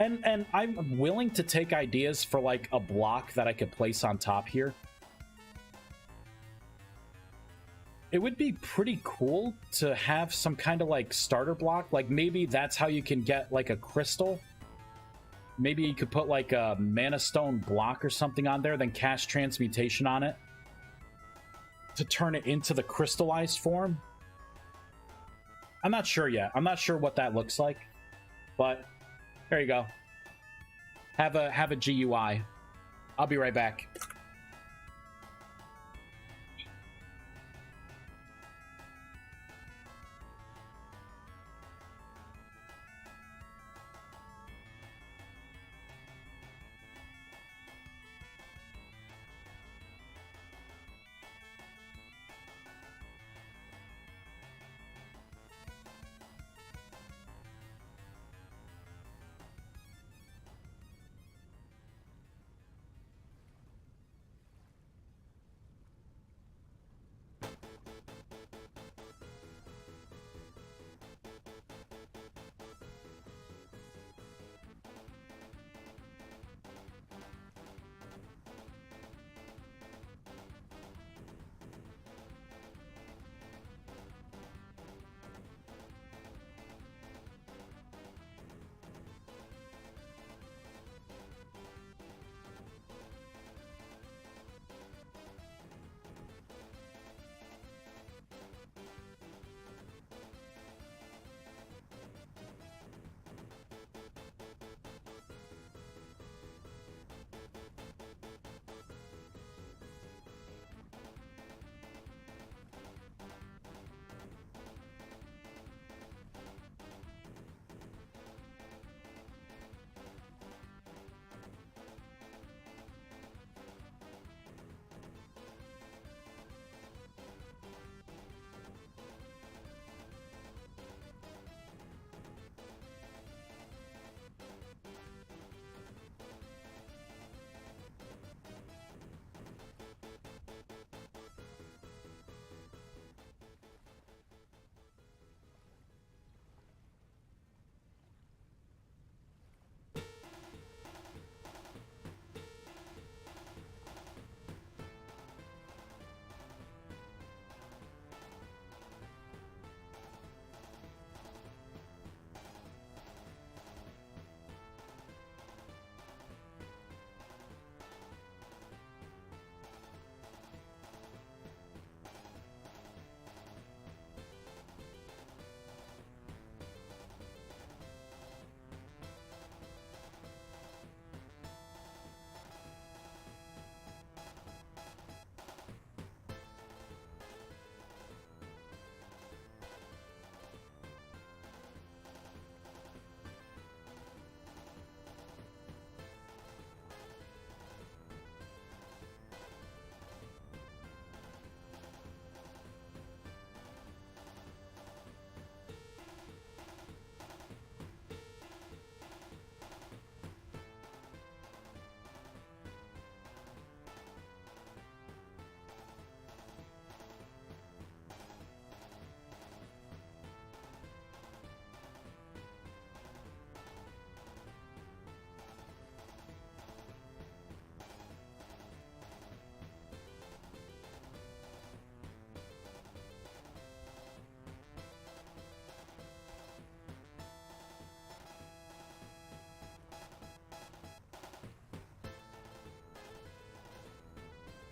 And I'm willing to take ideas for like a block that I could place on top here. It would be pretty cool to have some kind of like starter block. Like maybe that's how you can get like a crystal. Maybe you could put like a mana stone block or something on there, then cast transmutation on it to turn it into the crystallized form. I'm not sure yet. I'm not sure what that looks like, but there you go. Have a GUI. I'll be right back.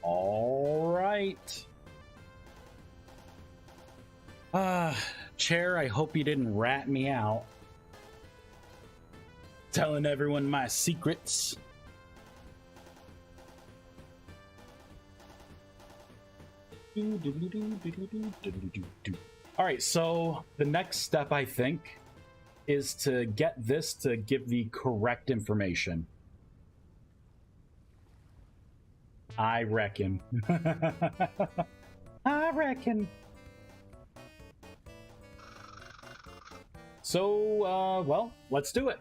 All right. Chair, I hope you didn't rat me out. Telling everyone my secrets. All right, so the next step, I think, is to get this to give the correct information. I reckon. I reckon. So, well, let's do it.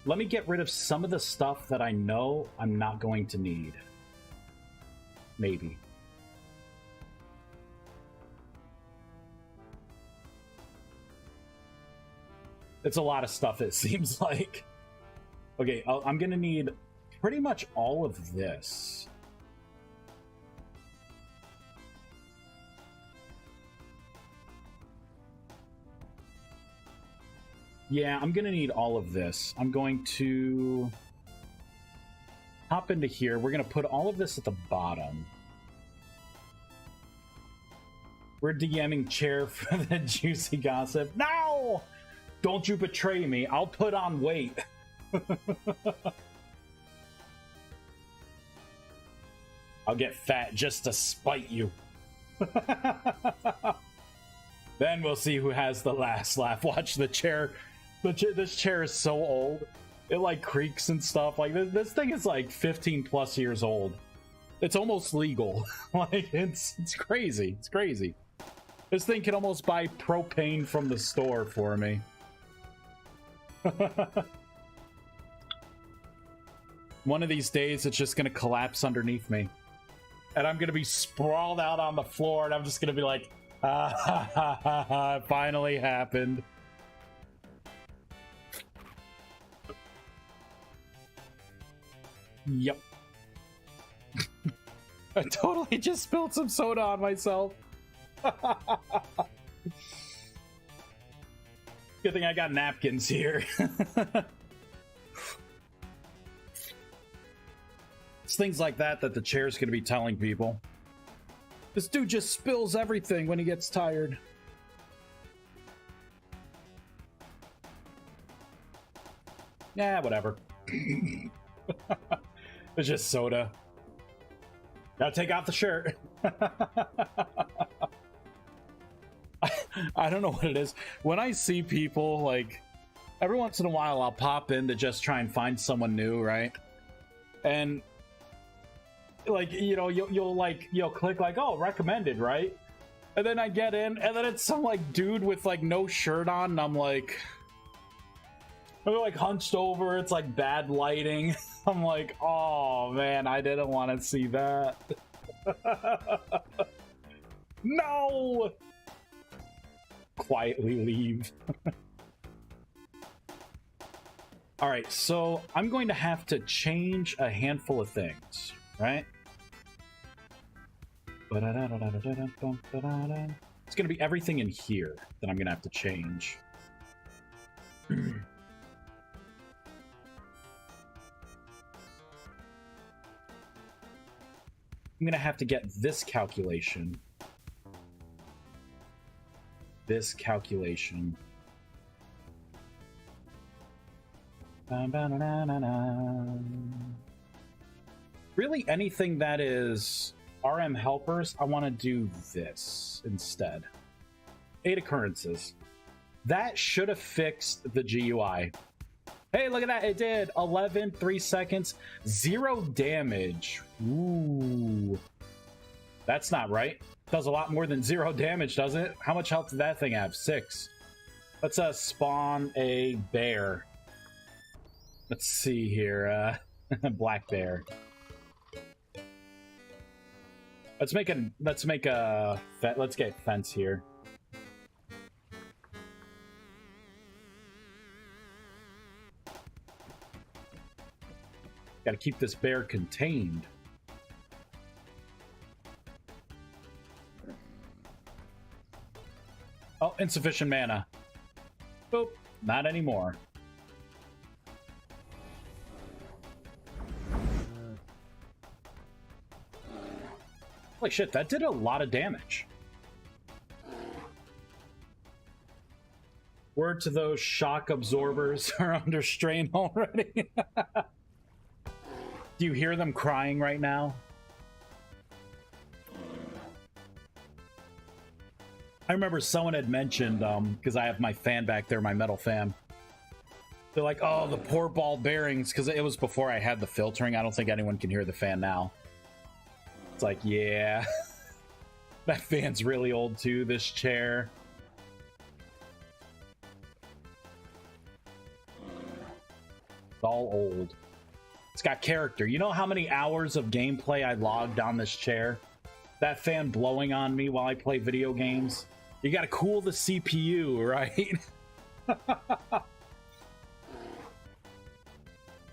Let me get rid of some of the stuff that I know I'm not going to need. Maybe. It's a lot of stuff, it seems like. Okay, I'm gonna need pretty much all of this. Yeah, I'm gonna need all of this. I'm going to hop into here. We're gonna put all of this at the bottom. We're DMing Chair for the juicy gossip. No! Don't you betray me. I'll put on weight. I'll get fat just to spite you. Then we'll see who has the last laugh. Watch the chair. This chair is so old. It like creaks and stuff. Like this thing is like 15 plus years old. It's almost legal. Like it's crazy. It's crazy. This thing can almost buy propane from the store for me. One of these days, it's just gonna collapse underneath me, and I'm gonna be sprawled out on the floor, and I'm just gonna be like, it finally happened. Yep. I totally just spilled some soda on myself. Good thing I got napkins here. It's things like that the chair's gonna be telling people. This dude just spills everything when he gets tired. Yeah, whatever. It's just soda. Gotta take off the shirt. I don't know what it is. When I see people, like, every once in a while I'll pop in to just try and find someone new, right? And, like, you know, you'll click, like, oh, recommended, right? And then I get in, and then it's some, like, dude with, like, no shirt on, and I'm like, hunched over, it's, like, bad lighting. I'm like, oh, man, I didn't want to see that. No! Quietly leave. All right, so I'm going to have to change a handful of things, right? It's going to be everything in here that I'm going to have to change. I'm going to have to get this calculation. Really, anything that is RM helpers, I want to do this instead. 8 occurrences. That should have fixed the GUI. Hey, look at that. It did 11, 3 seconds, 0 damage. Ooh. That's not right. Does a lot more than 0 damage, doesn't it? How much health did that thing have? 6. Let's spawn a bear. Let's see here. Black bear. Let's get fence here. Gotta keep this bear contained. Oh, insufficient mana. Boop. Not anymore. Holy shit, that did a lot of damage. Word to those shock absorbers are under strain already. Do you hear them crying right now? I remember someone had mentioned, because I have my fan back there, my metal fan. They're like, oh, the poor ball bearings, because it was before I had the filtering. I don't think anyone can hear the fan now. It's like, yeah. That fan's really old too, this chair. It's all old. It's got character. You know how many hours of gameplay I logged on this chair? That fan blowing on me while I play video games? You gotta cool the CPU, right?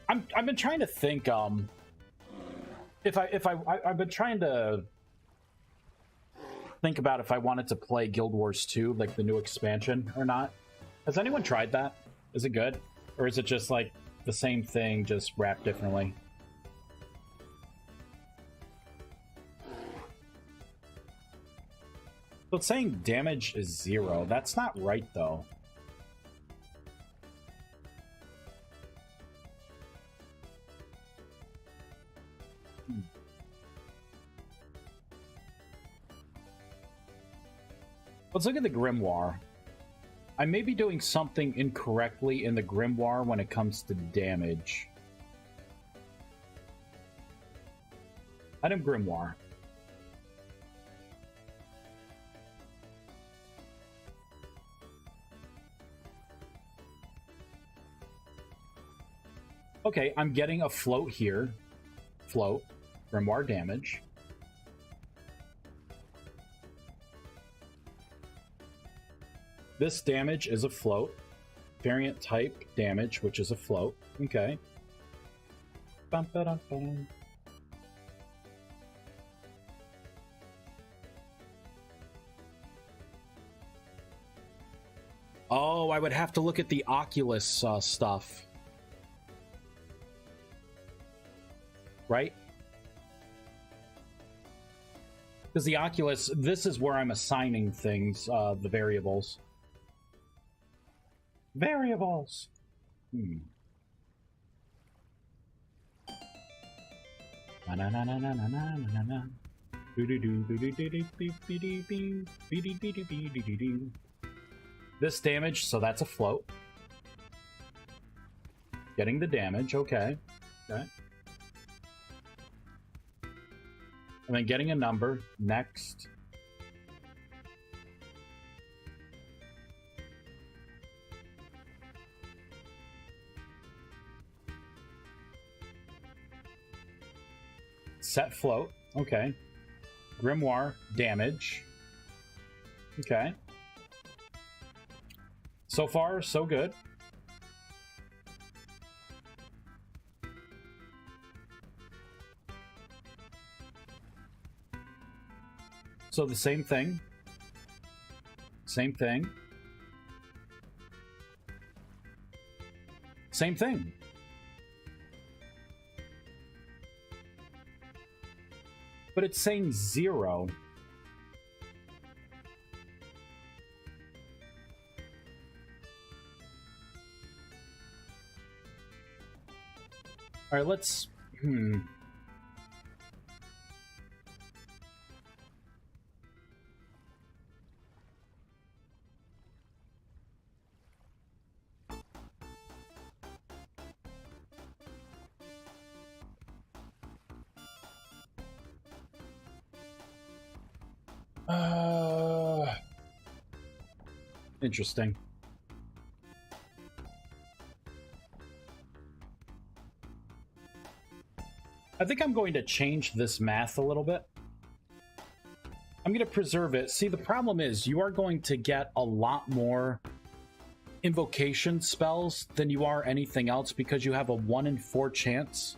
I've been trying to think, I've been trying to think about if I wanted to play Guild Wars 2, like the new expansion, or not. Has anyone tried that? Is it good? Or is it just like the same thing, just wrapped differently? So it's saying damage is 0. That's not right, though. Let's look at the Grimoire. I may be doing something incorrectly in the Grimoire when it comes to damage. Item Grimoire. Okay, I'm getting a float here. Float. Grimoire damage. This damage is a float. Variant type damage, which is a float. Okay. Bum, ba-dum, bum. Oh, I would have to look at the Oculus stuff. Right? Because the Oculus, this is where I'm assigning things, the variables. Variables. This damage, so that's a float. Getting the damage, okay. Okay. And then getting a number, next. Set float, okay. Grimoire, damage. Okay. So far, so good. So the same thing. Same thing. Same thing. But it's saying 0. All right, let's... Interesting. I think I'm going to change this math a little bit. I'm going to preserve it. See, the problem is you are going to get a lot more invocation spells than you are anything else because you have a 1 in 4 chance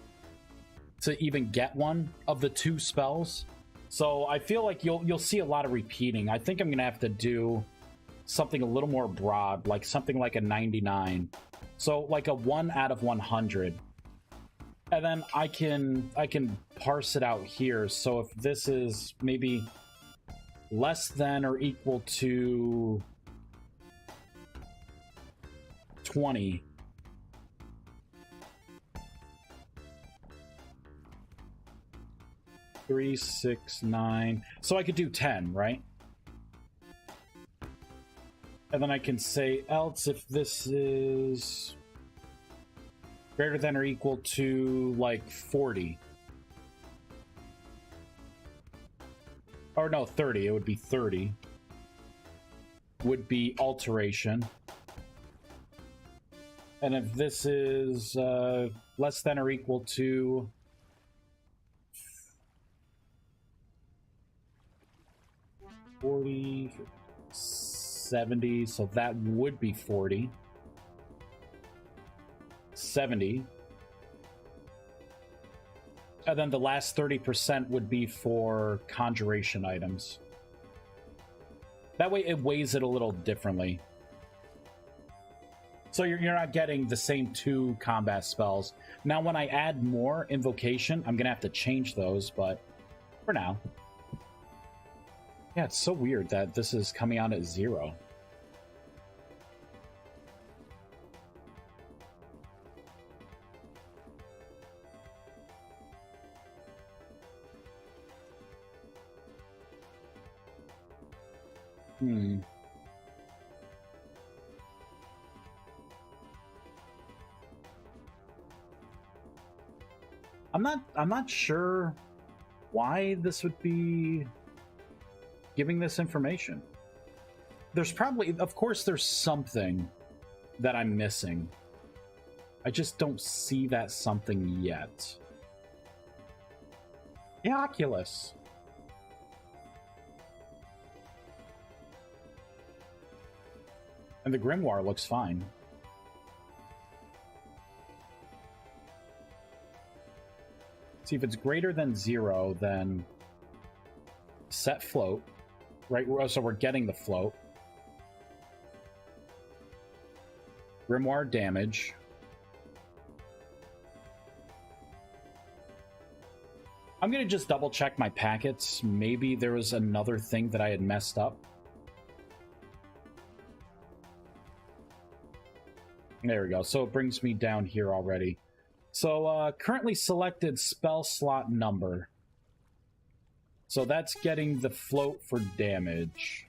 to even get one of the 2 spells. So I feel like you'll see a lot of repeating. I think I'm going to have to do something a little more broad, like something like a 99. So like a 1 out of 100. And then I can parse it out here. So if this is maybe less than or equal to 20, three, 6, 9. So I could do 10, right? And then I can say else if this is greater than or equal to like 40. Or no, 30. It would be 30. Would be alteration. And if this is less than or equal to 40, 70, so that would be 40. 70. And then the last 30% would be for conjuration items. That way it weighs it a little differently. So you're not getting the same 2 combat spells. Now when I add more invocation, I'm going to have to change those, but for now. Yeah, it's so weird that this is coming out at 0. I'm not sure why this would be giving this information. There's probably, of course, there's something that I'm missing. I just don't see that something yet. The Oculus. And the Grimoire looks fine. See, if it's greater than 0, then set float. Right, so we're getting the float. Grimoire damage. I'm going to just double check my packets. Maybe there was another thing that I had messed up. There we go. So it brings me down here already. So currently selected spell slot number. So that's getting the float for damage.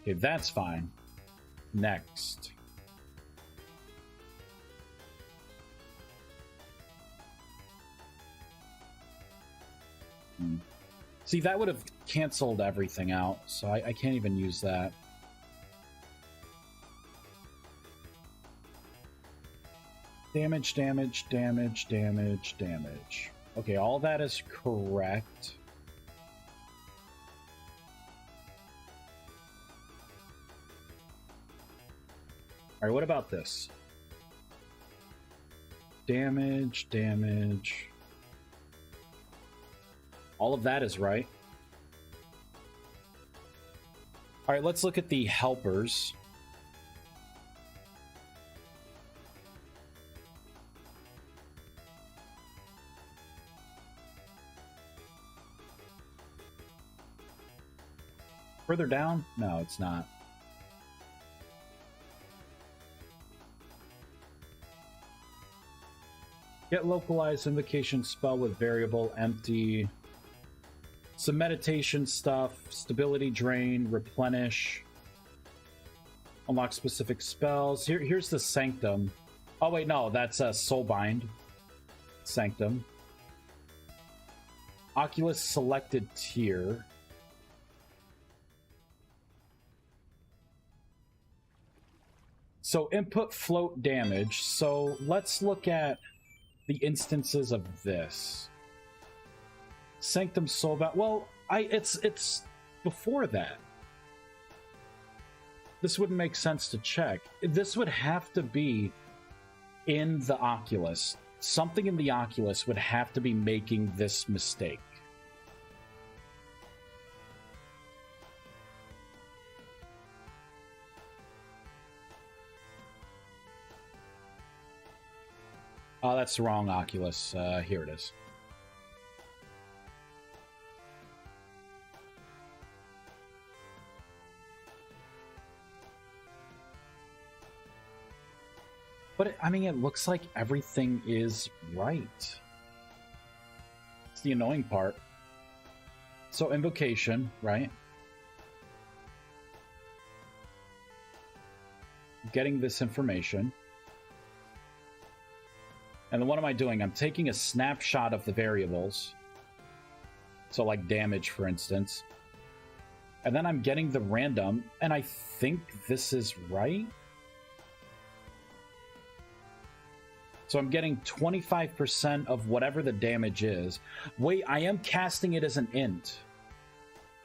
Okay, that's fine. Next. See, that would have canceled everything out, so I can't even use that. Damage, damage, damage, damage, damage. Okay, all that is correct. Alright, what about this? Damage, damage. All of that is right. Alright, let's look at the helpers. Further down? No, it's not. Get localized invocation spell with variable empty. Some meditation stuff, stability drain, replenish. Unlock specific spells. Here's the Sanctum. Oh wait, no, that's a Soulbind. Sanctum. Oculus selected tier. So input float damage. So let's look at the instances of this. Sanctum Soulbound. Well, it's before that. This wouldn't make sense to check. This would have to be in the Oculus. Something in the Oculus would have to be making this mistake. Oh, that's the wrong Oculus. Here it is. But, I mean, it looks like everything is right. It's the annoying part. So, invocation, right? Getting this information. And then what am I doing? I'm taking a snapshot of the variables. So, like damage, for instance. And then I'm getting the random, and I think this is right. So I'm getting 25% of whatever the damage is. Wait, I am casting it as an int.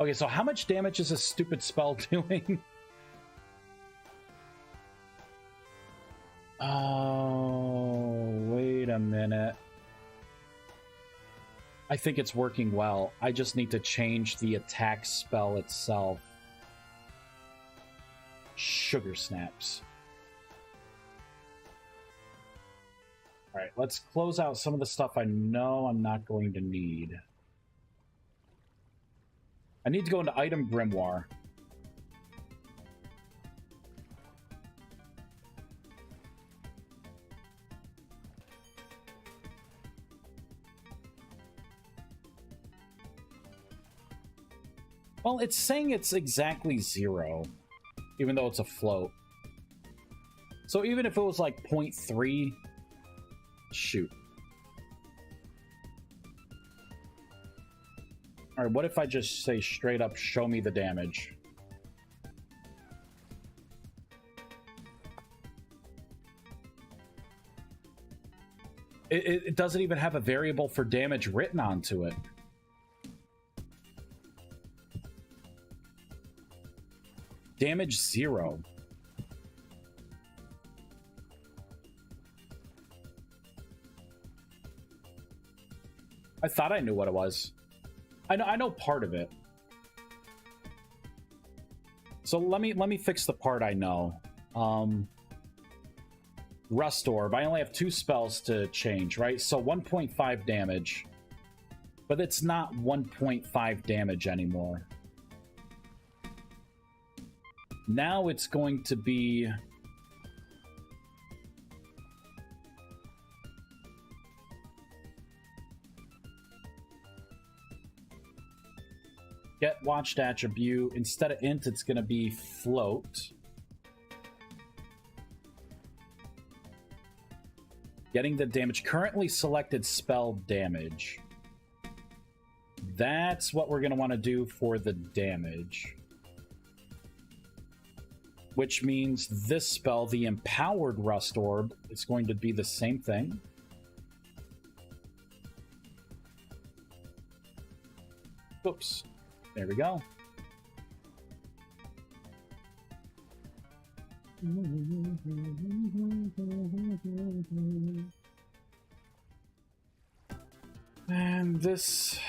Okay, so how much damage is this stupid spell doing? Oh, wait a minute. I think it's working well. I just need to change the attack spell itself. Sugar snaps. All right, let's close out some of the stuff I know I'm not going to need. I need to go into Item Grimoire. Well, it's saying it's exactly 0, even though it's a float. So even if it was like 0.3... Shoot. Alright, what if I just say straight up, show me the damage? It doesn't even have a variable for damage written onto it. Damage 0. I thought I knew what it was. I know part of it. So let me fix the part I know. Rust Orb. I only have 2 spells to change, right? So 1.5 damage. But it's not 1.5 damage anymore. Now it's going to be... Get watched attribute. Instead of int, it's going to be float. Getting the damage. Currently selected spell damage. That's what we're going to want to do for the damage. Which means this spell, the Empowered Rust Orb, is going to be the same thing. Oops. There we go. And this...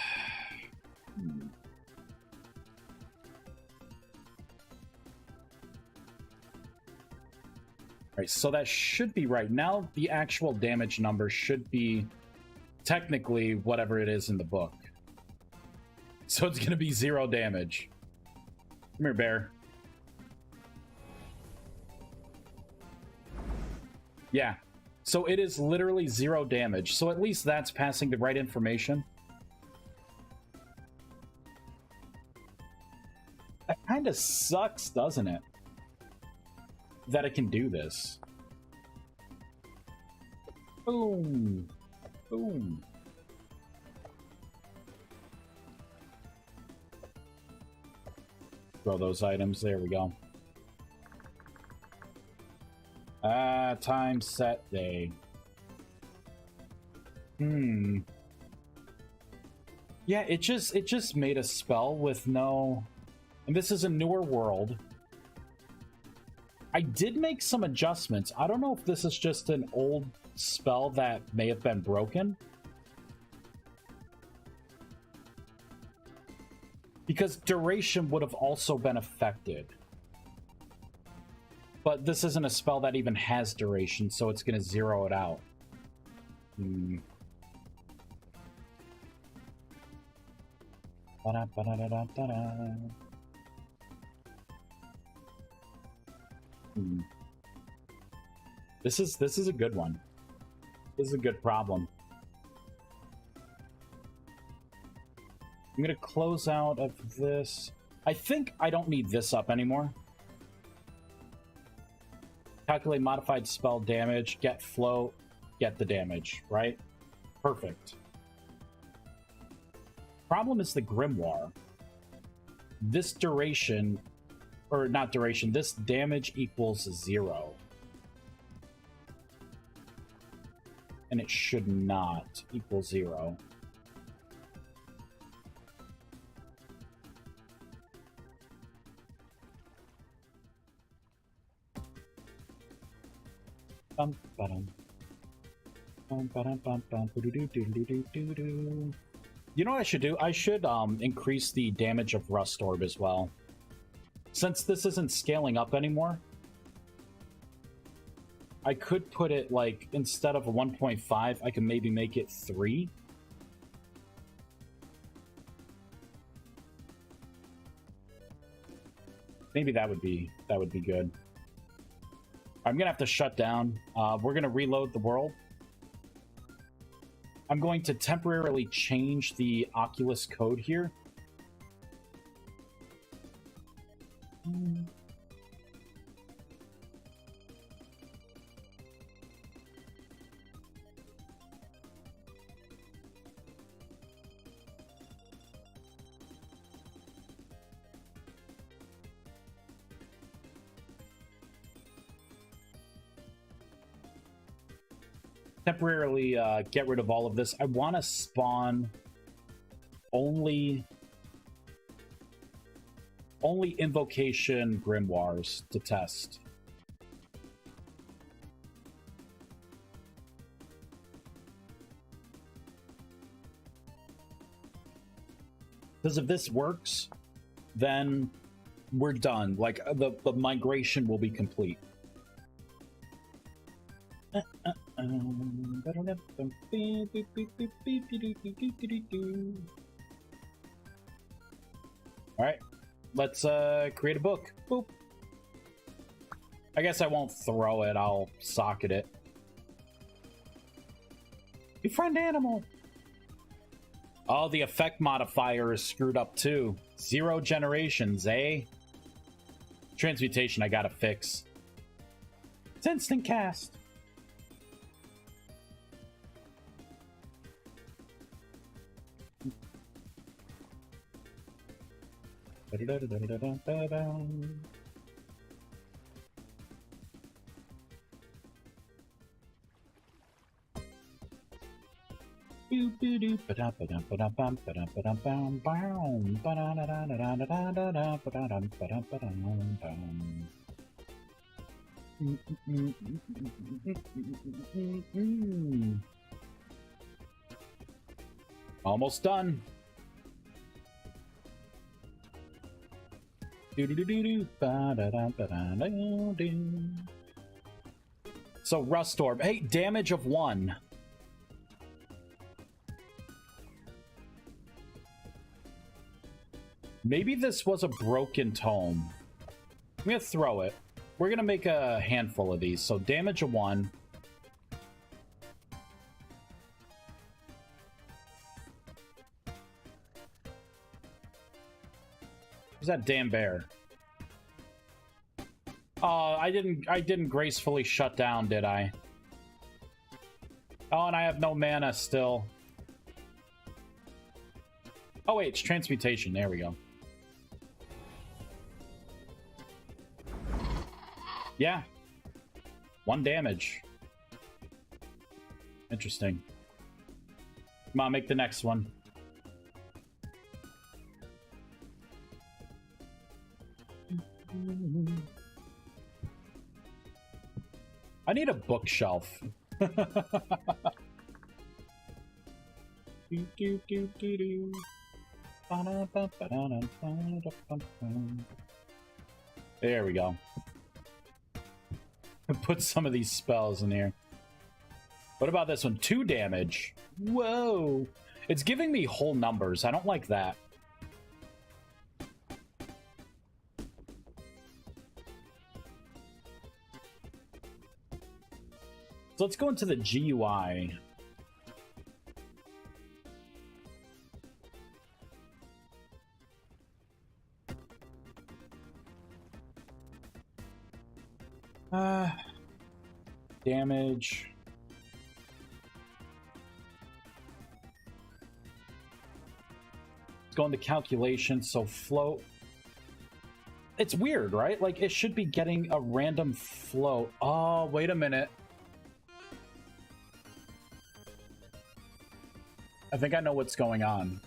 Alright, so that should be right. Now the actual damage number should be technically whatever it is in the book. So it's going to be 0 damage. Come here, bear. Yeah. So it is literally 0 damage. So at least that's passing the right information. That kind of sucks, doesn't it? That it can do this. Boom. Boom. Throw those items. There we go. Time, set, day. Yeah, it just made a spell with no... And this is a newer world. I did make some adjustments. I don't know if this is just an old spell that may have been broken. Because duration would have also been affected. But this isn't a spell that even has duration, so it's going to zero it out. Hmm. Ba-da-ba-da-da-da-da. Hmm. This is a good one. This is a good problem. I'm gonna close out of this. I think I don't need this up anymore. Calculate modified spell damage, get float, get the damage, right? Perfect. Problem is the Grimoire. This duration, or not duration, this damage equals 0. And it should not equal 0. Bum, ba-dum. Bum, ba-dum, bum, bum, boo-doo-doo-doo-doo-doo-doo. You know what I should do? I should increase the damage of Rust Orb as well. Since this isn't scaling up anymore, I could put it, like, instead of a 1.5, I can maybe make it 3. Maybe that would be good. I'm gonna have to shut down. We're gonna reload the world. I'm going to temporarily change the Oculus code here. Temporarily get rid of all of this. I want to spawn only invocation grimoires to test. Because if this works, then we're done. Like, the migration will be complete. Alright, let's create a book. Boop. I guess I won't throw it, I'll socket it. Befriend animal! Oh, the effect modifier is screwed up too. 0 generations, eh? Transmutation I gotta fix. It's instant cast. Almost done. So Rust Orb. Hey, damage of 1. Maybe this was a broken tome. I'm gonna throw it. We're gonna make a handful of these. So damage of 1. Who's that damn bear? Oh, I didn't gracefully shut down, did I? Oh, and I have no mana still. Oh wait, it's transmutation. There we go. Yeah. 1 damage. Interesting. Come on, make the next one. I need a bookshelf. There we go. Put some of these spells in here. What about this one? 2 damage. Whoa. It's giving me whole numbers. I don't like that. So let's go into the GUI. Damage. Let's go into calculation, so float. It's weird, right? Like, it should be getting a random float. Oh, wait a minute. I think I know what's going on.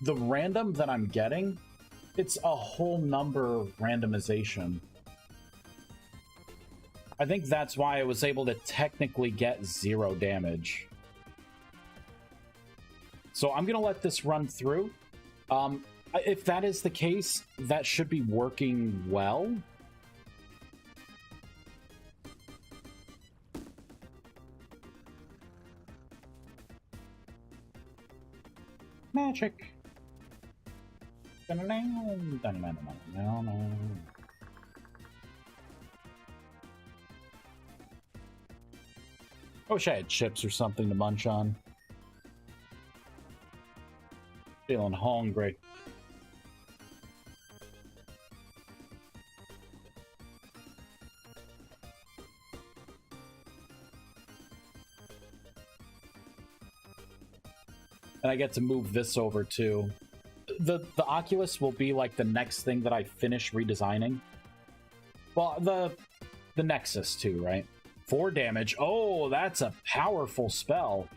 The random that I'm getting, it's a whole number randomization. I think that's why I was able to technically get 0 damage. So I'm gonna let this run through. If that is the case, that should be working well. Magic. I wish I had chips or something to munch on. Feeling hungry. And I get to move this over too. The Oculus will be like the next thing that I finish redesigning. Well, the Nexus too, right? 4 damage. Oh, that's a powerful spell.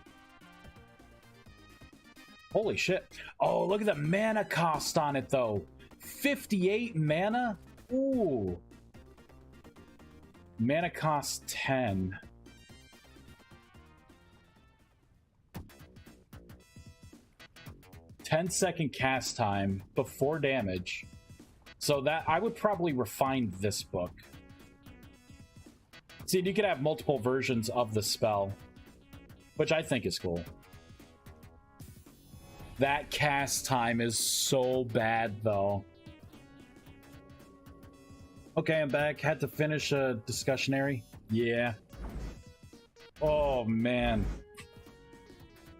Holy shit. Oh, look at the mana cost on it though. 58 mana? Ooh. Mana cost 10. Ten-second cast time, but 4 damage. So that I would probably refine this book. See, you could have multiple versions of the spell, which I think is cool. That cast time is so bad, though. Okay, I'm back. Had to finish a discussionary. Yeah. Oh, man.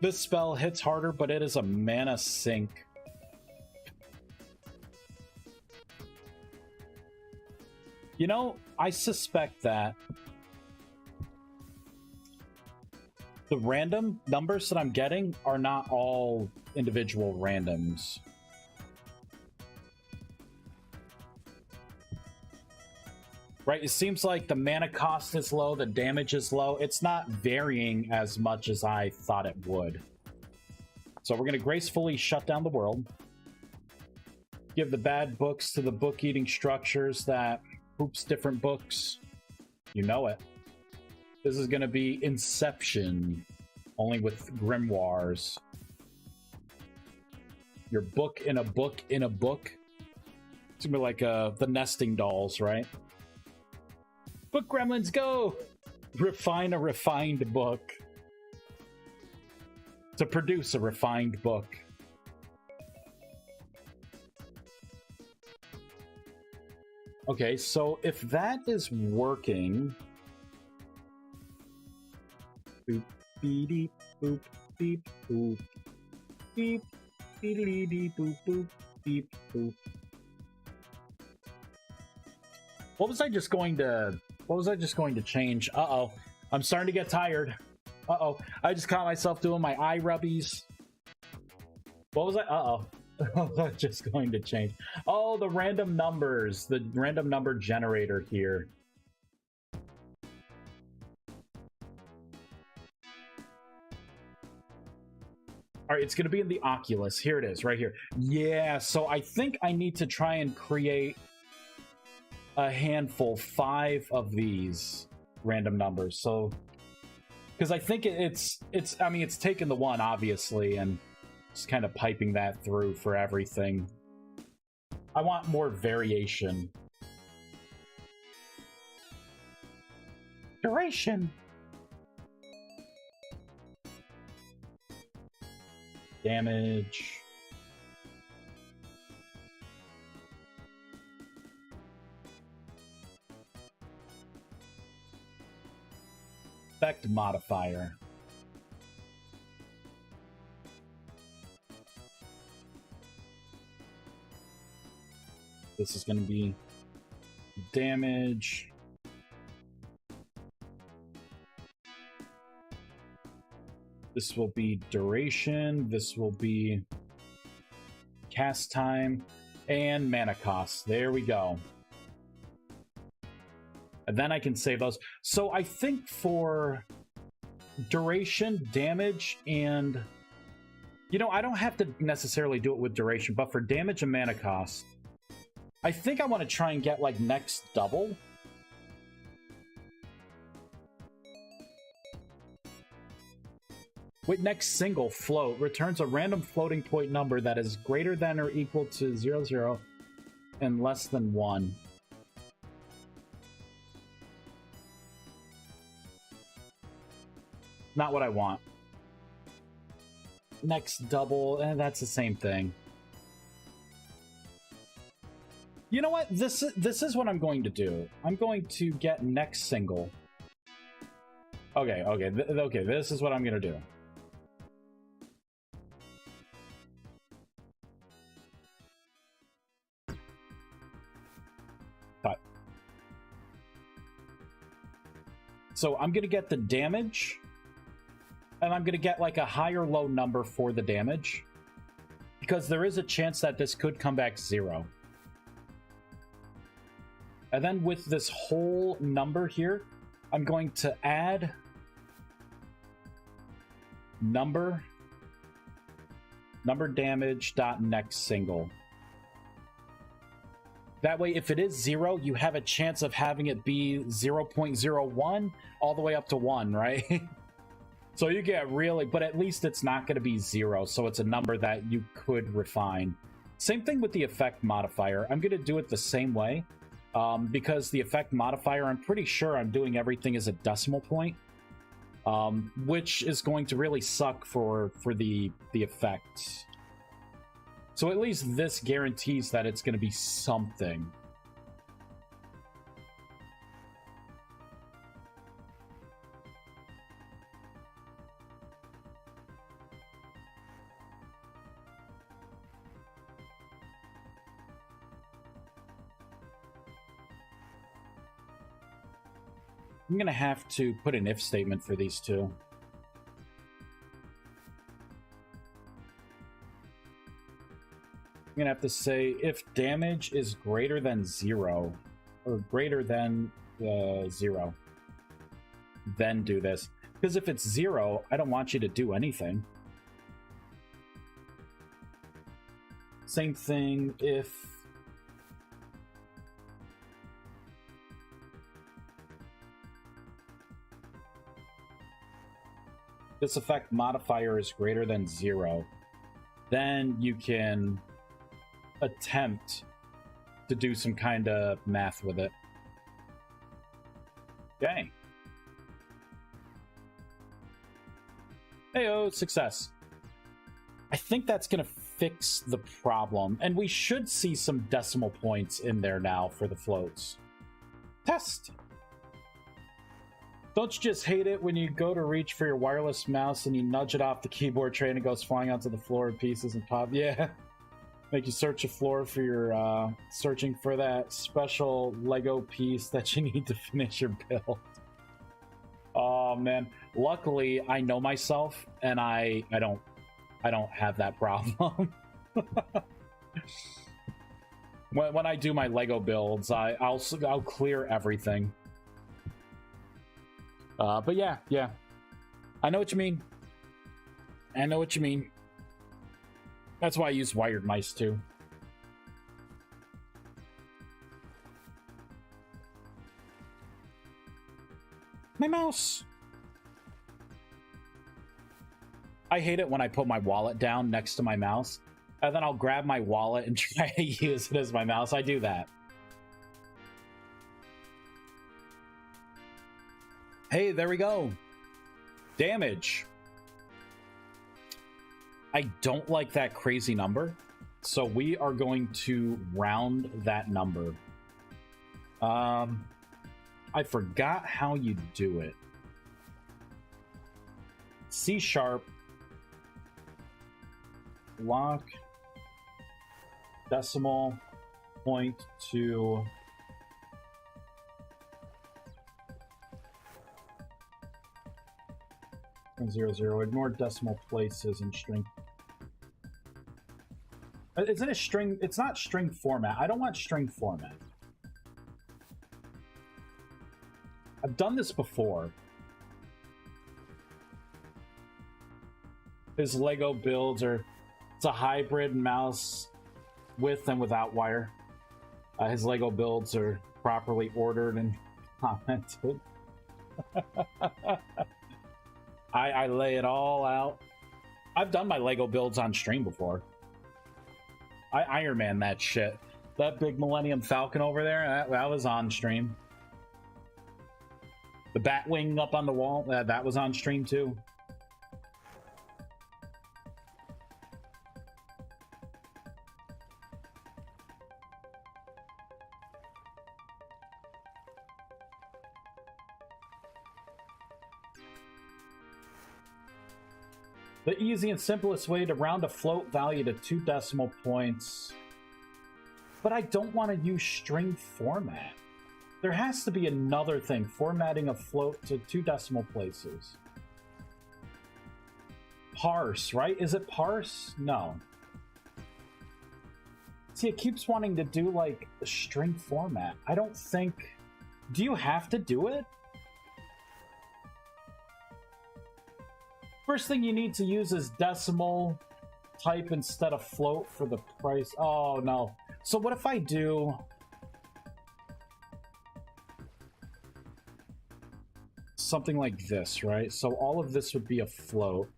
This spell hits harder, but it is a mana sink. You know, I suspect that the random numbers that I'm getting are not all individual randoms. Right, it seems like the mana cost is low, the damage is low. It's not varying as much as I thought it would. So we're going to gracefully shut down the world. Give the bad books to the book-eating structures that poops different books. You know it. This is going to be Inception, only with grimoires. Your book in a book in a book. It's going to be like the nesting dolls, right? Book gremlins, go! Refine a refined book. To produce a refined book. Okay, so if that is working... Boop, beep, boop, beep, boop. Beep, beep, boop, boop, beep, boop. What was I just going to change? Uh-oh. I'm starting to get tired. Uh-oh. I just caught myself doing my eye rubbies. What was I? Uh-oh. What was I just going to change? Oh, the random numbers. The random number generator here. All right, it's going to be in the Oculus. Here it is, right here. Yeah, so I think I need to try and create a handful, 5 of these random numbers. So, because I think it's I mean, it's taken the one, obviously, and just kind of piping that through for everything. I want more variation. Duration. damage. Effect modifier. This is going to be damage. This will be duration. This will be cast time and mana cost. There we go. And then I can save those. So I think for duration, damage, and... You know, I don't have to necessarily do it with duration, but for damage and mana cost, I think I want to try and get, like, next double. With next single, float returns a random floating point number that is greater than or equal to 0, 0 and less than 1. Not what I want. Next double, that's the same thing. You know what? This is what I'm going to do. I'm going to get next single. Okay, okay, this is what I'm going to do. Cut. So I'm going to get the damage, and I'm going to get like a high or low number for the damage, because there is a chance that this could come back 0. And then with this whole number here, I'm going to add number damage dot next single. That way, if it is 0, you have a chance of having it be 0.01 all the way up to 1, right? So you get really, but at least it's not going to be 0, so it's a number that you could refine. Same thing with the effect modifier. I'm going to do it the same way. Because the effect modifier, I'm pretty sure I'm doing everything as a decimal point, which is going to really suck for the effects. So at least this guarantees that it's going to be something. I'm going to have to put an if statement for these two. I'm going to have to say if damage is greater than 0, or greater than 0, then do this. Because if it's 0, I don't want you to do anything. Same thing if... this effect modifier is greater than 0, then you can attempt to do some kind of math with it. Okay. Heyo, success. I think that's going to fix the problem, and we should see some decimal points in there now for the floats. Test! Don't you just hate it when you go to reach for your wireless mouse and you nudge it off the keyboard tray and it goes flying onto the floor in pieces and pop? Yeah. Make you search the floor for your, searching for that special Lego piece that you need to finish your build. Oh, man. Luckily, I know myself, and I don't have that problem. When I do my Lego builds, I'll clear everything. But yeah. I know what you mean. I know what you mean. That's why I use wired mice, too. My mouse! I hate it when I put my wallet down next to my mouse, and then I'll grab my wallet and try to use it as my mouse. I do that. Hey, there we go. Damage. I don't like that crazy number, so we are going to round that number. I forgot how you do it. C#, lock, decimal point to 0, ignore decimal places and string. Isn't it string? It's not string format. I don't want string format. I've done this before. His Lego builds are, it's a hybrid mouse with and without wire. His Lego builds are properly ordered and commented. I lay it all out. I've done my Lego builds on stream before. I Iron Man that shit. That big Millennium Falcon over there, that was on stream. The Batwing up on the wall, that was on stream too. The easy and simplest way to round a float value to 2 decimal points. But I don't want to use string format. There has to be another thing, formatting a float to 2 decimal places. Parse, right? Is it parse? No. See, it keeps wanting to do like a string format. I don't think... Do you have to do it? First thing you need to use is decimal type instead of float for the price. Oh, no. So what if I do... something like this, right? So all of this would be a float.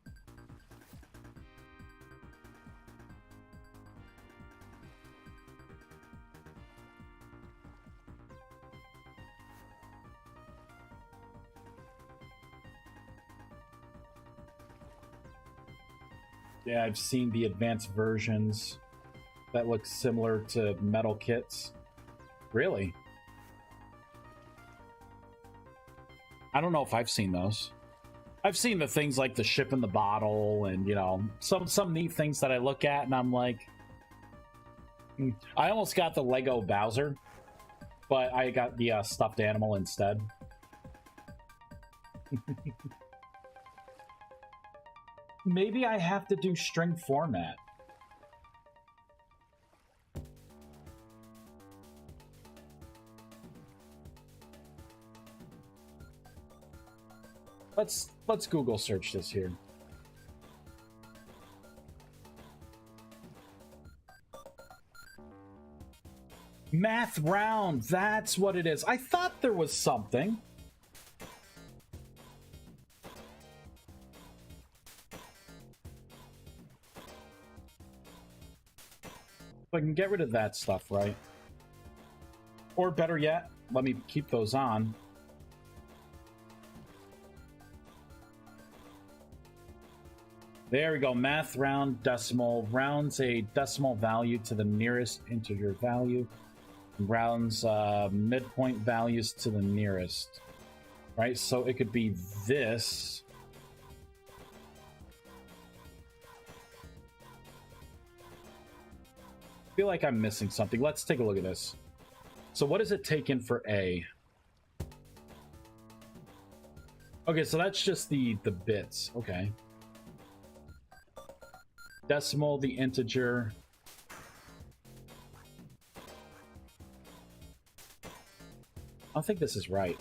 Yeah, I've seen the advanced versions that look similar to metal kits. Really? I don't know if I've seen those. I've seen the things like the ship in the bottle and, you know, some neat things that I look at and I'm like... I almost got the Lego Bowser, but I got the stuffed animal instead. Maybe I have to do string format. Let's Google search this here. Math round, that's what it is. I thought there was something. I can get rid of that stuff, right? Or better yet, let me keep those on. There we go. Math round decimal. Rounds a decimal value to the nearest integer value. Rounds midpoint values to the nearest. Right? So it could be this. I feel like I'm missing something. Let's take a look at this. So what does it take in for A? Okay, so that's just the bits. Okay. Decimal, the integer. I don't think this is right.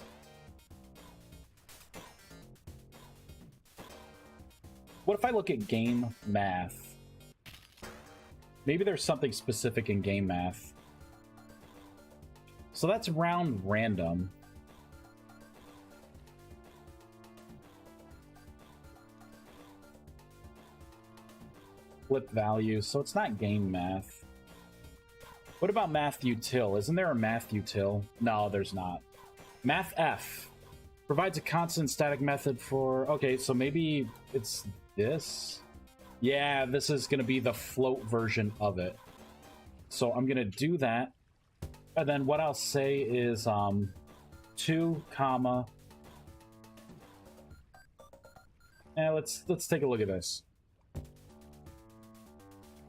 What if I look at game math? Maybe there's something specific in game math. So that's round random. Flip values, so it's not game math. What about math util? Isn't there a math util? No, there's not. Math F provides a constant static method for... Okay, so maybe it's this? Yeah, this is going to be the float version of it. So I'm going to do that. And then what I'll say is 2, comma. Let's take a look at this.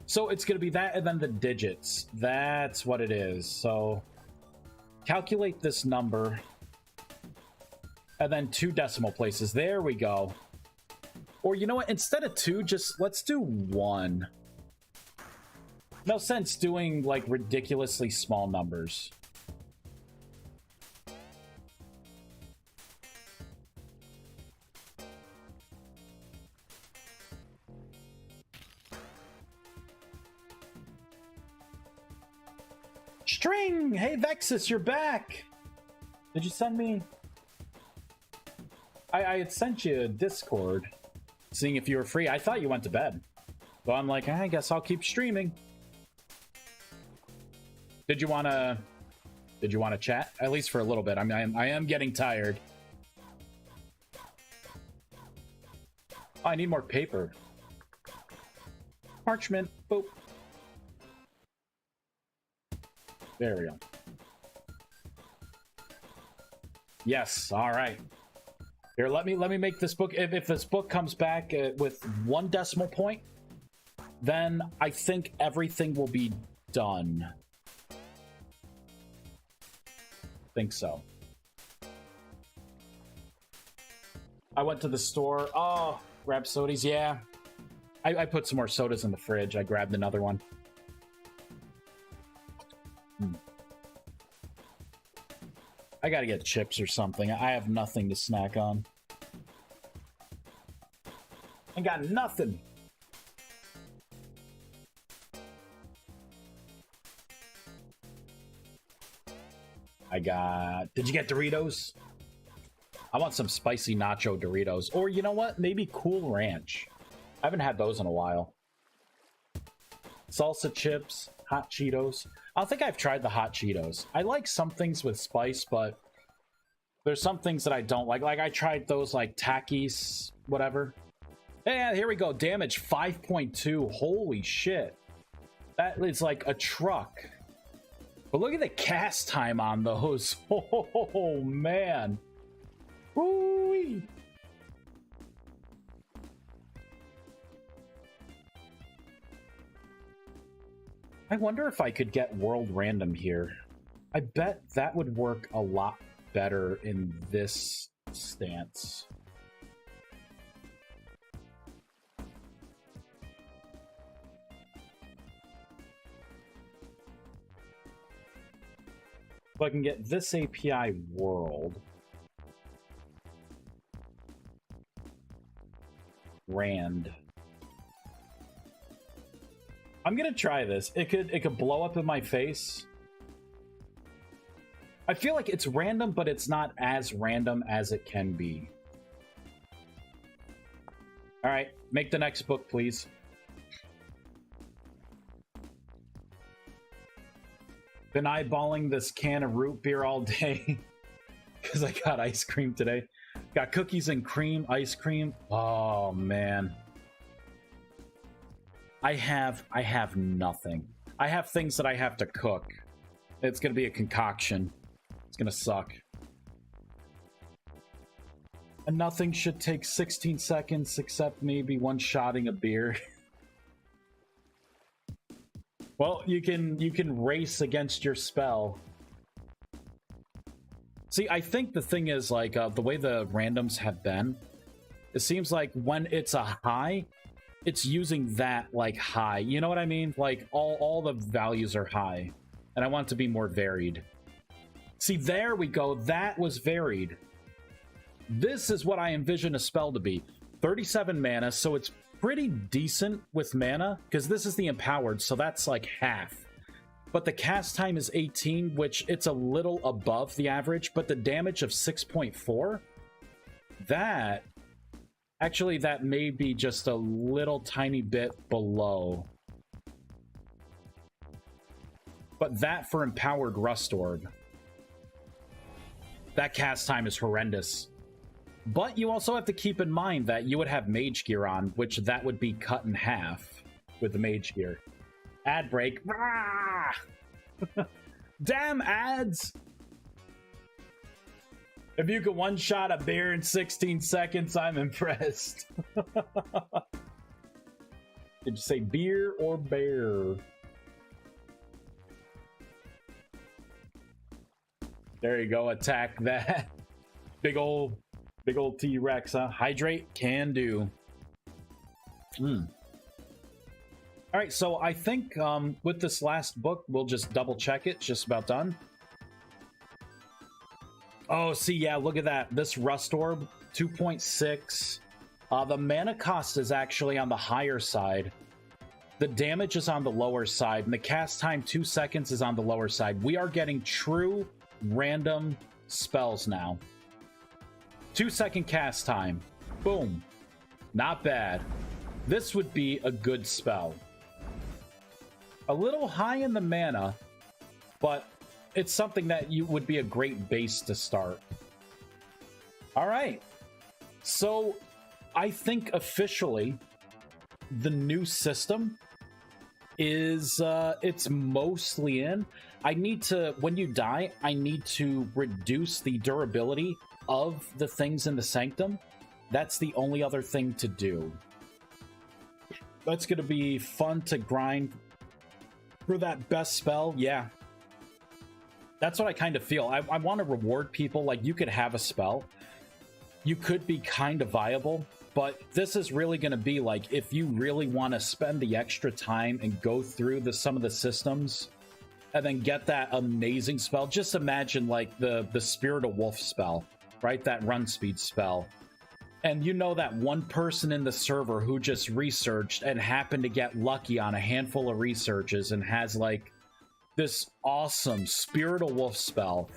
So it's going to be that and then the digits. That's what it is. So calculate this number. And then 2 decimal places. There we go. Or you know what? Instead of 2, just let's do 1. No sense doing like ridiculously small numbers. String! Hey Vexus, you're back! Did you send me? I had sent you a Discord, seeing if you were free. I thought you went to bed. So I'm like, I guess I'll keep streaming. Did you wanna chat? At least for a little bit. I mean, I am getting tired. Oh, I need more paper. Parchment. Boop. There we go. Yes. All right. Here, let me make this book. If this book comes back with 1 decimal point, then I think everything will be done. Think so. I went to the store. Oh, grab sodas. Yeah. I put some more sodas in the fridge. I grabbed another one. I gotta get chips or something. I have nothing to snack on. I got nothing. Did you get Doritos? I want some spicy nacho Doritos. Or you know what? Maybe Cool Ranch. I haven't had those in a while. Salsa chips, hot Cheetos. I don't think I've tried the hot Cheetos. I like some things with spice, but there's some things that I don't like. Like I tried those like Takis, whatever. Yeah, here we go. Damage 5.2. Holy shit. That is like a truck. But look at the cast time on those. Oh, man. Ooh-wee. I wonder if I could get world random here. I bet that would work a lot better in this stance. If I can get this API world. Rand. I'm gonna try this. It could blow up in my face. I feel like it's random, but it's not as random as it can be. All right, make the next book, please. Been eyeballing this can of root beer all day because I got ice cream today. Got cookies and cream, ice cream. Oh man. I have nothing. I have things that I have to cook. It's gonna be a concoction. It's gonna suck. And nothing should take 16 seconds except maybe one-shotting a beer. Well, you can race against your spell. See, I think the thing is, like, the way the randoms have been, it seems like when it's a high, it's using that, like, high. You know what I mean? Like, all the values are high. And I want it to be more varied. See, there we go. That was varied. This is what I envision a spell to be. 37 mana, so it's pretty decent with mana, because this is the empowered, so that's like half. But the cast time is 18, which it's a little above the average, but the damage of 6.4, that actually that may be just a little tiny bit below. But that for empowered Rust Orb, that cast time is horrendous. But you also have to keep in mind that you would have mage gear on, which that would be cut in half with the mage gear. Ad break. Damn ads! If you can one-shot a bear in 16 seconds, I'm impressed. Did you say beer or bear? There you go, attack that. Big old T-Rex, huh? Hydrate? Can do. Alright, so I think with this last book, we'll just double check it. It's just about done. Oh, see, yeah, look at that. This Rust Orb, 2.6. The mana cost is actually on the higher side. The damage is on the lower side, and the cast time, 2 seconds, is on the lower side. We are getting true random spells now. 2-second cast time. Boom. Not bad. This would be a good spell. A little high in the mana, but it's something that would be a great base to start. All right. So I think officially the new system is it's mostly in. I need to, when you die, I need to reduce the durability of the things in the sanctum. That's the only other thing to do. That's going to be fun to grind for that best spell. Yeah. That's what I kind of feel. I want to reward people. Like, you could have a spell. You could be kind of viable. But this is really going to be like, if you really want to spend the extra time and go through some of the systems and then get that amazing spell. Just imagine like the Spirit of Wolf spell, right? That run speed spell. And you know that one person in the server who just researched and happened to get lucky on a handful of researches and has like this awesome Spirit of Wolf spell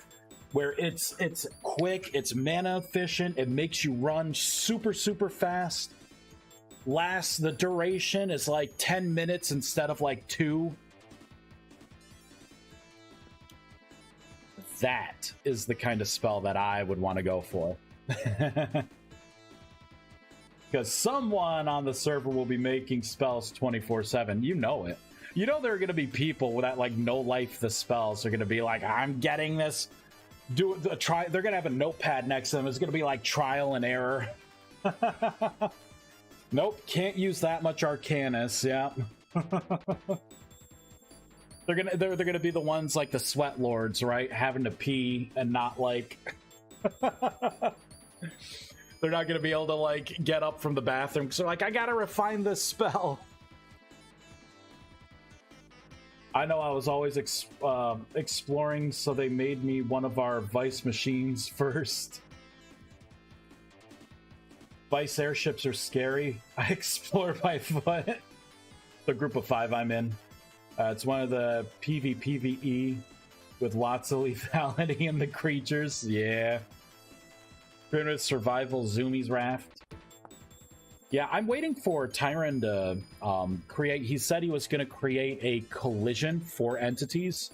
where it's quick, it's mana efficient, it makes you run super fast. The duration is like 10 minutes instead of like 2. That is the kind of spell that I would want to go for. Because someone on the server will be making spells 24/7. You know it. You know there are going to be people that like no life the spells. They're going to be like, I'm getting this. They're going to have a notepad next to them. It's going to be like trial and error. Nope, can't use that much Arcanus. Yeah. They're gonna be the ones like the Sweat Lords, right? Having to pee and not like. They're not gonna be able to like get up from the bathroom. So like, I gotta refine this spell. I know I was always exploring, so they made me one of our Vice machines first. Vice airships are scary. I explore by foot. The group of 5 I'm in. It's one of the PvPvE with lots of lethality in the creatures. Yeah. Pyramid Survival Zoomies Raft. Yeah, I'm waiting for Tyron to create. He said he was going to create a collision for entities.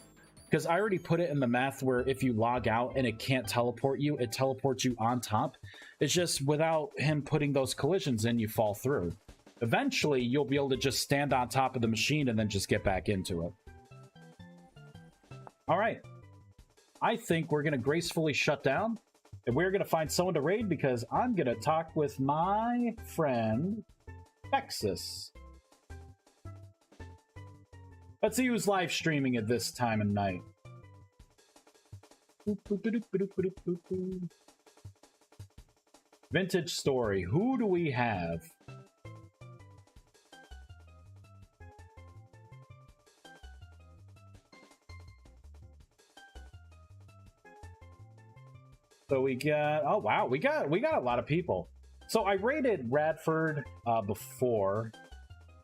Because I already put it in the math where if you log out and it can't teleport you, it teleports you on top. It's just without him putting those collisions in, you fall through. Eventually, you'll be able to just stand on top of the machine and then just get back into it. All right. I think we're going to gracefully shut down. And we're going to find someone to raid because I'm going to talk with my friend, Texas. Let's see who's live streaming at this time of night. Vintage story. Who do we have? So we got, oh wow, we got a lot of people. So I rated Radford before,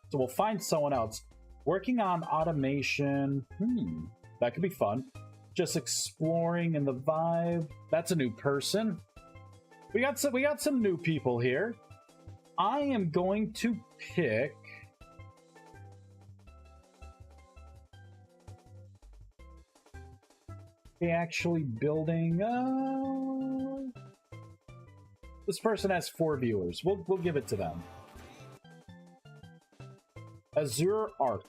so we'll find someone else. Working on automation, that could be fun. Just exploring in the vibe. That's a new person. We got some new people here. I am going to pick. Actually building This person has 4 viewers. We'll give it to them. Azure Arc.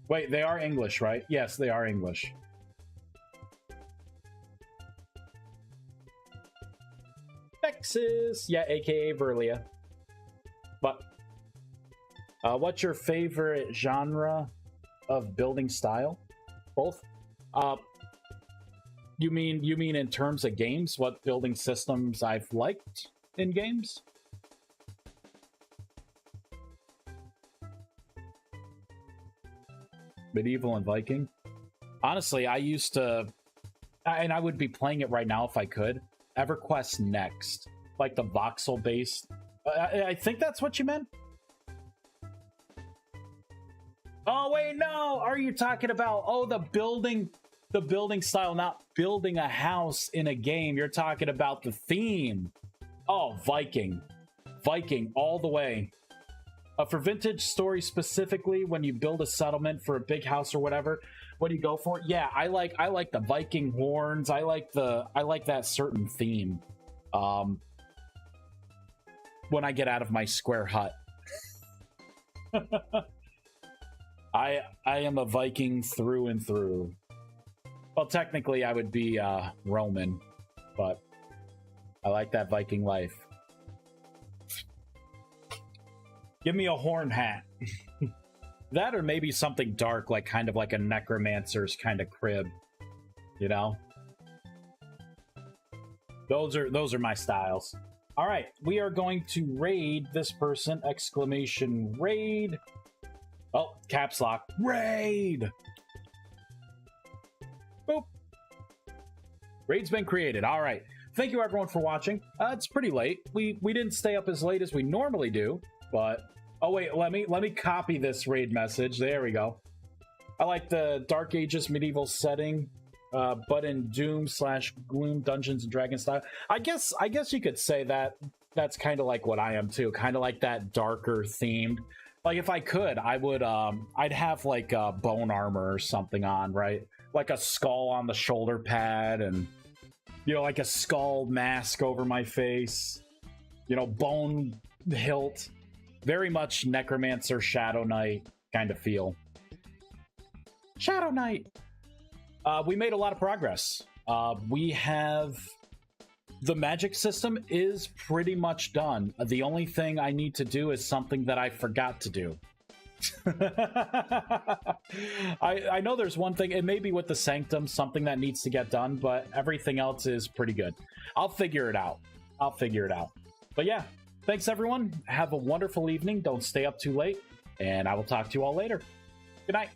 Wait, they are English, right? Yes, they are English. Texas, yeah, aka Verlia. But what's your favorite genre of building style? Both. You mean in terms of games? What building systems I've liked in games? Medieval and Viking. Honestly, I used to, and I would be playing it right now if I could. EverQuest Next, like the voxel based. I think that's what you meant. Oh wait, no. Are you talking about the building style, not building a house in a game? You're talking about the theme. Oh, Viking all the way. For vintage story specifically, when you build a settlement for a big house or whatever, what do you go for? Yeah, I like the Viking horns. I like that certain theme. When I get out of my square hut. I am a Viking through and through. Well, technically I would be Roman, but I like that Viking life. Give me a horn hat. That or maybe something dark, like kind of like a necromancer's kind of crib. You know? Those are my styles. All right, we are going to raid this person, exclamation raid. Oh, caps lock. Raid! Boop. Raid's been created. All right. Thank you everyone for watching. It's pretty late. We didn't stay up as late as we normally do, but oh wait, let me copy this raid message. There we go. I like the Dark Ages medieval setting, but in Doom/Gloom Dungeons and Dragons style. I guess you could say that that's kind of like what I am too. Kind of like that darker themed. Like if I could, I would I'd have like bone armor or something on, right? Like a skull on the shoulder pad, and like a skull mask over my face. Bone hilt. Very much Necromancer, Shadow Knight kind of feel. Shadow Knight! We made a lot of progress. We have... The magic system is pretty much done. The only thing I need to do is something that I forgot to do. I know there's one thing, it may be with the Sanctum, something that needs to get done, but everything else is pretty good. I'll figure it out. But yeah, thanks everyone. Have a wonderful evening. Don't stay up too late, and I will talk to you all later. Good night.